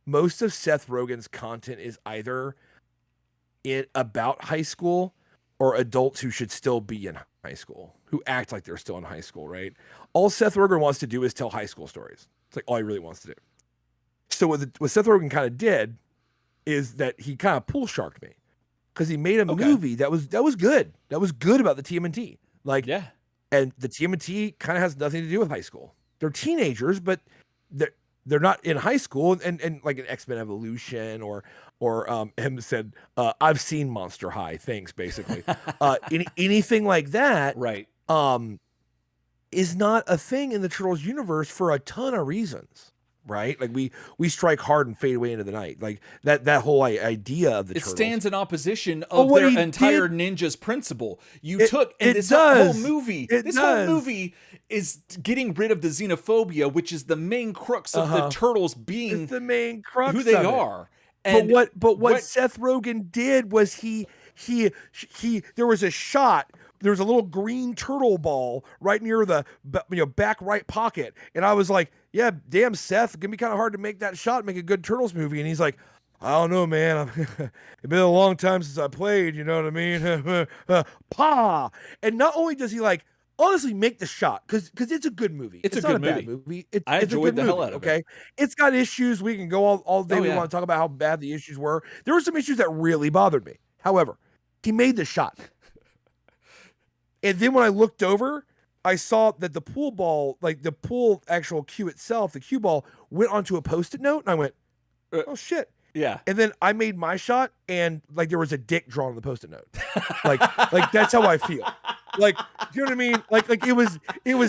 most of Seth Rogen's content is either about high school or adults who should still be in high school, who act like they're still in high school, right? All Seth Rogen wants to do is tell high school stories. It's like all he really wants to do. So what Seth Rogen kind of did is that he kind of pool sharked me because he made a movie that was good. That was good about the TMNT. Like, and the TMNT kind of has nothing to do with high school. They're teenagers, but they're not in high school. And like an X-Men Evolution or him said, I've seen Monster High. Thanks, basically. Anything like that, right? Is not a thing in the Turtles universe for a ton of reasons. Right, like we strike hard and fade away into the night, like that whole idea of the Turtles. It stands in opposition of their entire ninja's principle. This whole movie is getting rid of the xenophobia, which is the main crux of the Turtles being it's the main crux who they are. And but what Seth Rogen did was he there was a shot. There was a little green turtle ball right near the back right pocket, and I was like, "Yeah, damn, Seth, it's gonna be kind of hard to make that shot, make a good Turtles movie." And he's like, "I don't know, man. It's been a long time since I played. You know what I mean?" Pa. And not only does he like honestly make the shot because it's a good movie. It's a not good a bad movie. I enjoyed the hell out of it. Okay, it's got issues. We can go all day. We want to talk about how bad the issues were. There were some issues that really bothered me. However, he made the shot. And then when I looked over, I saw that the pool ball, like the pool actual cue itself, the cue ball went onto a Post-it note, and I went, "Oh shit!" Yeah. And then I made my shot, and like there was a dick drawn on the Post-it note. Like that's how I feel. Like, do you know what I mean? Like it was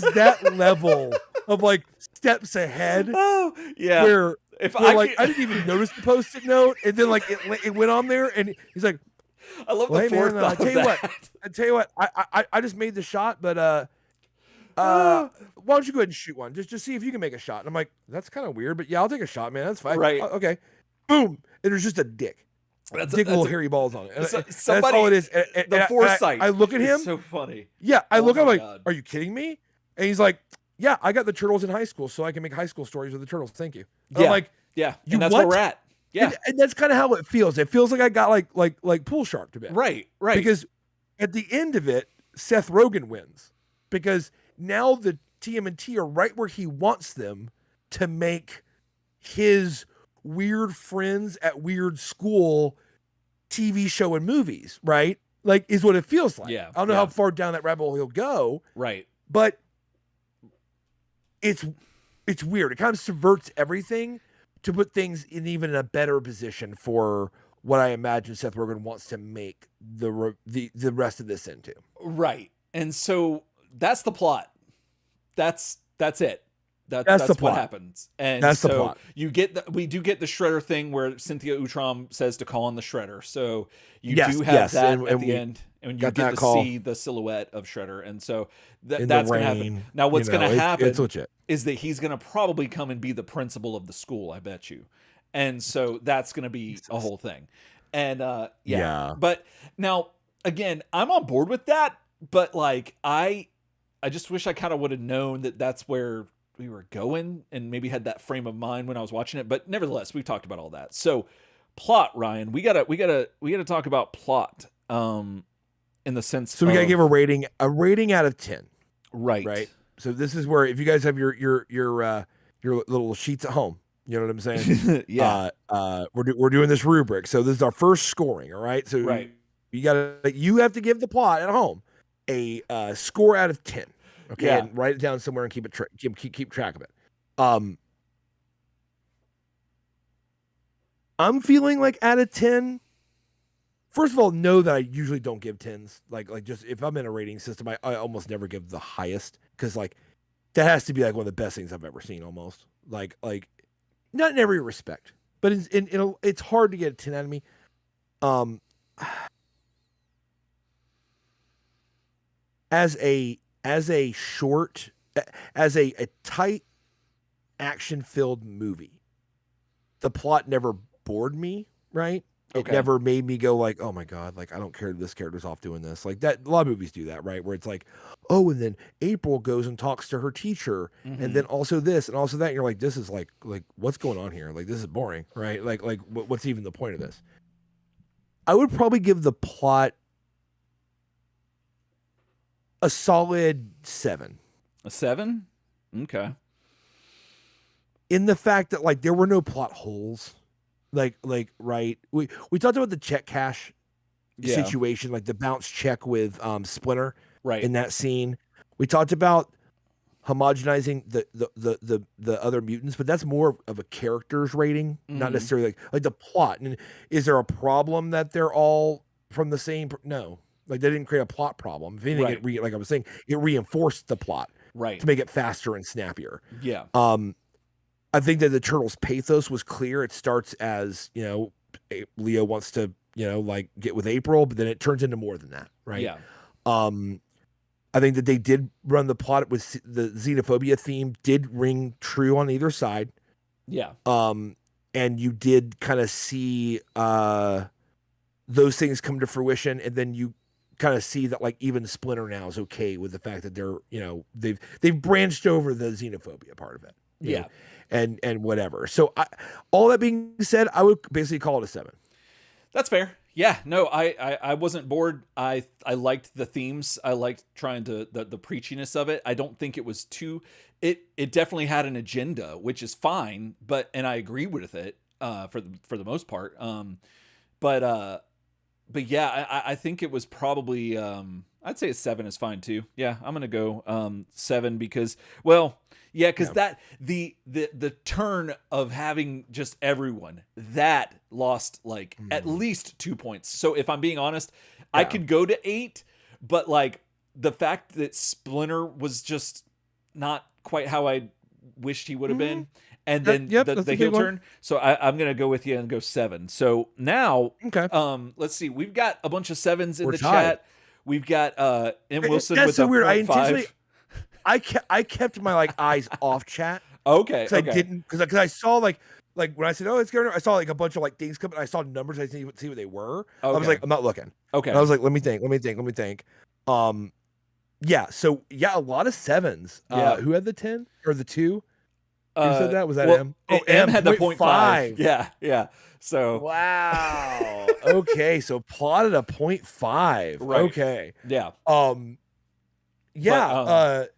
that level of like steps ahead. Oh yeah. Where I didn't even notice the Post-it note, and then like it went on there, and he's like, I love the forethought. I tell you what, I just made the shot, but why don't you go ahead and shoot one? Just see if you can make a shot. And I'm like, that's kind of weird, but yeah, I'll take a shot, man. That's fine. Right. Okay. Boom. And there's just a dick. Little hairy balls on it. And that's all it is. The foresight. I look at him. So funny. Yeah. I look at him like, are you kidding me? And he's like, yeah, I got the turtles in high school, so I can make high school stories with the turtles. Thank you. Yeah. I'm like, yeah. And that's where we're at. Yeah. And that's kind of how it feels. It feels like I got like pool sharked a bit. Right. Right. Because at the end of it, Seth Rogen wins. Because now the TMNT are right where he wants them to make his weird friends at weird school TV show and movies, right? Like, is what it feels like. Yeah. I don't know how far down that rabbit hole he'll go. Right. But it's weird. It kind of subverts everything to put things in even a better position for what I imagine Seth Rogen wants to make the rest of this into. Right. And so that's the plot. That's it. That's what happens. And that's so the plot. We do get the Shredder thing where Cynthia Utrom says to call on the Shredder. So you do have that at the end, and you get to see the silhouette of Shredder. And so that's going to happen. Now, what's going to happen is that he's going to probably come and be the principal of the school, I bet you. And so that's going to be a whole thing. And yeah. But now, again, I'm on board with that. But like, I just wish I kind of would have known that that's where we were going and maybe had that frame of mind when I was watching it. But nevertheless, we've talked about all that. So plot, Ryan, we gotta talk about plot. In the sense, so we gotta give a rating out of 10. Right. So this is where, if you guys have your little sheets at home, you know what I'm saying? Yeah. We're doing this rubric. So this is our first scoring. All right. So you have to give the plot at home a score out of 10. Okay, yeah. And write it down somewhere and keep track of it. I'm feeling like out of 10. First of all, know that I usually don't give 10s. Like just if I'm in a rating system, I almost never give the highest, because like that has to be like one of the best things I've ever seen. Almost like not in every respect, but it's hard to get a 10 out of me. As a short, as a tight, action-filled movie, the plot never bored me, right? Okay. It never made me go like, oh my God, like I don't care that this character's off doing this. Like that, a lot of movies do that, right? Where it's like, oh, and then April goes and talks to her teacher, and then also this and also that. And you're like, this is like what's going on here? Like this is boring, right? Like what's even the point of this? I would probably give the plot a solid 7. A 7? Okay. In the fact that like there were no plot holes. Like right. We talked about the check cash situation, like the bounce check with Splinter in that scene. We talked about homogenizing the other mutants, but that's more of a character's rating, not necessarily like the plot. And is there a problem that they're all from the same? No. Like they didn't create a plot problem. If anything, like I was saying, it reinforced the plot to make it faster and snappier. Yeah. I think that the Turtles' pathos was clear. It starts as, Leo wants to, like get with April, but then it turns into more than that, right? Yeah. I think that they did run the plot with the xenophobia theme did ring true on either side. Yeah. And you did kind of see those things come to fruition, and then you kind of see that like even Splinter now is okay with the fact that they're, they've branched over the xenophobia part of it. Yeah. And whatever. So all that being said, I would basically call it a 7. That's fair. Yeah, no, I wasn't bored. I liked the themes. I liked trying to the preachiness of it. I don't think it was too. It definitely had an agenda, which is fine. And I agree with it for the most part. But yeah, I think it was probably. I I'd say a 7 is fine too. Yeah, I'm gonna go 7 because, well, yeah, because that the turn of having just everyone that lost like at least 2 points. So if I'm being honest, I could go to 8, but like the fact that Splinter was just not quite how I wished he would have been, and then the heel turn. So I'm gonna go with you and go 7. So now, let's see, we've got a bunch of 7s in the chat. We've got M. Wilson with so a weird. 0.5. I kept my like eyes off chat. Okay. I didn't because I saw like when I said, oh, it's going, I saw like a bunch of like things coming. I saw numbers. I didn't even see what they were. I was like, I'm not looking. Okay. And I was like, let me think. Yeah. So yeah, a lot of 7s. Who had the 10 or the 2? Who said that? Was that M? Oh, M had the 0.5. Yeah. So wow. Okay, so plotted a 0.5. Right. Okay. Yeah. Yeah. But,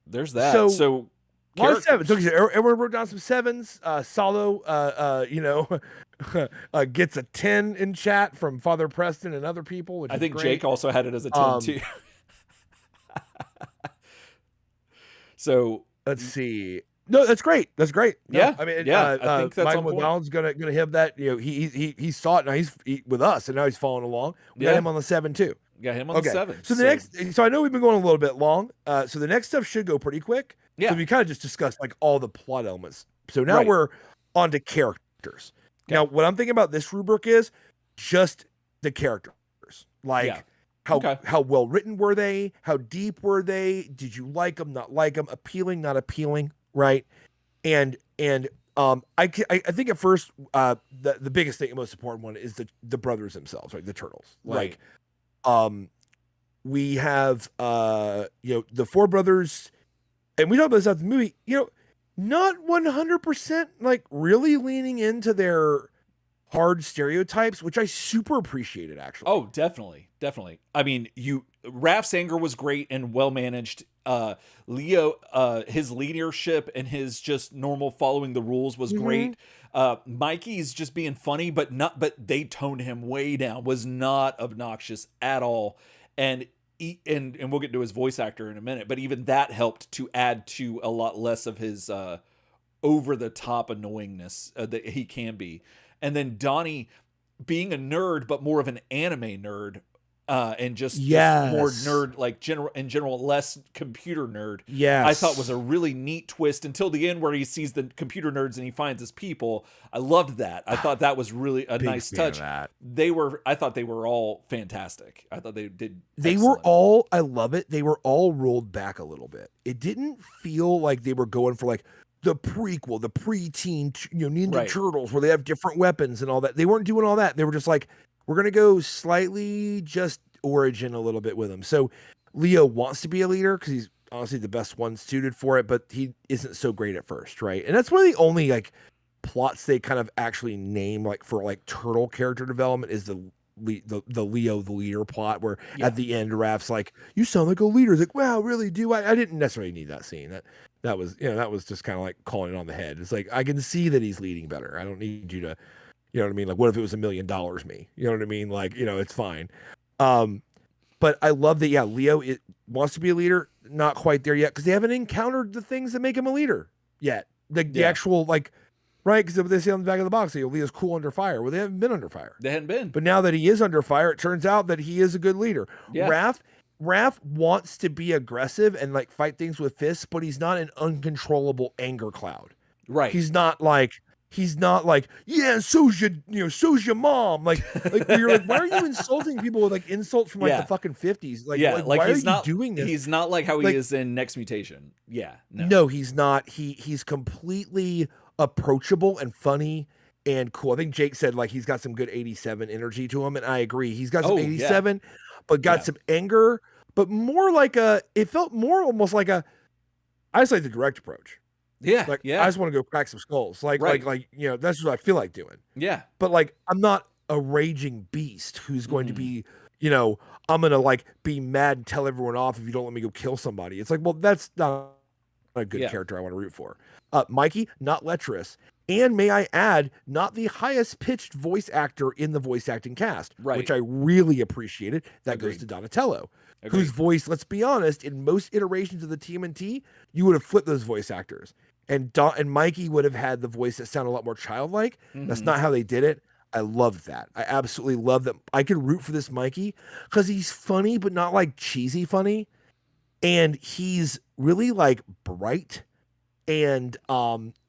there's that. So a lot of 7s. So everyone wrote down some 7s. Salo, gets a 10 in chat from Father Preston and other people. Which I think great. Jake also had it as a 10 too. So let's see. No, that's great. That's great. No, yeah, I mean, I think that's Michael on point. McDonald's gonna hit that. You know, he saw it. Now he's with us, and now he's following along. We got him on the 7 too. Got him on the 7. So the next, so I know we've been going a little bit long. So the next stuff should go pretty quick. Yeah. So we kind of just discussed like all the plot elements. So now we're on to characters. Okay. Now, what I'm thinking about this rubric is just the characters. Like how well written were they? How deep were they? Did you like them? Not like them? Appealing? Not appealing? Right? And I think at first the biggest thing, the most important one is the brothers themselves, right? The turtles. Right. We have the 4 brothers, and we talked about this at the movie, not 100% like really leaning into their hard stereotypes, which I super appreciated actually. Oh, definitely. I mean, Raph's anger was great and well managed. Leo, his leadership and his just normal following the rules was great. Mikey's just being funny, but they toned him way down. Was not obnoxious at all, and we'll get to his voice actor in a minute. But even that helped to add to a lot less of his over the top annoyingness that he can be. And then Donnie being a nerd, but more of an anime nerd. And just more nerd, like general, less computer nerd. Yes. I thought was a really neat twist until the end where he sees the computer nerds and he finds his people. I loved that. I thought that was really a nice touch. I thought they were all fantastic. I thought they did. They were all, I love it. They were all rolled back a little bit. It didn't feel like they were going for like the prequel, the preteen, Ninja Turtles, where they have different weapons and all that. They weren't doing all that. They were just like, we're going to go slightly just origin a little bit with him. So Leo wants to be a leader because he's honestly the best one suited for it, but he isn't so great at first, right? And that's one of the only like plots they kind of actually name like for like turtle character development is the Leo the leader plot, where at the end Raph's like, you sound like a leader. He's like, wow, really do I didn't necessarily need that scene. That was that was just kind of like calling it on the head. It's like, I can see that he's leading better. I don't need you to, you know what I mean? Like, what if it was $1 million me? You know what I mean? Like, it's fine. But I love that, Leo wants to be a leader. Not quite there yet because they haven't encountered the things that make him a leader yet. The actual, like, right? Because they say on the back of the box, Leo's cool under fire. Well, they haven't been under fire. They hadn't been. But now that he is under fire, it turns out that he is a good leader. Yeah. Raph wants to be aggressive and, like, fight things with fists, but he's not an uncontrollable anger cloud. Right. He's not like, yeah, so's your mom. Like you're like, why are you insulting people with like insults from like the fucking 50s? Like, why are you doing this? He's not like how he is in Next Mutation. Yeah. No, he's not. He's completely approachable and funny and cool. I think Jake said like he's got some good 87 energy to him, and I agree. He's got some 87, but got some anger, but more like it felt more almost like I just like the direct approach. Yeah. Like, I just want to go crack some skulls. Like, that's what I feel like doing. Yeah. But like, I'm not a raging beast who's going to be, I'm going to like be mad and tell everyone off if you don't let me go kill somebody. It's like, well, that's not a good character I want to root for. Mikey, not lecherous. And may I add, not the highest pitched voice actor in the voice acting cast, which I really appreciated. That goes to Donatello. whose voice, let's be honest, in most iterations of the TMNT, you would have flipped those voice actors. And Mikey would have had the voice that sounded a lot more childlike. That's not how they did it. I loved that. I absolutely love that. I could root for this Mikey because he's funny, but not like cheesy funny. And he's really like bright. And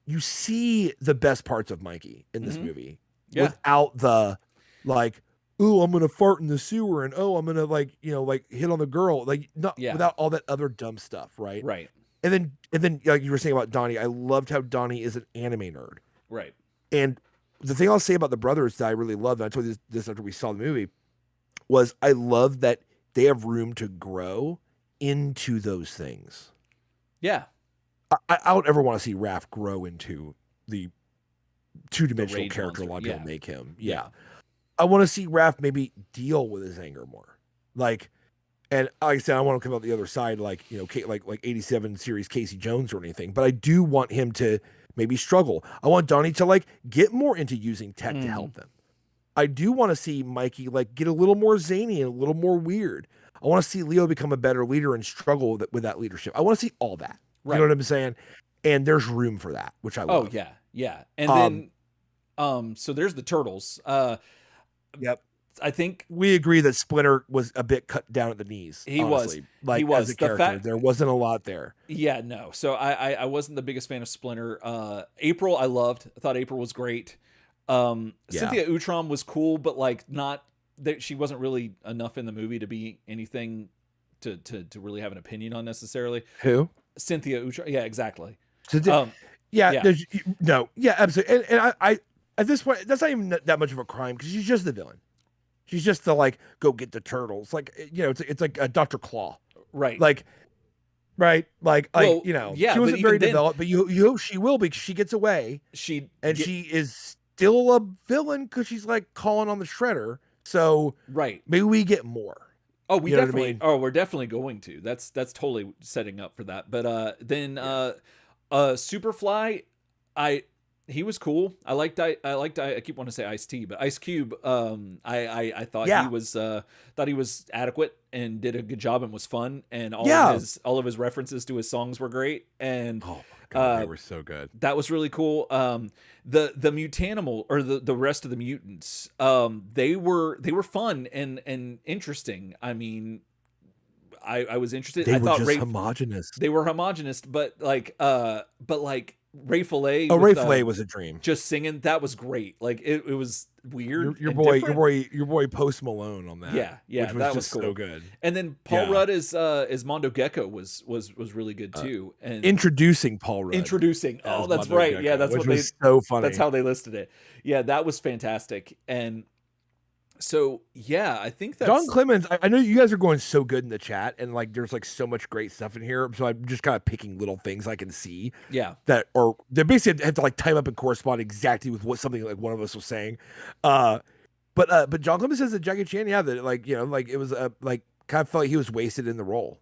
you see the best parts of Mikey in this movie without the like, oh, I'm gonna fart in the sewer, and oh, I'm gonna like hit on the girl, like not without all that other dumb stuff, right? Right. And then like you were saying about Donnie, I loved how Donnie is an anime nerd, right? And the thing I'll say about the brothers that I really loved, and I told you this after we saw the movie, was I love that they have room to grow into those things. Yeah. I don't ever want to see Raph grow into the two-dimensional character a lot of people make him. Yeah. I want to see Raph maybe deal with his anger more. Like, and like I said, I want to come out the other side, like, like 87 series Casey Jones or anything, but I do want him to maybe struggle. I want Donnie to like get more into using tech to help them. I do want to see Mikey like get a little more zany and a little more weird. I want to see Leo become a better leader and struggle with that leadership. I want to see all that. Right. You know what I'm saying? And there's room for that, which I love. Oh yeah. Yeah. And then, so there's the Turtles. Yep. I think we agree that Splinter was a bit cut down at the knees. He honestly. was. Like he was. As a character, there wasn't a lot there. Yeah, no. So I wasn't the biggest fan of Splinter. April I loved. I thought April was great. Cynthia Utrom was cool, but like not that she wasn't really enough in the movie to be anything to really have an opinion on necessarily. Who? Cynthia Utrom. Yeah, exactly. Absolutely. And I at this point, that's not even that much of a crime because she's just the villain. She's just the like, go get the turtles. Like, it's like a Dr. Claw. Right. Like, right. Like, well, she wasn't very developed, but you hope she will because she gets away. She is still a villain because she's like calling on the Shredder. So maybe we get more. Oh, we definitely. I mean? Oh, we're definitely going to. That's totally setting up for that. But then Superfly, he was cool. I keep wanting to say Ice-T, but Ice Cube. I thought he was adequate and did a good job and was fun, and all of his references to his songs were great. And oh my God, they were so good. That was really cool. The Mutanimal or the rest of the mutants, they were fun and interesting. I mean, I was interested. I thought just homogenous. They were homogenous, but like Ray Fillet. Ray Fillet was a dream. Just singing, that was great. Like it was weird. Your boy Post Malone on that. Yeah, which was that just was cool. So good. And then Paul Rudd as Mondo Gecko was really good too. And introducing Paul Rudd. Oh, that's Mondo right. Gecko, yeah, that's what was so funny. That's how they listed it. Yeah, that was fantastic. And so I think that's John Clemens. I know you guys are going so good in the chat, and like there's like so much great stuff in here. So I'm just kind of picking little things I can see. Yeah. That or they basically have to like time up and correspond exactly with what something like one of us was saying. But John Clemens says that Jackie Chan, that like like it was like kind of felt like he was wasted in the role.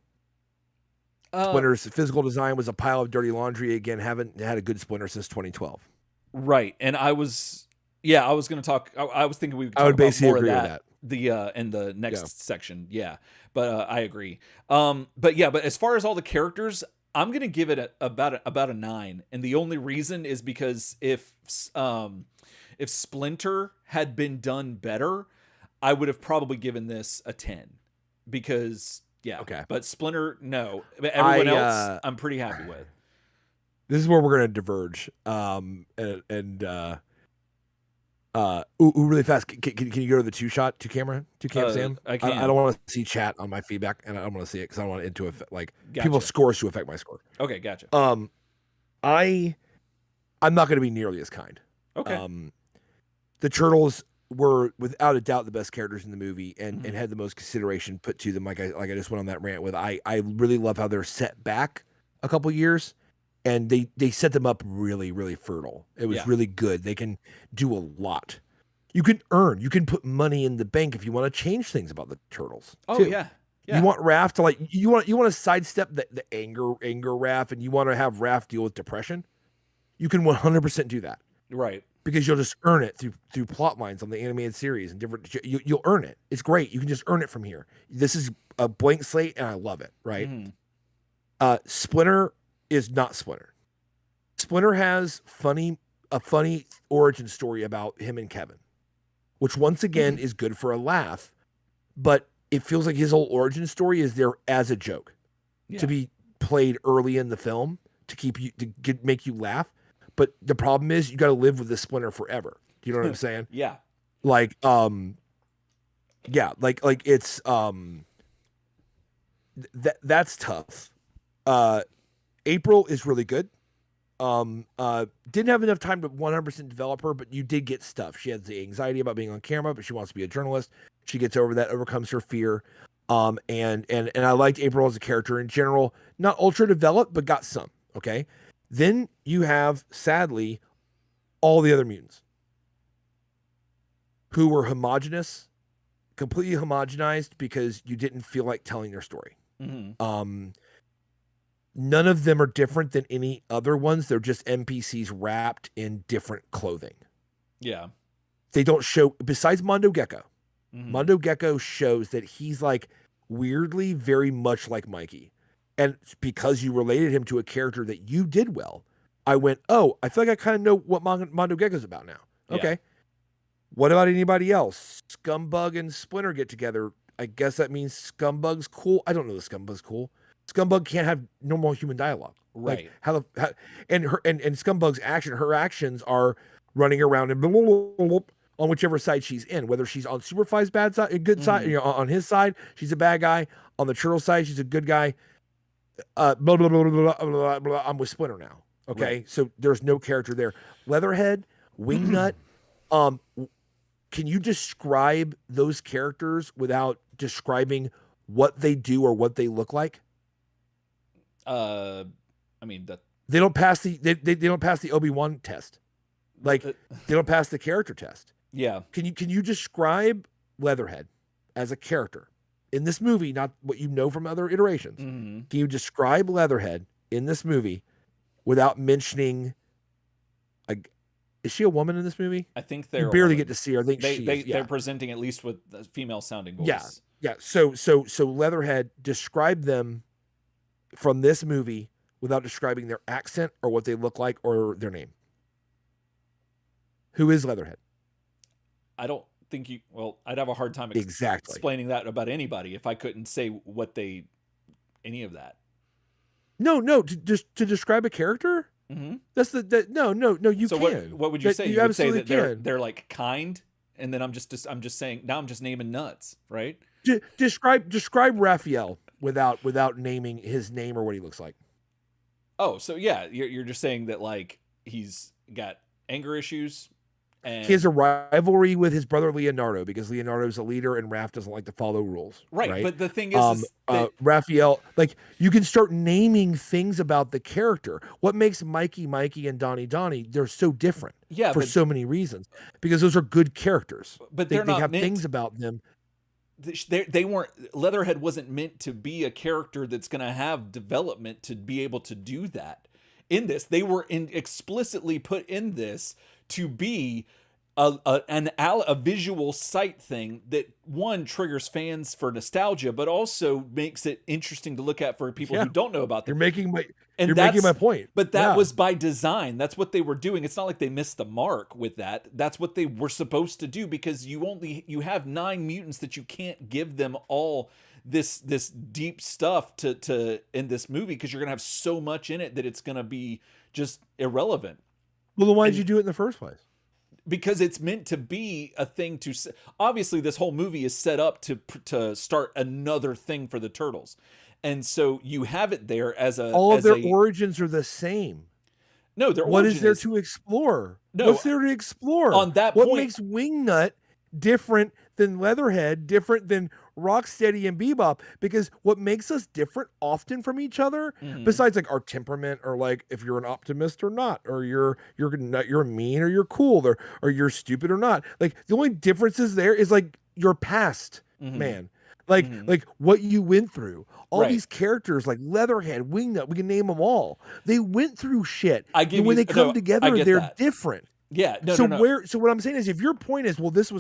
Splinter's physical design was a pile of dirty laundry. Again, haven't had a good Splinter since 2012. Right, and I was going to talk. I was thinking we would talk about more of that. In the next section, but I agree. But as far as all the characters, I'm gonna give it about a 9, and the only reason is because if Splinter had been done better, I would have probably given this a 10 because but Splinter, no, but everyone else, I'm pretty happy with. This is where we're gonna diverge, really fast. Can you go to the two cam, Sam? I can. I don't want to see chat on my feedback, and I don't want to see it because I don't want it to affect people's scores to affect my score. Okay, gotcha. I'm not going to be nearly as kind. Okay. The Turtles were without a doubt the best characters in the movie, and had the most consideration put to them. Like I just went on that rant with. I really love how they're set back a couple years. And they set them up really, really fertile. It was really good. They can do a lot. You can put money in the bank if you want to change things about the Turtles. Oh, too. Yeah. You want Raph to you want to sidestep the anger Raph, and you want to have Raph deal with depression. You can 100% do that. Right. because you'll just earn it through plot lines on the animated series and different. You'll earn it. It's great. You can just earn it from here. This is a blank slate, and I love it. Right. Splinter is not Splinter. Splinter has a funny origin story about him and Kevin, which once again is good for a laugh, but it feels like his whole origin story is there as a joke to be played early in the film to keep you make you laugh. But the problem is you got to live with this Splinter forever. Do you know what I'm saying? Yeah. Like it's that's tough. April is really good. Didn't have enough time to 100% develop her, but you did get stuff. She has the anxiety about being on camera, but she wants to be a journalist. She gets over that, overcomes her fear. And I liked April as a character in general, not ultra developed, but got some. Okay. Then you have, sadly, all the other mutants who were homogenous, completely homogenized because you didn't feel like telling their story. None of them are different than any other ones. They're just NPCs wrapped in different clothing. Yeah. They don't show, besides Mondo Gecko. Mondo Gecko shows that he's like weirdly very much like Mikey. And because you related him to a character that you did well, I went, oh, I feel like I kind of know what Mondo Gecko's about now. Okay. Yeah. What about anybody else? Scumbug and Splinter get together. I guess that means Scumbug's cool. I don't know the Scumbug's cool. Scumbug can't have normal human dialogue. Right. Like and Scumbug's her actions are running around and on whichever side she's in, whether she's on Superfly's bad side, good side, on his side, she's a bad guy. On the Turtle side, she's a good guy. Blah, blah, blah, blah, blah, blah, blah. I'm with Splinter now. Okay. Right. So there's no character there. Leatherhead, Wingnut. Can you describe those characters without describing what they do or what they look like? I mean that they don't pass the they don't pass the Obi-Wan test. Like they don't pass the character test. Yeah. Can you describe Leatherhead as a character in this movie, not what you know from other iterations? Can you describe Leatherhead in this movie without mentioning is she a woman in this movie? I think they barely get to see her. I think they're presenting at least with a female sounding voice. Yeah. Yeah. So Leatherhead, describe them from this movie without describing their accent or what they look like or their name. Who is Leatherhead? I don't think I'd have a hard time explaining that about anybody if I couldn't say any of that. No, to describe a character? That's no, you so can. What would you say? You would say that they're like kind, and then I'm just saying, now I'm just naming nuts, right? Describe Raphael without naming his name or what he looks like. Oh, so yeah, you're just saying that like he's got anger issues. And he has a rivalry with his brother Leonardo because Leonardo's a leader and Raph doesn't like to follow rules. Right. But the thing is that Raphael, like you can start naming things about the character. What makes Mikey and Donnie, they're so different for so many reasons because those are good characters. But they have things about them. They weren't, Leatherhead wasn't meant to be a character that's going to have development to be able to do that. In this, they were explicitly put in this to be a visual sight thing that one triggers fans for nostalgia, but also makes it interesting to look at for people who don't know about them. You're making my point. But that was by design. That's what they were doing. It's not like they missed the mark with that. That's what they were supposed to do because you have 9 mutants that you can't give them all this deep stuff to in this movie because you're gonna have so much in it that it's gonna be just irrelevant. Well, then why did you do it in the first place? Because it's meant to be a thing to. Obviously, this whole movie is set up to start another thing for the Turtles, and so you have it there as a. All of their origins are the same. No, what is there to explore? No, what's there to explore? On that what point, makes Wingnut different than Leatherhead, different than Rocksteady and Bebop? Because what makes us different often from each other, besides like our temperament or like if you're an optimist or not, or you're mean or you're cool or you're stupid or not. Like the only differences there is like your past, man. Like what you went through. All these characters like Leatherhead, Wingnut, we can name them all. They went through shit. When they come together, they're different. Yeah, no, so no, no. So what I'm saying is, if your point is, well, this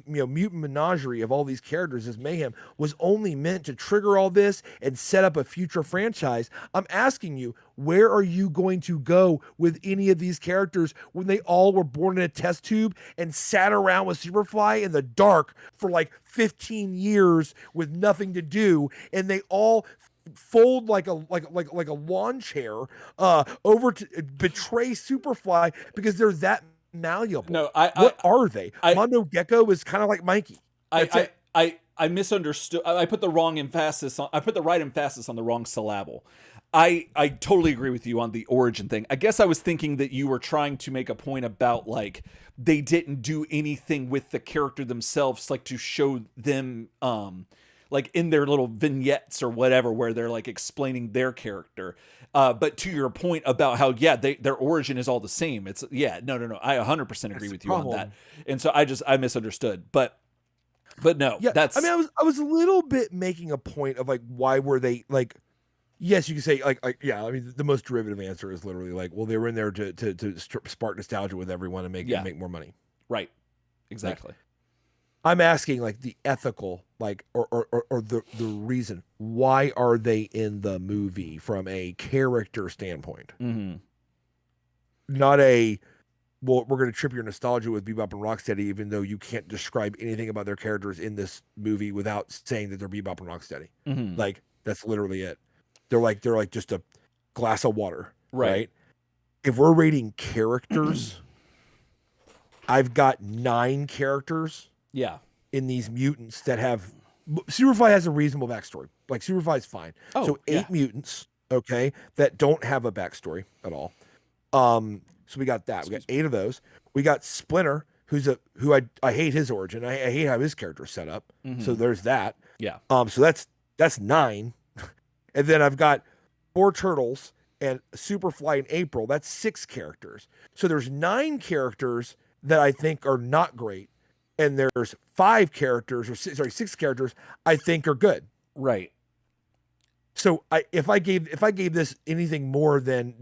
mutant menagerie of all these characters, this mayhem was only meant to trigger all this and set up a future franchise. I'm asking you, where are you going to go with any of these characters when they all were born in a test tube and sat around with Superfly in the dark for like 15 years with nothing to do, and they all fold like a lawn chair over to betray Superfly because they're that malleable. No, what are they? I Mondo Gecko is kind of like Mikey. That's it. I misunderstood. I put the wrong emphasis on. I put the right emphasis on the wrong syllable. I totally agree with you on the origin thing. I guess I was thinking that you were trying to make a point about like they didn't do anything with the character themselves, like to show them like in their little vignettes or whatever, where they're like explaining their character. But to your point about how, yeah, their origin is all the same. It's no. I 100% agree with you on that. And so I misunderstood, but no, yeah, that's. I mean, I was a little bit making a point of like, why were they like? Yes, you can say like yeah. I mean, the most derivative answer is literally like, well, they were in there to spark nostalgia with everyone and make more money. Right. Exactly. Like, I'm asking like the ethical, like, or the reason why are they in the movie from a character standpoint, not a, well, we're going to trip your nostalgia with Bebop and Rocksteady, even though you can't describe anything about their characters in this movie without saying that they're Bebop and Rocksteady. Like that's literally it. They're like just a glass of water, right? If we're rating characters, I've got 9 characters. Yeah. In these mutants that have Superfly has a reasonable backstory. Like Superfly's fine. So 8 mutants, okay, that don't have a backstory at all. So we got that. We got 8 of those. We got Splinter, who I hate his origin. I hate how his character's set up. So there's that. Yeah. So that's 9. And then I've got 4 turtles and Superfly in April. That's 6 characters. So there's 9 characters that I think are not great. And there's 5 characters, or 6 characters I think are good. Right. So if I gave this anything more than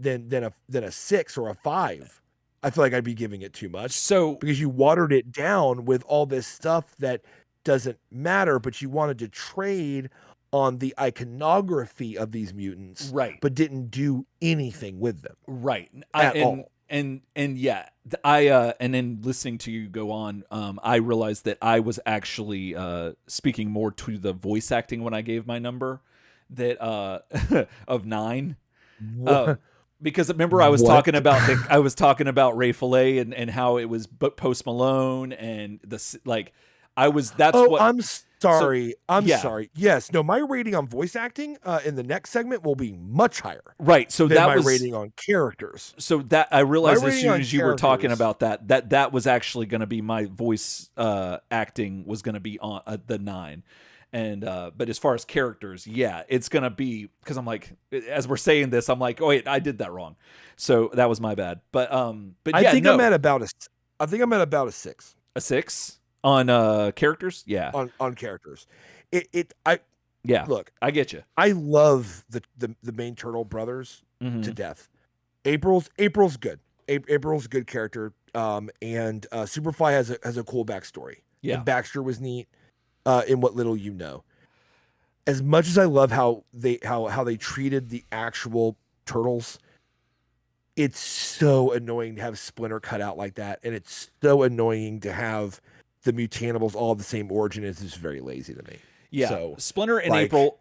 a 6 or a 5, I feel like I'd be giving it too much. So because you watered it down with all this stuff that doesn't matter, but you wanted to trade on the iconography of these mutants, right? But didn't do anything with them, right? At all. And yeah, and then listening to you go on, I realized that I was actually speaking more to the voice acting when I gave my number that of 9. Because remember I was talking about Ray Fillet and how it was Post Malone and the like. I'm sorry. I'm sorry. Yes. No, my rating on voice acting in the next segment will be much higher. Right. So than that my was rating on characters. So that I realized as soon as you were talking about that was actually going to be my voice acting was going to be on the 9. And but as far as characters, yeah, it's going to be, because I'm like, as we're saying this, I'm like, oh wait, I did that wrong. So that was my bad. But yeah, I think I'm at about a 6. A 6? On characters, yeah. On characters, look, I get you. I love the main turtle brothers to death. April's good. April's a good character. And Superfly has a cool backstory. Yeah, and Baxter was neat. In what little you know. As much as I love how they treated the actual turtles, it's so annoying to have Splinter cut out like that, and it's so annoying to have the Mutanimals all the same origin. It's just very lazy to me. Yeah, so, Splinter and April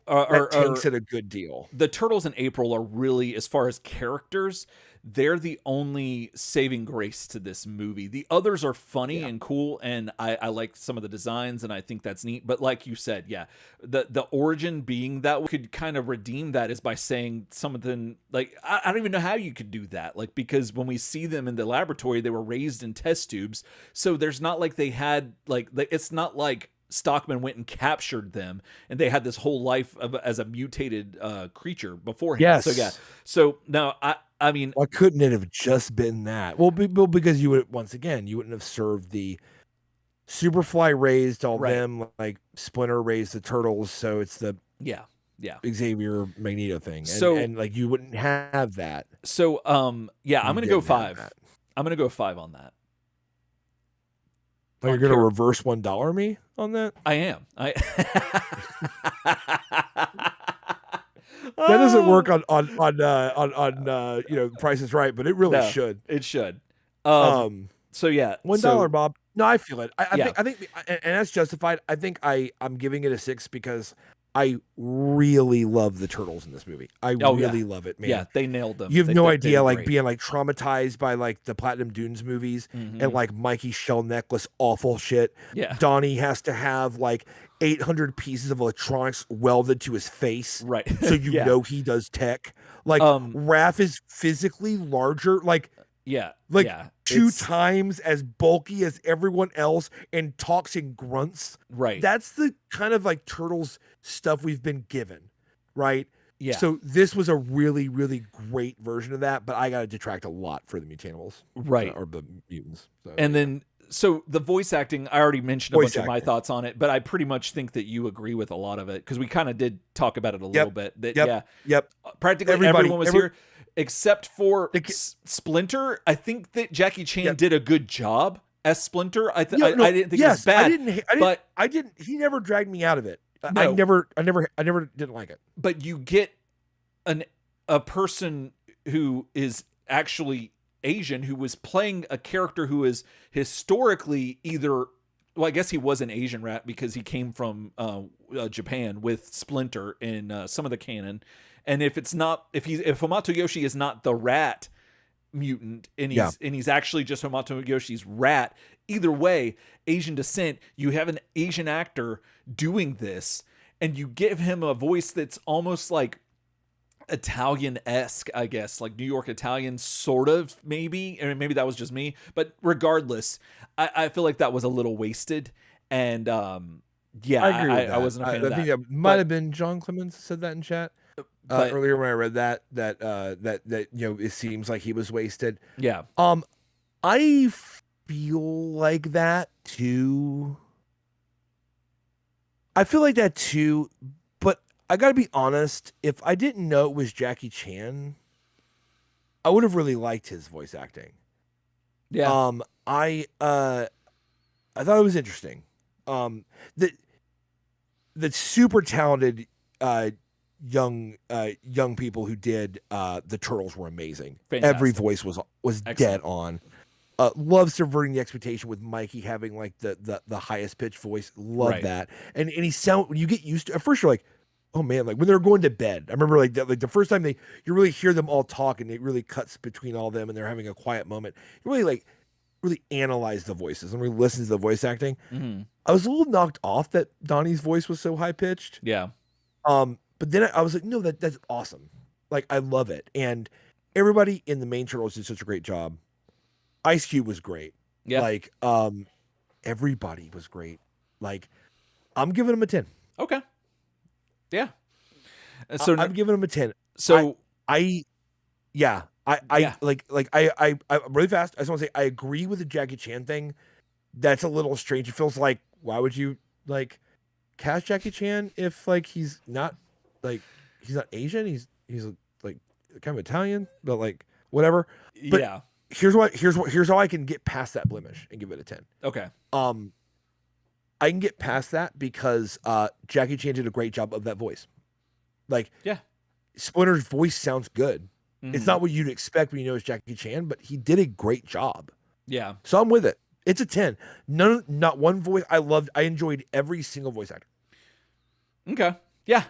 takes it a good deal. The Turtles and April are really, as far as characters, they're the only saving grace to this movie. The others are funny and cool, and I like some of the designs, and I think that's neat. But like you said, yeah, the origin being that could kind of redeem that is by saying something like, I don't even know how you could do that. Like, because when we see them in the laboratory, they were raised in test tubes. So there's not like they had, like it's not like Stockman went and captured them and they had this whole life as a mutated creature beforehand. Yes. So yeah. So no, I mean, why couldn't it have just been that? Well, because you wouldn't have served the Superfly raised all them, like Splinter raised the turtles. So it's the Xavier Magneto thing. And like you wouldn't have that. So I'm going to go 5. I'm gonna go 5 on that. Oh, you're gonna reverse $1 me on that? I am. That doesn't work on Price is Right, but it really should. It should. So yeah, $1, Bob. No, I feel it. I yeah. think, and that's justified. I think I'm giving it a 6 because I really love the turtles in this movie. I really love it, man. Yeah, they nailed them. You have no idea, like being like traumatized by like the Platinum Dunes movies and like Mikey's shell necklace, awful shit. Yeah, Donnie has to have like 800 pieces of electronics welded to his face, right? So you know he does tech. Like Raph is physically larger, like 2 times as bulky as everyone else and talks in grunts. Right. That's the kind of like Turtles stuff we've been given, right? Yeah. So this was a really, really great version of that, but I got to detract a lot for the Mutanimals, right? Or the mutants. So, and then, so the voice acting, I already mentioned a bunch of my thoughts on it, but I pretty much think that you agree with a lot of it because we kind of did talk about it a little bit. That practically everyone was here. Except for Splinter, I think that Jackie Chan did a good job as Splinter. I didn't think it was bad. I didn't. He never dragged me out of it. I never didn't like it. But you get a person who is actually Asian who was playing a character who is historically either. Well, I guess he was an Asian rat because he came from Japan with Splinter in some of the canon. And if it's not, if Hamato Yoshi is not the rat mutant and he's actually just Hamato Yoshi's rat, either way, Asian descent, you have an Asian actor doing this and you give him a voice that's almost like Italian-esque, I guess, like New York Italian, sort of, maybe. And maybe that was just me. But regardless, I feel like that was a little wasted. And I agree with that. I wasn't a fan of that. I think that might have been John Clemens said that in chat. Earlier when I read that it seems like he was wasted. Yeah. I feel like that too. But I gotta be honest, if I didn't know it was Jackie Chan, I would have really liked his voice acting. Yeah. I thought it was interesting. The super talented young people who did the Turtles were amazing. Fantastic. Every voice was dead on. Love subverting the expectation with Mikey having like the highest pitched voice. Love that. And he sound, when you get used to, at first you're like, oh man, like when they're going to bed. I remember like the first time you really hear them all talk and it really cuts between all of them and they're having a quiet moment. You really analyze the voices and really listen to the voice acting. Mm-hmm. I was a little knocked off that Donnie's voice was so high pitched. Yeah. But then I was like, no, that's awesome. Like, I love it. And everybody in the main Turtles did such a great job. Ice Cube was great. Yeah. Like, everybody was great. Like, I'm giving him a 10. Okay. Yeah. So I'm giving him a 10. So really fast. I just want to say, I agree with the Jackie Chan thing. That's a little strange. It feels like, why would you like cast Jackie Chan if like he's not Asian? He's like kind of Italian, but like whatever. But here's how I can get past that blemish and give it a 10. Okay. I can get past that because Jackie Chan did a great job of that voice. Like, Splinter's voice sounds good. Mm-hmm. It's not what you'd expect when you know it's Jackie Chan, but he did a great job. Yeah. So I'm with it. It's a 10. Not one voice. I enjoyed every single voice actor. Okay. Yeah.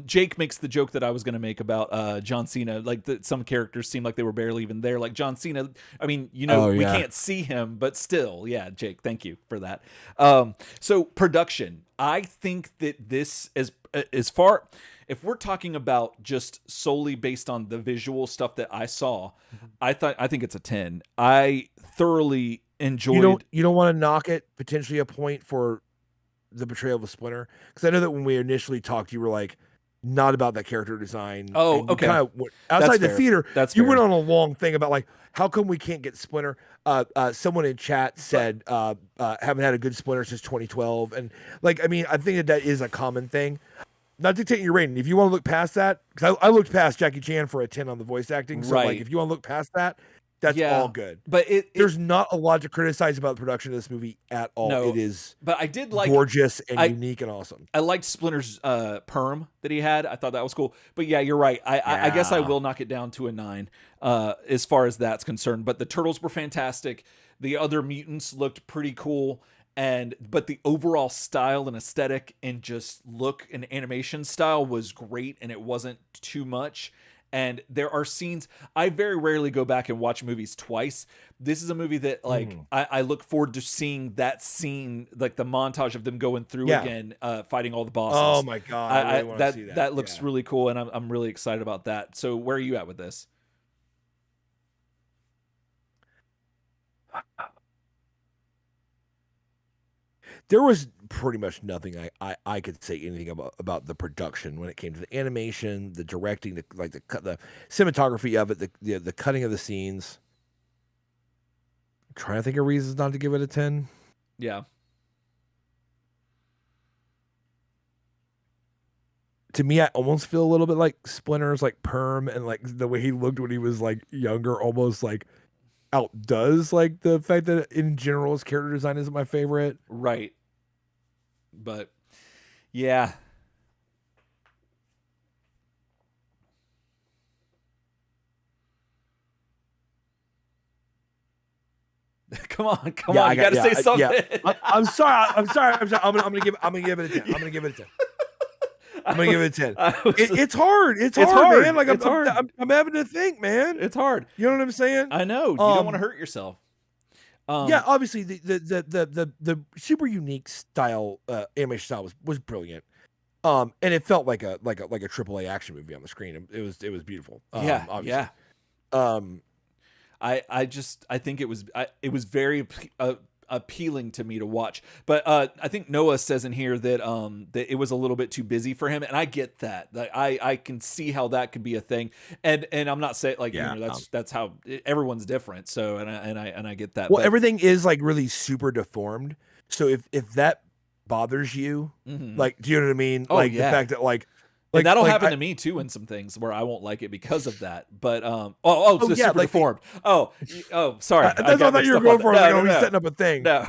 Jake makes the joke that I was going to make about John Cena. Like some characters seem like they were barely even there. Like John Cena. I mean, we can't see him, but still, yeah. Jake, thank you for that. So production. I think that this as far, if we're talking about just solely based on the visual stuff that I saw, I think it's a 10. I thoroughly enjoyed. You don't want to knock it. Potentially a point for the betrayal of a Splinter, because I know that when we initially talked, you were like not about that character design. Oh, okay. Kind of outside the theater, That's you fair. went on a long thing about like how come we can't get Splinter. Someone in chat said haven't had a good Splinter since 2012, and like I mean I think that is a common thing. Not dictating your rating. If you want to look past that, because I looked past Jackie Chan for a 10 on the voice acting. So like if you want to look past that, That's all good. But there's not a lot to criticize about the production of this movie at all. No, it is but I did like gorgeous and unique and awesome. I liked Splinter's perm that he had. I thought that was cool. But yeah, you're right. I guess I will knock it down to a 9 as far as that's concerned. But the turtles were fantastic. The other mutants looked pretty cool. But the overall style and aesthetic and just look and animation style was great, and it wasn't too much. And there are scenes, I very rarely go back and watch movies twice. This is a movie that like I look forward to seeing that scene, like the montage of them going through again, fighting all the bosses. Oh my god, I really want to see that. That looks really cool, and I'm really excited about that. So where are you at with this? There was pretty much nothing I could say anything about the production when it came to the animation, the directing, the cinematography of it, the cutting of the scenes. I'm trying to think of reasons not to give it a 10. Yeah. To me, I almost feel a little bit like Splinter's like perm, and like the way he looked when he was like younger almost like outdoes like the fact that in general his character design isn't my favorite. Right. But yeah. Come on. You gotta say something. Yeah. I'm sorry. I'm gonna give it a 10. I'm gonna give it a 10. It's hard. It's hard, man. Like I'm having to think, man. It's hard. You know what I'm saying? I know. You don't want to hurt yourself. Yeah, obviously the super unique style animation style was brilliant. And it felt like a AAA action movie on the screen. It was beautiful. Obviously. Yeah. I think it was very appealing to me to watch. But I think Noah says in here that that it was a little bit too busy for him, and I get that. Like, I can see how that could be a thing. And I'm not saying like that's how everyone's different. So and I get that. Well, everything is like really super deformed. So if that bothers you, like, do you know what I mean? Oh, like the fact that like and that'll happen to me too in some things where I won't like it because of that. But so super deformed. Sorry. That's what I thought you were going for. He's setting up a thing. No.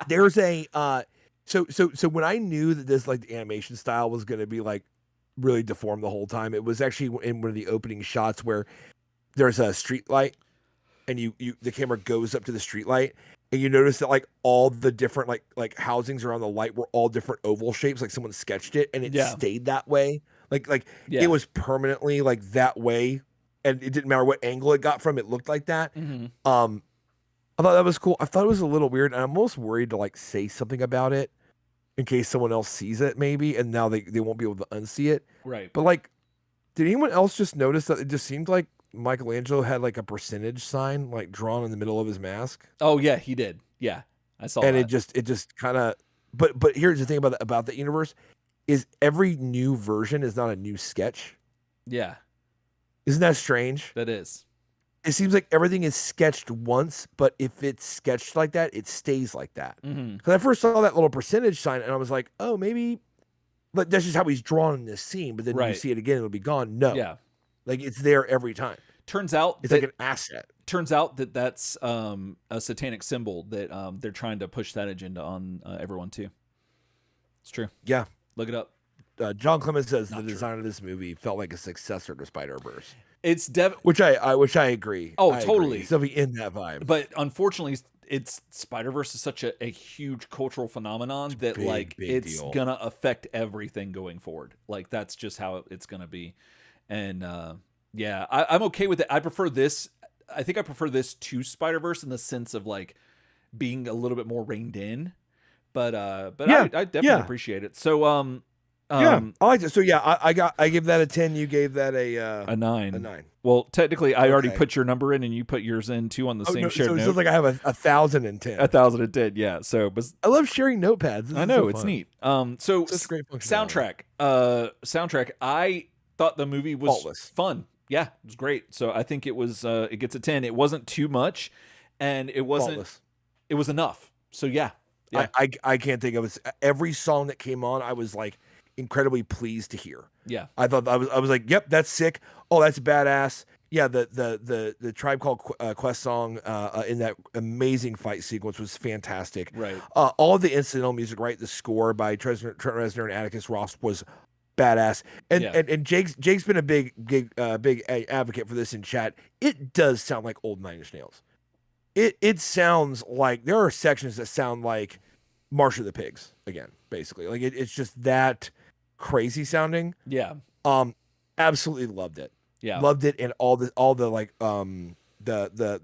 There's a so when I knew that this like the animation style was going to be like really deformed the whole time, it was actually in one of the opening shots where there's a street light and the camera goes up to the street light. And you notice that like all the different like housings around the light were all different oval shapes, like someone sketched it, and it stayed that way. It was permanently like that way, and it didn't matter what angle it got from. It looked like that. I thought that was cool. I thought it was a little weird, and I'm almost worried to like say something about it in case someone else sees it, maybe, and now they won't be able to unsee it. Right. But like, did anyone else just notice that it just seemed like Michelangelo had like a percentage sign like drawn in the middle of his mask? Oh yeah, he did. Yeah, I saw and that. it just kind of but here's the thing about the universe is every new version is not a new sketch. Yeah. Isn't that strange? That is. It seems like everything is sketched once, but if it's sketched like that, it stays like that. Because I first saw that little percentage sign and I was like, oh, maybe but that's just how he's drawn in this scene, but then you see it again, it'll be gone. No. Yeah. Like it's there every time. Turns out it's like an asset. Turns out that's a satanic symbol that they're trying to push that agenda on everyone too. It's true. Yeah, look it up. John Clemens says the design of this movie felt like a successor to Spider-Verse. It's which I agree. Oh, totally. It's definitely in that vibe. But unfortunately, it's Spider-Verse is such a huge cultural phenomenon that big it's deal. Gonna affect everything going forward. Like that's just how it's gonna be. And yeah, I'm okay with it. I prefer this. I think I prefer this to Spider-Verse in the sense of like being a little bit more reined in. But I definitely appreciate it. So I like it. So yeah, I give that a 10. You gave that a 9. A 9. Well, technically, I already put your number in, and you put yours in too on the same shared note. So it's like I have 1,010. 1,010, yeah. So, I love sharing notepads. I know it's neat. So that's great soundtrack. I thought the movie was faultless. Fun. Yeah, it was great. So I think it was. It gets a 10. It wasn't too much, and it wasn't. Faultless. It was enough. So yeah. I can't think of it. Every song that came on, I was like incredibly pleased to hear. Yeah. I thought I was like, yep, that's sick. Oh, that's badass. yeah, the Tribe Called Quest song in that amazing fight sequence was fantastic. Right. All of the incidental music, right? The score by Trent Reznor and Atticus Ross was badass. And Jake's been a big advocate for this in chat. It does sound like old Nine Inch Nails. It sounds like there are sections that sound like March of the Pigs again, basically. Like it's just that crazy sounding. Yeah. Absolutely loved it. Yeah. Loved it, and all the like the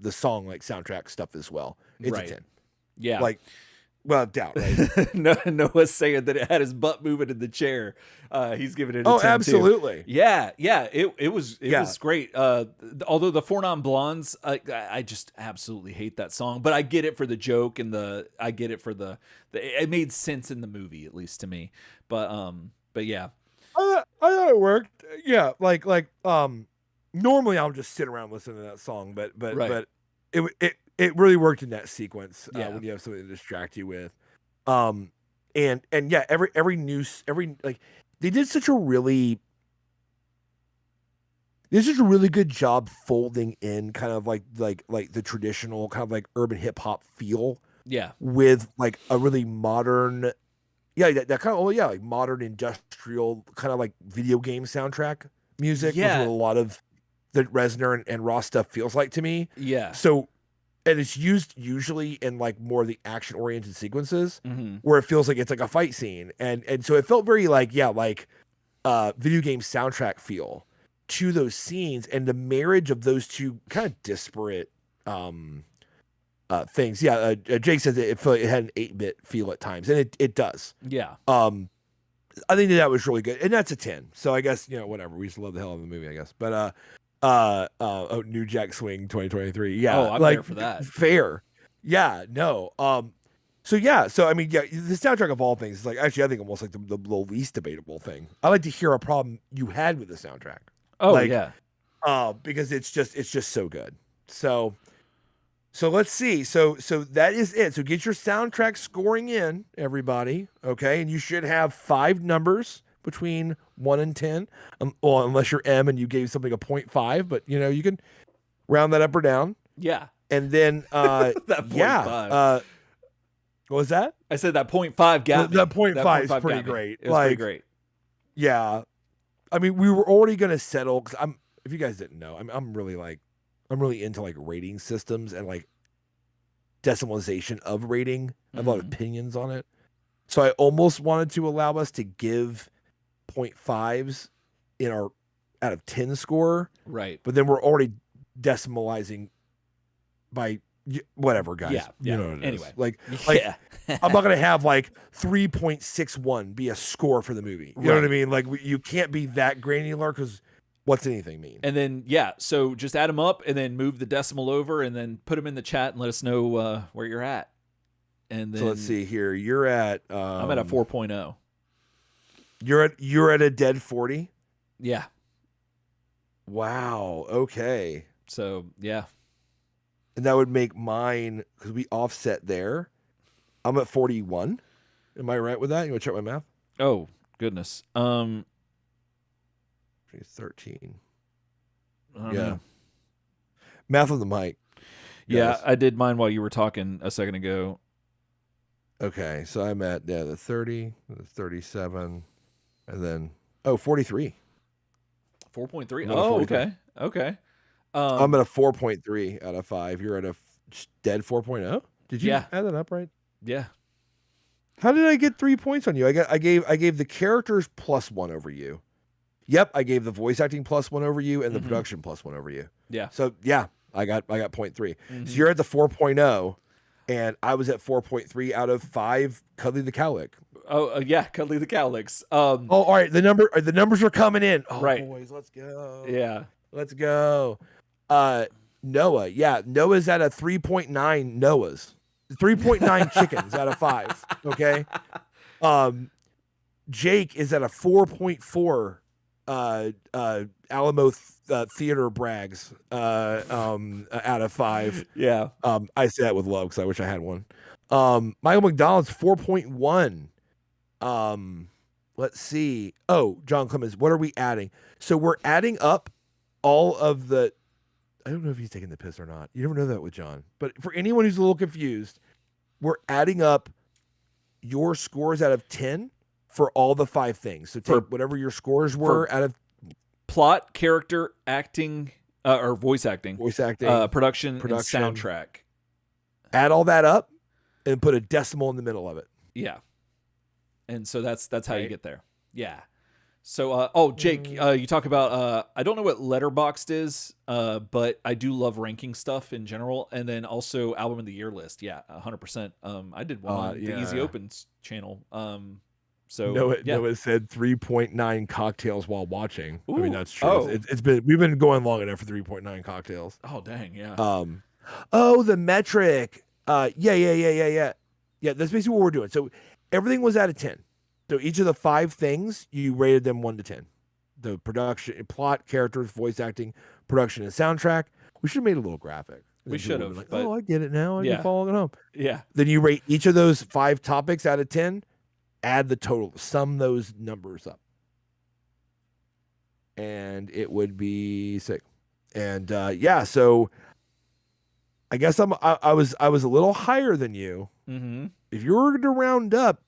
song like soundtrack stuff as well. It's a 10. Yeah. Like, well, doubt, right? Noah's saying that it had his butt moving in the chair. He's giving it a 10 absolutely. too. Yeah. It was great. Although the Four Non Blondes, I just absolutely hate that song, but I get it for the joke and I get it for the it made sense in the movie, at least to me. But yeah. I thought it worked. Yeah, like normally I'll just sit around listening to that song, but it really worked in that sequence when you have something to distract you with. And yeah, every like they did such a really good job folding in kind of like the traditional kind of like urban hip hop feel. Yeah. With like a really modern that kind of like modern industrial kind of like video game soundtrack music. Yeah. With what a lot of the Reznor and Ross stuff feels like to me. Yeah. So, and it's used usually in like more of the action oriented sequences mm-hmm. where it feels like it's like a fight scene. And so it felt very like, video game soundtrack feel to those scenes, and the marriage of those two kind of disparate, things. Yeah. Jake says it felt like it had an 8-bit feel at times, and it does. Yeah. I think that was really good, and that's a 10. So I guess, whatever. We just love the hell out of the movie, I guess. But New Jack Swing 2023. Yeah. Oh, I'm there for that. Fair. Yeah. No. So I mean, the soundtrack of all things is like, actually, I think almost like the least debatable thing. I like to hear a problem you had with the soundtrack. Oh, yeah. Because it's just so good. So let's see. So that is it. So get your soundtrack scoring in, everybody. Okay. And you should have 5 numbers between 1 and 10. Well, unless you're M and you gave something a 0.5, but you can round that up or down. Yeah. And then, that 0.5. What was that? I said that 0.5 got me. That 0.5 is pretty great. It was pretty great. Yeah. I mean, we were already going to settle, because if you guys didn't know, I'm really into like rating systems and like decimalization of rating. I have a lot of opinions on it. So I almost wanted to allow us to give 0.5s in our out of 10 score. Right. But then we're already decimalizing by whatever, guys. Yeah. You know what it anyway. is. Like I'm not going to have like 3.61 be a score for the movie. You know what I mean? Like you can't be that granular, because what's anything mean? And then, so just add them up and then move the decimal over and then put them in the chat and let us know where you're at. And then, so let's see here. You're at I'm at a 4.0. You're at a dead 40? Yeah. Wow. Okay. So, yeah. And that would make mine, because we offset there. I'm at 41. Am I right with that? You want to check my math? Oh, goodness. 13. Yeah. Know. Math on the mic. Yeah, I did mine while you were talking a second ago. Okay, so I'm at the 30, the 37, and then 43. 4.3. Oh, okay. I'm at a 4.3 out of 5. You're at a dead 4.0. Did you add that up right? Yeah. How did I get 3 points on you? I gave the characters +1 over you. Yep, I gave the voice acting +1 over you and the production +1 over you. Yeah. So I got 0.3. So you're at the 4.0, and I was at 4.3 out of 5. Cuddly the Cowlick. Oh yeah, Cuddly the Cowlicks. All right. The numbers are coming in. Oh, right, boys, let's go. Yeah, let's go. Noah. Yeah, Noah's at a 3.9. Noah's 3.9 chickens out of 5. Okay. Jake is at a 4.4. Alamo Theater Brags out of 5. Yeah. I say that with love because I wish I had one. Michael McDonald's 4.1. Let's see. Oh, John Clemens, what are we adding? So we're adding up all of the I don't know if he's taking the piss or not. You never know that with John. But for anyone who's a little confused, we're adding up your scores out of 10 for all the 5 things. So take whatever your scores were out of plot, character, acting, or voice acting, production, and soundtrack. Add all that up and put a decimal in the middle of it. Yeah. And so that's how you get there. Yeah. So, Jake, you talk about, I don't know what Letterboxd is, but I do love ranking stuff in general. And then also album of the year list. Yeah, 100%. I did one on the Easy Opens channel. So Noah said 3.9 cocktails while watching. Ooh, I mean, that's true. We've been going long enough for 3.9 cocktails. Oh, dang. Yeah. The metric. Yeah. That's basically what we're doing. So everything was out of 10. So each of the 5 things, you rated them 1 to 10. The production, plot, characters, voice acting, production, and soundtrack. We should have made a little graphic. We should have. Like, I get it now. I'm following it home. Yeah. Then you rate each of those 5 topics out of 10, add the total, sum those numbers up. And it would be sick. And so I guess I was a little higher than you. Mm-hmm. If you were to round up,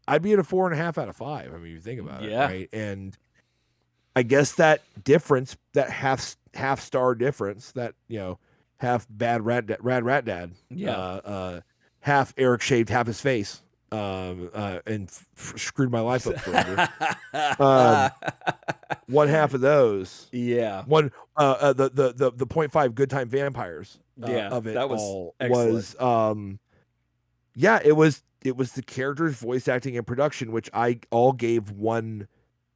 I'd be at a 4.5 out of 5. I mean, you think about it, right? And I guess that difference, that half star difference, that half bad rat dad, half Eric shaved half his face, and screwed my life up forever. One half of those, one the 0.5 good time vampires, of it that was all excellent. was it was the characters, voice acting, and production, which I all gave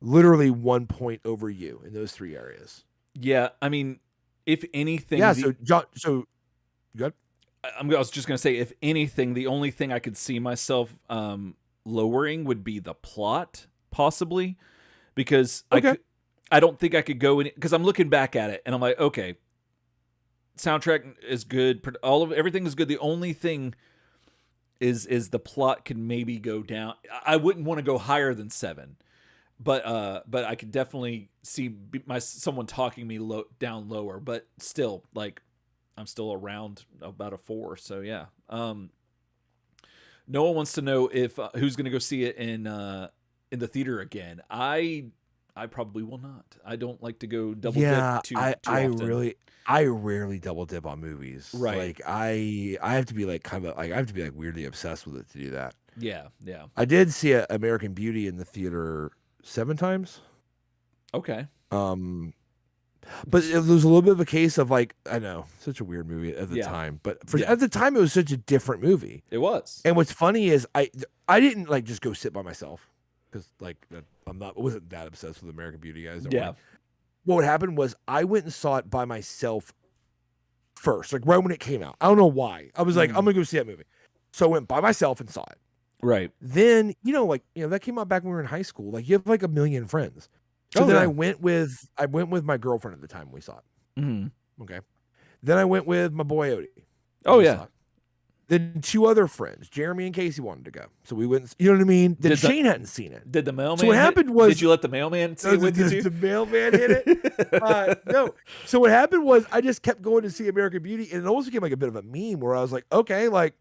literally 1 point over you in those 3 areas. Yeah, I mean, if anything, so John, so good. I was just gonna say, if anything, the only thing I could see myself lowering would be the plot, possibly, because I don't think I could go in, because I'm looking back at it and I'm like, okay, soundtrack is good, everything is good. The only thing is the plot can maybe go down. I wouldn't want to go higher than 7, but I could definitely see someone talking me down lower. But still, like, I'm still around about a 4. So yeah. Noah wants to know if who's going to go see it in the theater again. I probably will not. I don't like to go double dip too often. I rarely double dip on movies. Right. Like I have to be like I have to be like weirdly obsessed with it to do that. Yeah. I did see American Beauty in the theater 7 times. Okay. But it was a little bit of a case of like, I know, such a weird movie at the time, but at the time it was such a different movie. It was. And what's funny is I didn't like just go sit by myself, because like I wasn't that obsessed with American Beauty, guys. Worry. What happened was I went and saw it by myself first, like right when it came out. I don't know why. I was like, I'm gonna go see that movie. So I went by myself and saw it. Right. Then, that came out back when we were in high school. Like, you have like a million friends. So I went with my girlfriend at the time when we saw it. Mm-hmm. Okay. Then I went with my boy Odie. Oh yeah. Then 2 other friends, Jeremy and Casey, wanted to go. So we went, you know what I mean? Then Shane hadn't seen it. Did the mailman? So what happened was, did you let the mailman see it with you too? The mailman hit it? No. So what happened was I just kept going to see American Beauty, and it almost became like a bit of a meme where I was like, okay, like,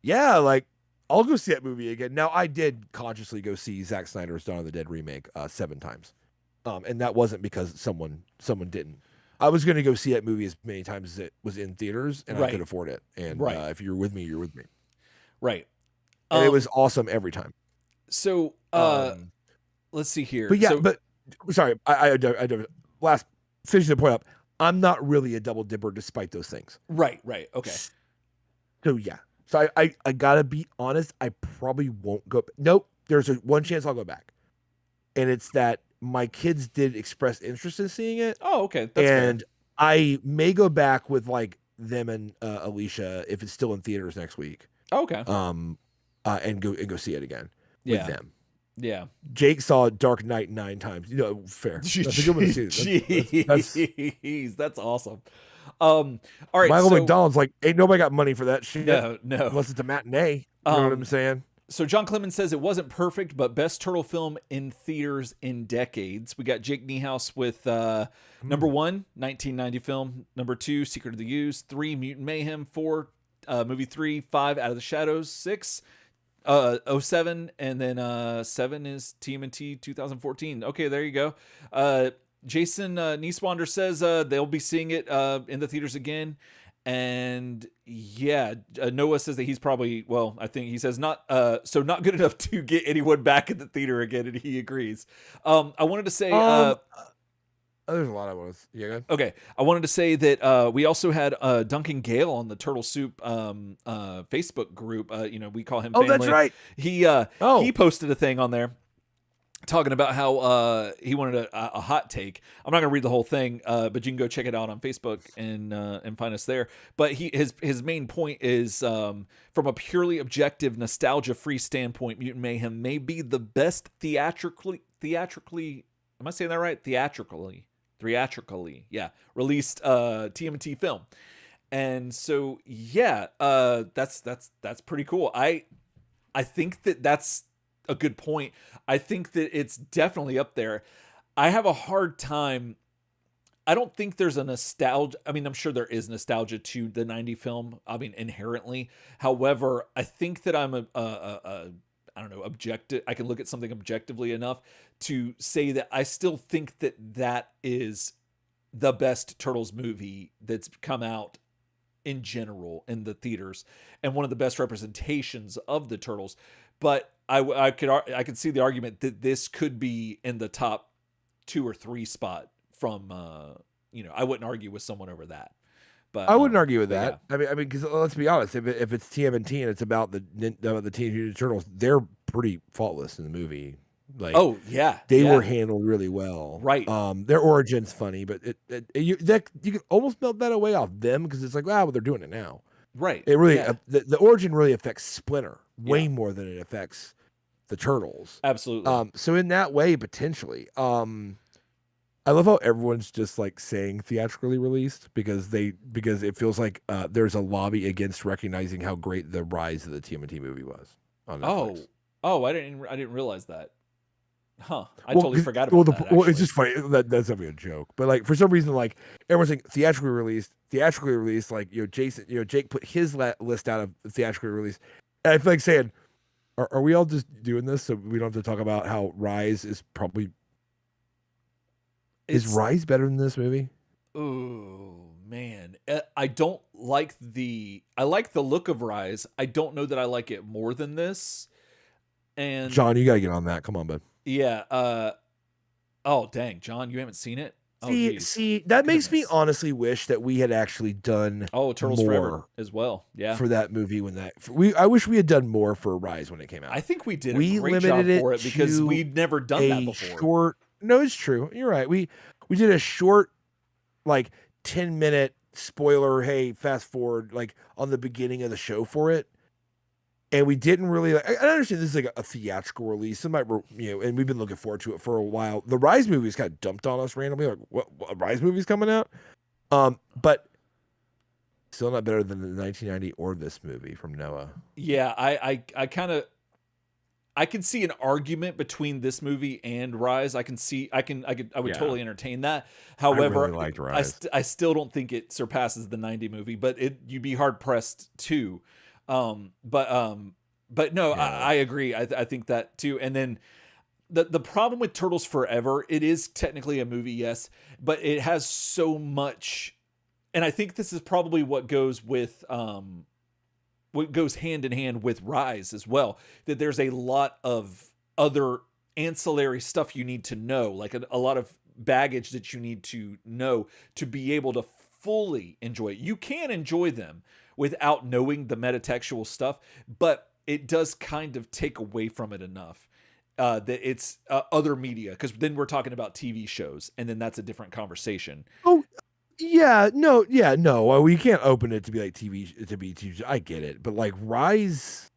yeah, like, I'll go see that movie again. Now, I did consciously go see Zack Snyder's Dawn of the Dead remake 7 times. And that wasn't because someone didn't. I was going to go see that movie as many times as it was in theaters, and I could afford it. And if you're with me, you're with me. Right. And it was awesome every time. So, let's see here. But yeah, sorry, I last finishing the point up. I'm not really a double dipper despite those things. Right. Okay. So yeah. So I gotta be honest. I probably won't go. Nope. There's one chance I'll go back, and it's that my kids did express interest in seeing it. Oh, okay. That's fair. I may go back with like them and Alicia if it's still in theaters next week. Oh, okay. And go see it again with them. Yeah. Jake saw Dark Knight 9 times. Fair. That's a good one to see. Jeez, that's awesome. All right. Michael McDonald's like, ain't nobody got money for that shit. No. Unless it's a matinee. You know what I'm saying? So John Clemens says it wasn't perfect, but best turtle film in theaters in decades. We got Jake Niehaus with number 1, 1990 film. Number 2, Secret of the Use. 3, Mutant Mayhem. 4, movie 3. 5, Out of the Shadows. 6, 07, and then 7 is TMNT 2014. Okay, there you go. Jason Nieswander says they'll be seeing it in the theaters again. And yeah, Noah says that he's probably, well, I think he says not good enough to get anyone back in the theater again, and he agrees. I wanted to say there's a lot of us. Yeah, go ahead. Okay, I wanted to say that we also had Duncan Gale on the Turtle Soup Facebook group. We call him family. Oh, that's right. He posted a thing on there talking about how he wanted a hot take. I'm not going to read the whole thing, but you can go check it out on Facebook and find us there. But his main point is, from a purely objective, nostalgia-free standpoint, Mutant Mayhem may be the best theatrically. Am I saying that right? Theatrically, yeah, released TMNT film. And so, yeah, that's pretty cool. I think that's a good point. I think that it's definitely up there. I have a hard time. I don't think there's a nostalgia. I mean, I'm sure there is nostalgia to the 90 film. I mean, inherently. However, I think that I'm I don't know, objective. I can look at something objectively enough to say that I still think that is the best Turtles movie that's come out in general in the theaters, and one of the best representations of the Turtles. But I could see the argument that this could be in the top 2 or 3 spot from I wouldn't argue with someone over that. But I wouldn't argue with that. Yeah. I mean, because let's be honest, if it's TMNT and it's about the Teenage Mutant Turtles, they're pretty faultless in the movie. Like, oh yeah, they were handled really well. Right. Their origin's funny, but you can almost melt that away off them because it's like, well, they're doing it now. Right. It really the origin really affects Splinter way more than it affects the Turtles. Absolutely. So in that way, potentially. I love how everyone's just like saying theatrically released because it feels like there's a lobby against recognizing how great the rise of the TMNT movie was on Netflix. Oh, I didn't realize that. Huh. I totally forgot about that. Well, it's just funny. That's definitely a joke. But like for some reason, like everyone's saying theatrically released, like Jake put his list out of theatrically released. And I feel like saying, are we all just doing this so we don't have to talk about how Rise is probably Is Rise better than this movie? Oh man, I don't like I like the look of Rise. I don't know that I like it more than this. And John, you gotta get on that. Come on, bud. Yeah. Oh dang, John, you haven't seen it? See, that makes me honestly wish that we had actually done Turtles more Forever as well. Yeah, for that movie I wish we had done more for Rise when it came out. I think we did a great job for it because we'd never done that before. No, it's true. You're right. We did a short, like 10-minute spoiler. Hey, fast forward, like on the beginning of the show for it. And we didn't really. I understand this is like a theatrical release. And we've been looking forward to it for a while. The Rise movie is kind of dumped on us randomly. Like, what a Rise movie's coming out? But still not better than the 1990 or this movie from Noah. Yeah, I can see an argument between this movie and Rise. I would totally entertain that. However, I really liked Rise. I still don't think it surpasses the 90 movie, but you'd be hard pressed to. But no, I agree. I think that too. And then the problem with Turtles Forever, it is technically a movie, yes, but it has so much, and I think this is probably what goes hand in hand with Rise as well, that there's a lot of other ancillary stuff you need to know, like a lot of baggage that you need to know to be able to fully enjoy it. You can enjoy them without knowing the metatextual stuff, but it does kind of take away from it enough that it's other media, because then we're talking about TV shows, and then that's a different conversation. Oh, yeah, no. We can't open it to be like TV. I get it, but like Rise,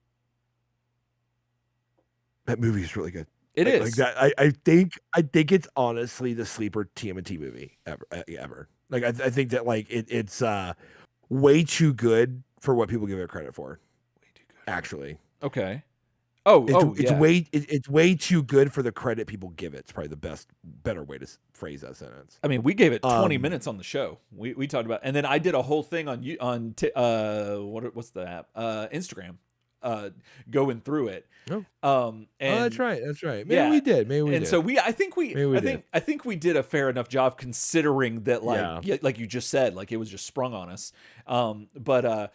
that movie is really good. It is. Like that. I think it's honestly the sleeper TMNT movie ever. Like I think that like it's way too good for what people give it credit for. Way too good. Actually. Okay. It's way too good for the credit people give it. It's probably the better way to phrase that sentence. I mean, we gave it 20 minutes on the show. We talked about, and then I did a whole thing on what's the app? Instagram, going through it. And that's right. Maybe we did. And so I think we did a fair enough job, considering that, like you just said, like it was just sprung on us. But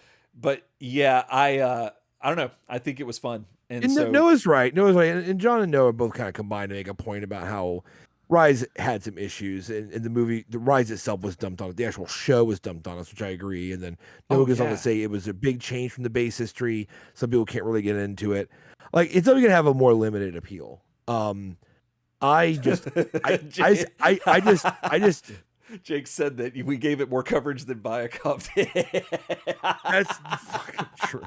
yeah, I don't know. I think it was fun. And so Noah's right. And John and Noah both kind of combined to make a point about how Rise had some issues, and in the movie, the Rise itself was dumped on it. The actual show was dumped on us, which I agree. And then Noah goes on to say it was a big change from the base history. Some people can't really get into it. Like, it's only gonna have a more limited appeal. I just Jake said that we gave it more coverage than Viacom did. That's fucking true.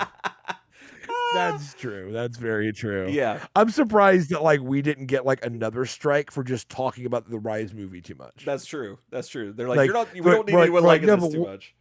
That's true. That's very true. Yeah. I'm surprised that we didn't get another strike for just talking about the Rise movie too much. That's true. They're like, we don't need anyone liking this too much.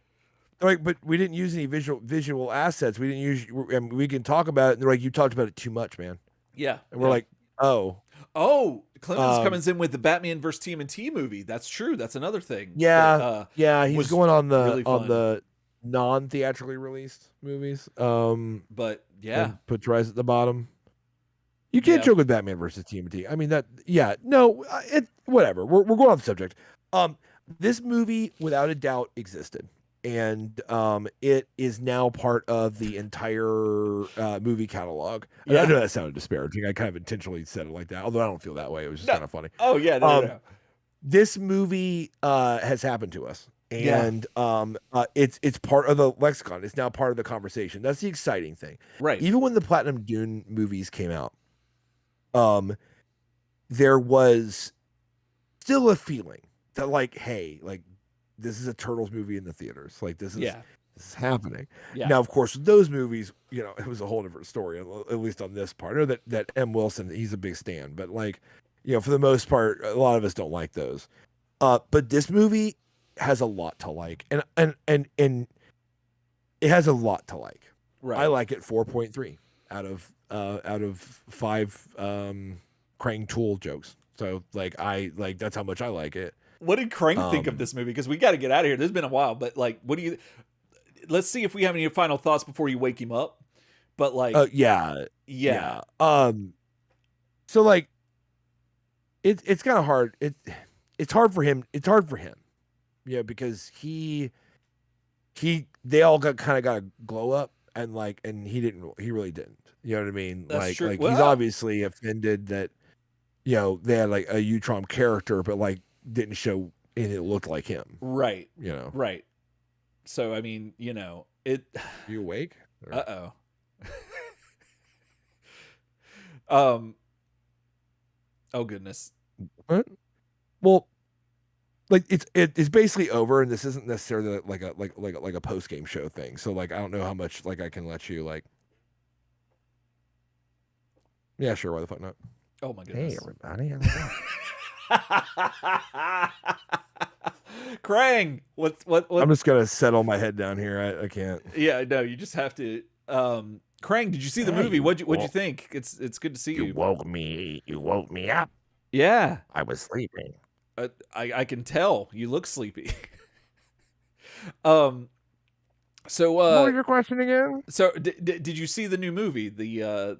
But we didn't use any visual assets. We didn't use. We can talk about it. And they're like, you talked about it too much, man. Yeah. And we're like, oh, Clemens comes in with the Batman vs TMNT movie. That's true. That's another thing. Yeah, he's going on the non-theatrically released movies. But yeah, puts Rise at the bottom. You can't joke with Batman versus TMNT. I mean whatever. We're going off the subject. This movie without a doubt existed, and it is now part of the entire movie catalog. Yeah. I know that sounded disparaging. I kind of intentionally said it like that, although I don't feel that way. It was just kind of funny. Oh yeah, no. This movie has happened to us. And it's part of the lexicon. It's now part of the conversation. That's the exciting thing. Right. Even when the Platinum Dune movies came out, there was still a feeling that hey, this is a Turtles movie in the theaters. This is happening. Yeah. Now, of course, with those movies, it was a whole different story, at least on this part. Or that M. Wilson, he's a big stan. But for the most part, a lot of us don't like those. But this movie has a lot to like, and it has a lot to like. Right. I like it 4.3 out of 5 Krang Tool jokes. So that's how much I like it. What did Krang think of this movie? Because we got to get out of here. This has been a while, but what do you? Let's see if we have any final thoughts before you wake him up. But yeah. So it's kind of hard. It's hard for him. Yeah, because they all got a glow up, and he really didn't. You know what I mean? That's true. He's obviously offended that they had a Utrom character, but didn't show anything that looked like him. Right. Right. So I mean, it. You awake? Oh goodness. What? Well. It's basically over, and this isn't necessarily like a post game show thing. So I don't know how much I can let you Yeah, sure. Why the fuck not? Oh my goodness. Hey everybody. Krang, what? I'm just gonna settle my head down here. I can't. Yeah, no, you just have to. Krang, did you see the movie? What'd you think? It's good to see you. You woke me up. Yeah, I was sleeping. I can tell you look sleepy. So what was your question again? So did you see the new movie, the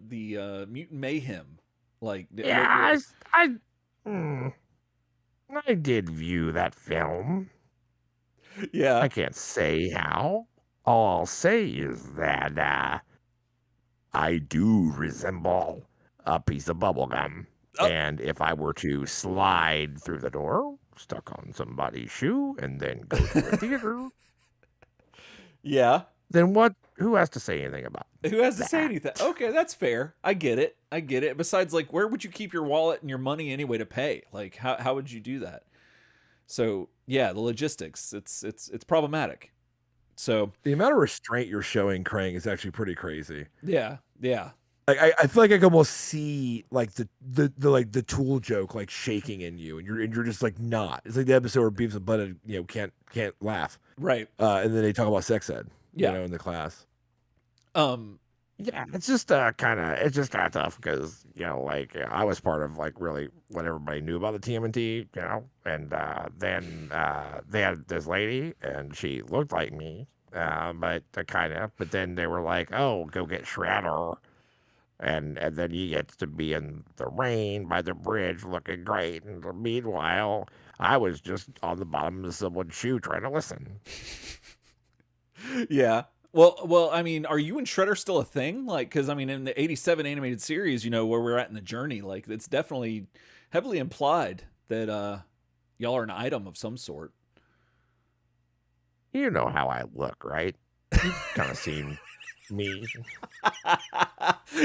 Mutant Mayhem? Yeah, I did view that film. Yeah, I can't say how. All I'll say is that I do resemble a piece of bubblegum. Oh. And if I were to slide through the door, stuck on somebody's shoe, and then go to a theater, yeah, then what? Who has to say anything about it? Who has to say anything? Okay, that's fair. I get it. Besides, where would you keep your wallet and your money anyway to pay? How would you do that? So yeah, the logistics. It's problematic. So the amount of restraint you're showing, Krang, is actually pretty crazy. Yeah. I feel like I can almost see the tool joke shaking in you, and you're just not. It's like the episode where Beavis and Butthead can't laugh, right? And then they talk about sex ed, in the class. Yeah, it's just kind of tough because like I was part of like really what everybody knew about the TMNT, and then they had this lady and she looked like me, but then they were like, oh, go get Shredder, and then he gets to be in the rain by the bridge looking great, and meanwhile I was just on the bottom of someone's shoe trying to listen. Yeah. Well, I mean, are you and Shredder still a thing? Like, because I mean, in the '87 animated series, where we're at in the journey, like, it's definitely heavily implied that y'all are an item of some sort. You know how I look, right? You've kind of seen me.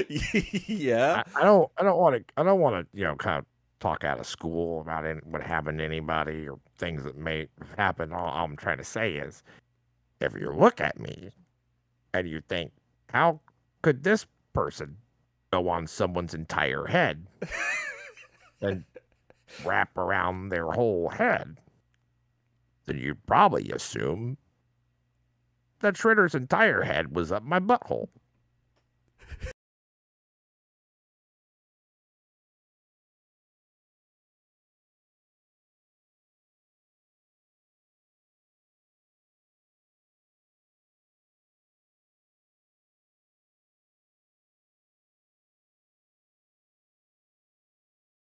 Yeah. I don't want to, kind of talk out of school about what happened to anybody or things that may have happened. All I'm trying to say is, if you look at me and you think, how could this person go on someone's entire head and wrap around their whole head? Then you'd probably assume that Shredder's entire head was up my butthole.